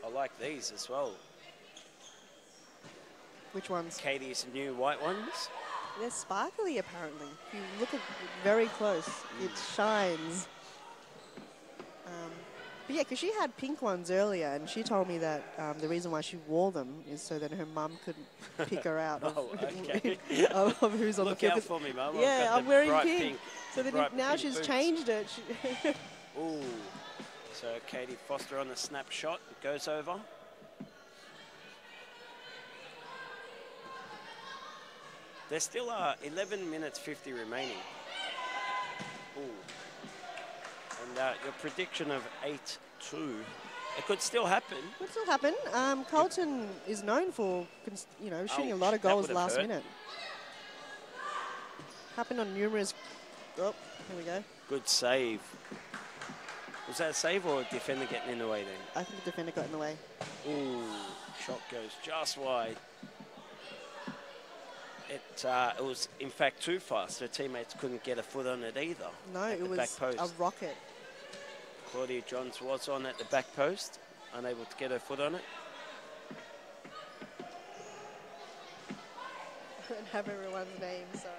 I like these as well. Which ones? Katie's new white ones. They're sparkly apparently. If you look at it very close, it shines. But yeah, because she had pink ones earlier, and she told me that the reason why she wore them is so that her mum couldn't pick her out of, of who's on Look the field. out for me, Mum. Yeah, I'm wearing pink. So then bright now pink she's boots. changed it. Ooh. So Katie Foster on the snapshot. It goes over. There still are 11 minutes 50 remaining. Ooh. And your prediction of 8-2, it could still happen. Could still happen. Carlton is known for, shooting a lot of that goals would've last hurt. minute. Happened on numerous. Oh, here we go. Good save. Was that a save or a defender getting in the way then? I think the defender got in the way. Ooh, shot goes just wide. It was, in fact, too fast. Her teammates couldn't get a foot on it either. No, it was back post. a rocket. Claudia Johns was on at the back post, unable to get her foot on it. I don't have everyone's name, sorry.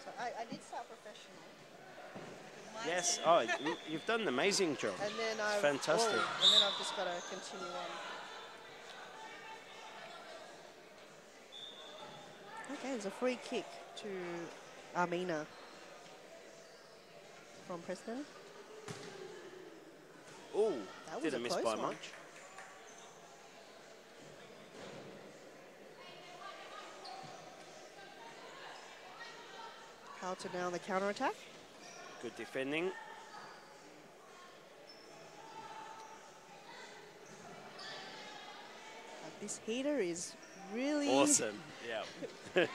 So I did start professional. Yes, you've done an amazing job. And then It's fantastic. and then I've just got to continue on. Okay, there's a free kick to Armina from Preston. Ooh, That was didn't a miss close by one. much. Carlton now on the counter attack. Good defending. This heater is really Awesome, yeah.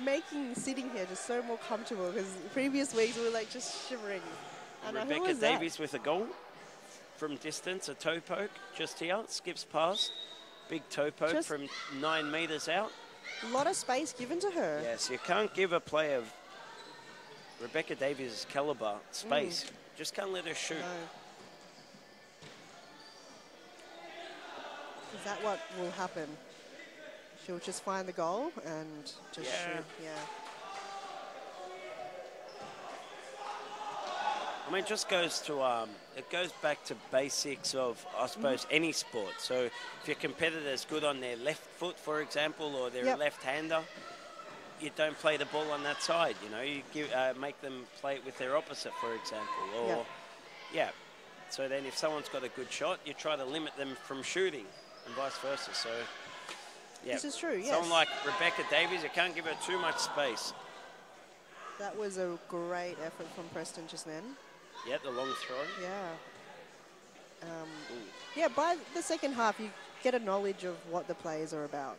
making sitting here just so more comfortable because previous weeks we were like just shivering. And who Rebecca was that? Davies with a goal from distance, a toe poke just here, skips past. Big toe poke Just- from 9 metres out. A lot of space given to her. Yes, you can't give a player of Rebecca Davies' calibre space. Just can't let her shoot. No. Is that what will happen? She'll just find the goal and just shoot. Yeah. I mean, it just goes to, it goes back to basics of, I suppose, any sport. So if your competitor's good on their left foot, for example, or they're a left-hander, you don't play the ball on that side, you know. You give, make them play it with their opposite, for example. Or, so then if someone's got a good shot, you try to limit them from shooting and vice versa. So, yeah. This is true, yes. Someone like Rebecca Davies, you can't give her too much space. That was a great effort from Preston just then. Yeah, the long throw. Yeah. Yeah, by the second half, you get a knowledge of what the players are about.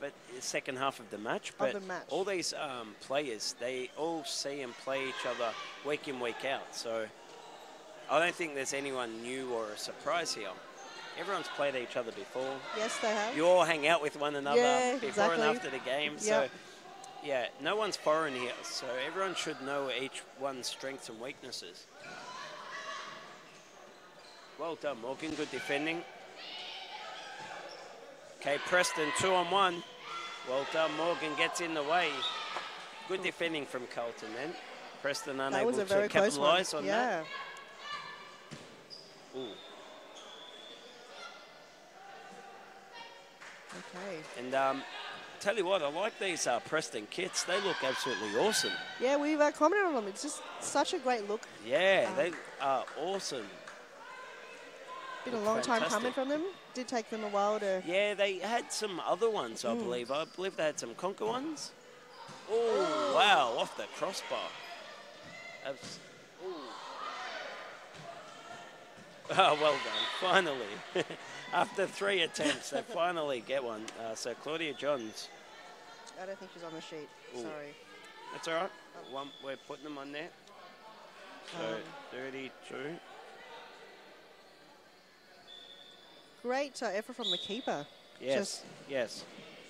But the second half of the match, but the match. all these players, they all see and play each other week in, week out. So I don't think there's anyone new or a surprise here. Everyone's played each other before. Yes, they have. You all hang out with one another before and exactly. after the game. So, yeah, no one's foreign here. So everyone should know each one's strengths and weaknesses. Well done, Morgan. Good defending. Okay, Preston 2-on-1. Well done, Morgan gets in the way. Good defending from Carlton then. Preston That unable was a very to close one. capitalise on that. Ooh. Okay. And tell you what, I like these Preston kits. They look absolutely awesome. Yeah, we've commented on them. It's just such a great look. Yeah, they are awesome. Been a Look long time coming fantastic. from them. Did take them a while to... Yeah, they had some other ones, I believe. I believe they had some Conquer ones. Oh, wow, off the crossbar. Ooh. Oh, well done, finally. After 3 attempts, they finally get one. So Claudia Johns. I don't think she's on the sheet. Ooh. Sorry. That's all right. We're putting them on there. So 32. Great effort from the keeper. Yes, yes.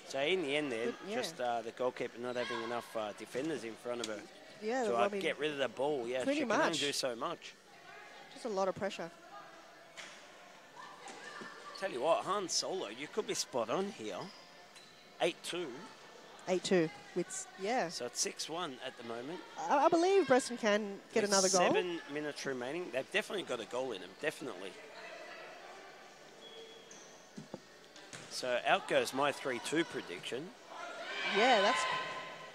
So in the end then, Good, yeah. just the goalkeeper not having enough defenders in front of her Yeah, to I mean, get rid of the ball. Yeah, pretty she can only much. do so much. Just a lot of pressure. Tell you what, Han Solo, you could be spot on here. 8-2. 8-2. Yeah. So it's 6-1 at the moment. I believe Preston can get With another goal. 7 minutes remaining. They've definitely got a goal in them, definitely. So out goes my 3-2 prediction. Yeah, that's...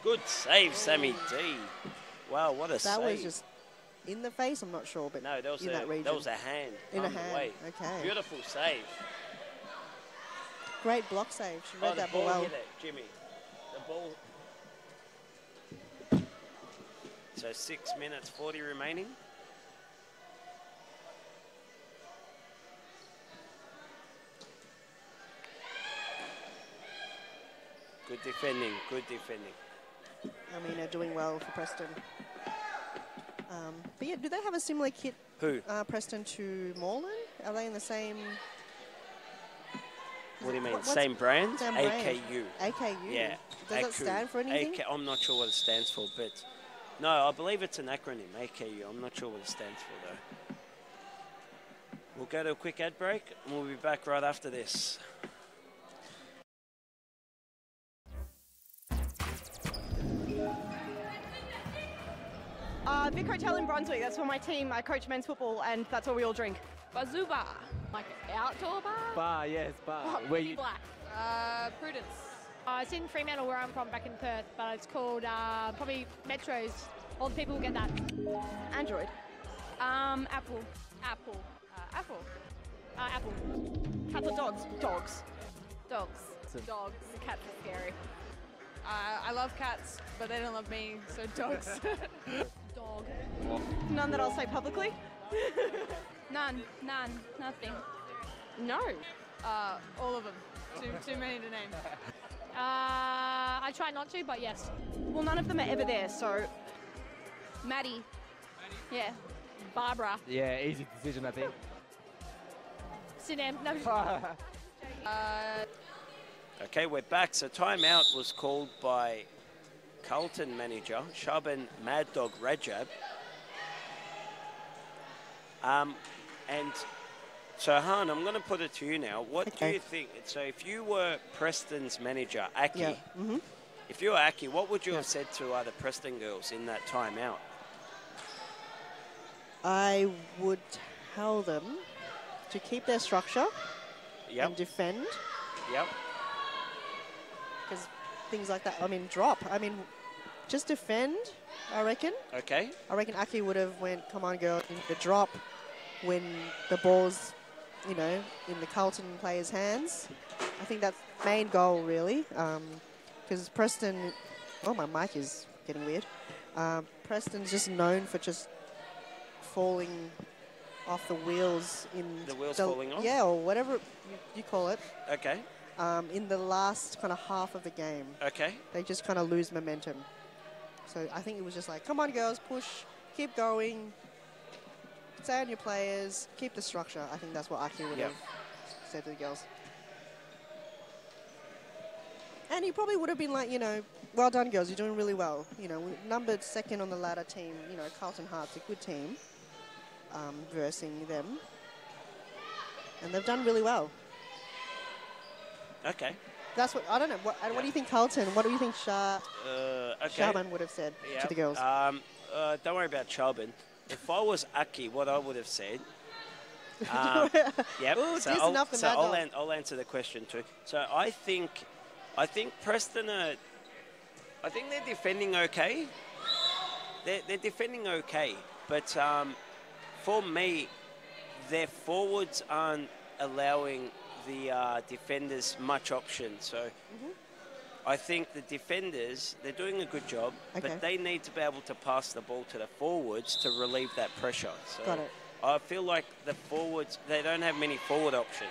Good save, Sammy D. Wow, what a save. That was just in the face, I'm not sure, but no, that was in that region. That was a hand. In a on hand, the way. okay. Beautiful save. Great block save. She read the that ball ball well. hit it, Jimmy. The ball. So 6 minutes 40 remaining. Good defending, good defending. I mean, they're doing well for Preston. But yeah, do they have a similar kit, Who? Preston, to Moreland? Are they in the same... What do you mean? What's- Same brand? Same brand. AKU. AKU? Yeah. Does that AKU. stand for anything? I'm not sure what it stands for, but... No, I believe it's an acronym, AKU. I'm not sure what it stands for, though. We'll go to a quick ad break, and we'll be back right after this. Vic Hotel in Brunswick. That's where my team. I coach men's football, and that's where we all drink. Bazoo bar, like outdoor bar. Bar, yes, bar. Oh, Where you... black. Prudence. It's in Fremantle where I'm from, back in Perth, but it's called probably Metros. All the people will get that. Android. Apple. Apple. Apple. Apple. Cats or dogs? Dogs. Dogs. Dogs. Cats are scary. I love cats, but they don't love me, so dogs. Dog. None that I'll say publicly. None. Nothing. No. All of them. Too many to name. I try not to, but yes. Well, none of them are ever there, so... Maddie. Yeah. Barbara. Yeah, easy decision, I think. Sinem. No. Okay, we're back. So timeout was called by Carlton manager Shaban Mad Dog Rajab. And so, Han, I'm going to put it to you now. What do you think? So if you were Preston's manager, Aki, if you were Aki, what would you have said to the Preston girls in that timeout? I would tell them to keep their structure and defend. Yep. Because things like that, I mean, drop. I mean, just defend, I reckon. Okay. I reckon Aki would have went, come on, girl, into the drop when the ball's, you know, in the Carlton players' hands. I think that's main goal, really. Because Preston, oh, my mic is getting weird. Preston's just known for just falling off the wheels in the wheels falling off? Yeah, or whatever you call it. Okay. In the last kind of half of the game. Okay. They just kind of lose momentum. So I think it was just like, come on, girls, push, keep going, stay on your players, keep the structure. I think that's what Aki would have said to the girls. And he probably would have been like, you know, well done, girls, you're doing really well. You know, numbered second on the ladder team, you know, Carlton Heart's a good team, versing them. And they've done really well. Okay. That's what I don't know. What do you think, Carlton? What do you think Okay. Shaban would have said Yeah. to the girls? Don't worry about Shaban. If I was Aki, what I would have said. Yep. Ooh, so decent enough, the Mad Dog. I'll answer the question too. So I think Preston are. I think they're defending okay. They're defending okay, but for me, their forwards aren't allowing the defenders much option. So I think the defenders, they're doing a good job, but they need to be able to pass the ball to the forwards to relieve that pressure. So Got it. I feel like the forwards, they don't have many forward options.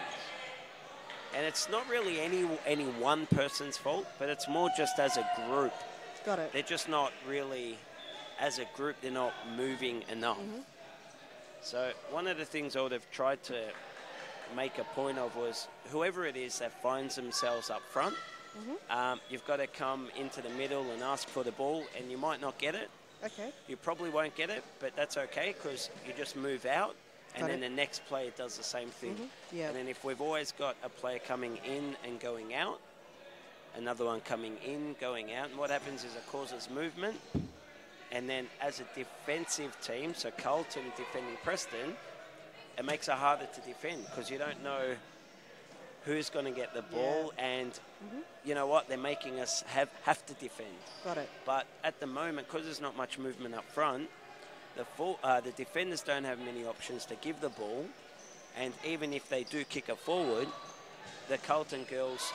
And it's not really any one person's fault, but it's more just as a group. Got it. They're just not really, as a group, they're not moving enough. So one of the things I would have tried to make a point of was whoever it is that finds themselves up front, you've got to come into the middle and ask for the ball, and you might not get it. Okay. You probably won't get it, but that's okay because you just move out, and then the next player does the same thing. Yeah. And then if we've always got a player coming in and going out, another one coming in, going out, and what happens is it causes movement. And then as a defensive team, so Carlton defending Preston, it makes it harder to defend because you don't know who's going to get the ball, and you know what, they're making us have to defend. Got it. But at the moment, because there's not much movement up front, the defenders don't have many options to give the ball, and even if they do kick it forward, the Carlton girls,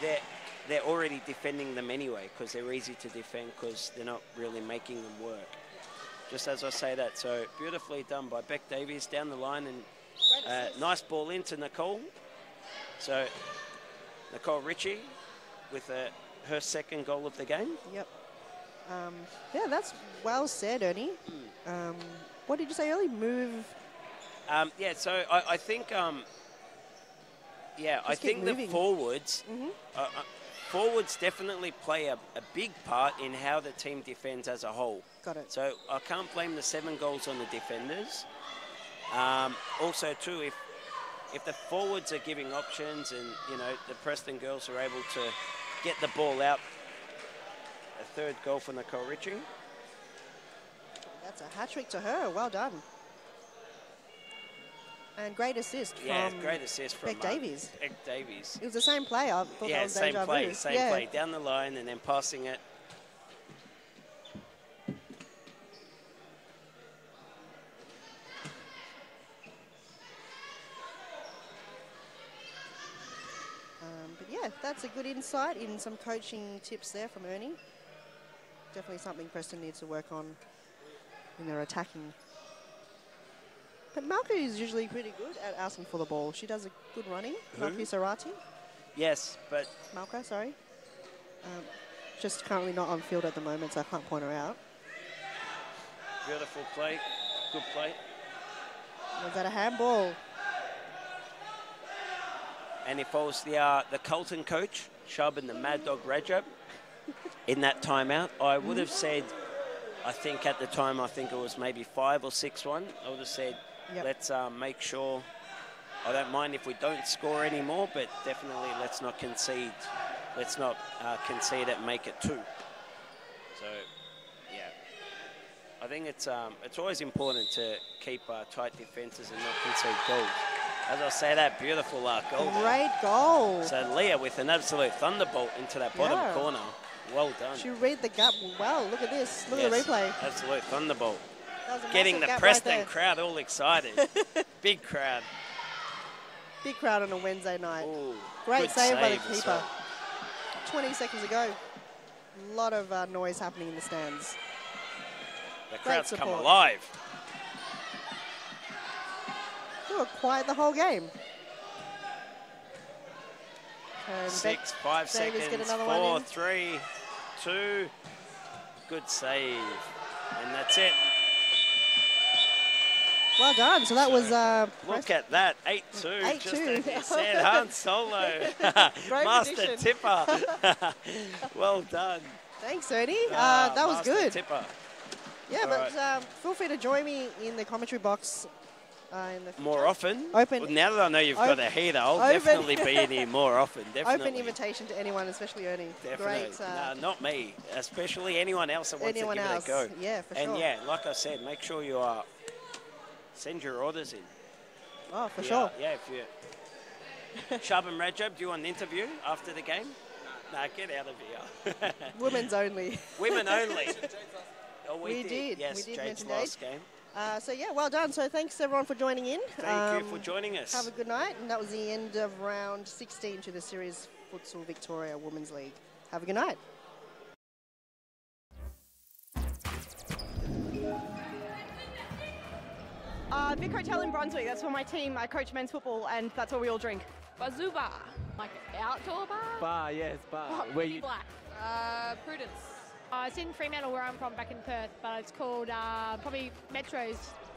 they're already defending them anyway because they're easy to defend because they're not really making them work. Just as I say that, so beautifully done by Beck Davies down the line, and nice ball into Nicole. So Nicole Ritchie with her second goal of the game. Yep. Yeah, that's well said, Ernie. What did you say earlier? Move. Yeah, so I think, I think the forwards, forwards definitely play a big part in how the team defends as a whole. Got it. So I can't blame the 7 goals on the defenders. Also, too, if the forwards are giving options and, you know, the Preston girls are able to get the ball out, a third goal for Nicole Ritchie. That's a hat-trick to her. Well done. And great assist from Beck Davies. Beck Davies. It was the same play. I thought that was same deja play, vu. same play. Down the line and then passing it. But yeah, that's a good insight in some coaching tips there from Ernie. Definitely something Preston needs to work on in their attacking. But Malco is usually pretty good at asking for the ball. She does a good running. Malco Sarati. Yes, but... Malco, sorry. Just currently not on field at the moment, so I can't point her out. Beautiful play. Good play. Was that a handball? And if I was the Carlton coach, Shaban the Mad Dog Rajab, in that timeout, I would have said, I think at the time, I think it was maybe 5 or 6-1. I would have said, let's make sure, I don't mind if we don't score anymore, but definitely let's not concede. Let's not concede and make it 2. So, yeah. I think it's always important to keep tight defences and not concede goals. As I say, that beautiful goal. Great goal. So Leah with an absolute thunderbolt into that bottom corner. Well done. She read the gap well. Look at this. Look at the replay. Absolute thunderbolt. Getting the Preston crowd all excited. Big crowd. Big crowd on a Wednesday night. Ooh, great save by the keeper. Well. 20 seconds ago. A lot of noise happening in the stands. The crowd's come alive. They were quiet the whole game. 6, 5 seconds, 4, 3, 2. Good save. And that's it. Well done. So that was... look at that. 8-2. 8-2. Just as you said, Han Solo. Master prediction. tipper. Well done. Thanks, Ernie. That was Master good. Tipper. Yeah, All but feel free to join me in the commentary box in the future. More often? Open. Well, now that I know you've got a heater, I'll open- definitely be in here more often. Definitely. Open invitation to anyone, especially Ernie. Definitely. Great. No, not me. Especially anyone else that wants Anyone to give else. it a go. Yeah, for and sure. yeah, like I said, make sure you send your orders in. Oh, for sure. Yeah, if you... Shab and Rajab, do you want an interview after the game? No, get out of here. Women's only. Women only. Oh, We did. Yes, We did Jade's mention last Jade. game. So yeah, well done. So thanks everyone for joining in. Thank you for joining us. Have a good night. And that was the end of round 16 to the Series Futsal Victoria Women's League. Have a good night. Vic Hotel in Brunswick. That's where my team. I coach men's football, and that's where we all drink. Bazoo bar. Like outdoor bar? Bar, yes, bar. Oh, Where you? black. Prudence. It's in Fremantle where I'm from, back in Perth, but it's called probably Metros.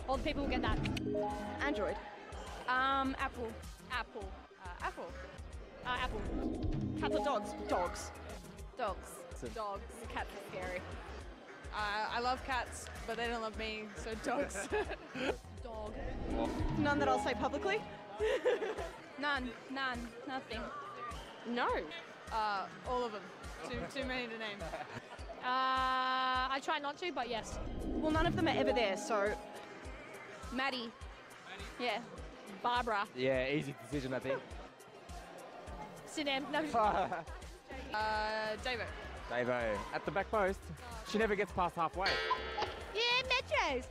All the people will get that. Android. Apple. Apple. Apple. Apple. Cats or dogs? Dogs. Dogs. Dogs. Cats are scary. I love cats, but they don't love me, so dogs. Dog. None that I'll say publicly. None. Nothing. No. All of them. Too many to name. I try not to, but yes. Well, none of them are ever there, so. Maddie. Yeah. Barbara. Yeah, easy decision, I think. Sinem. No. Davo. Davo. At the back post. She never gets past halfway. Yeah, Metros.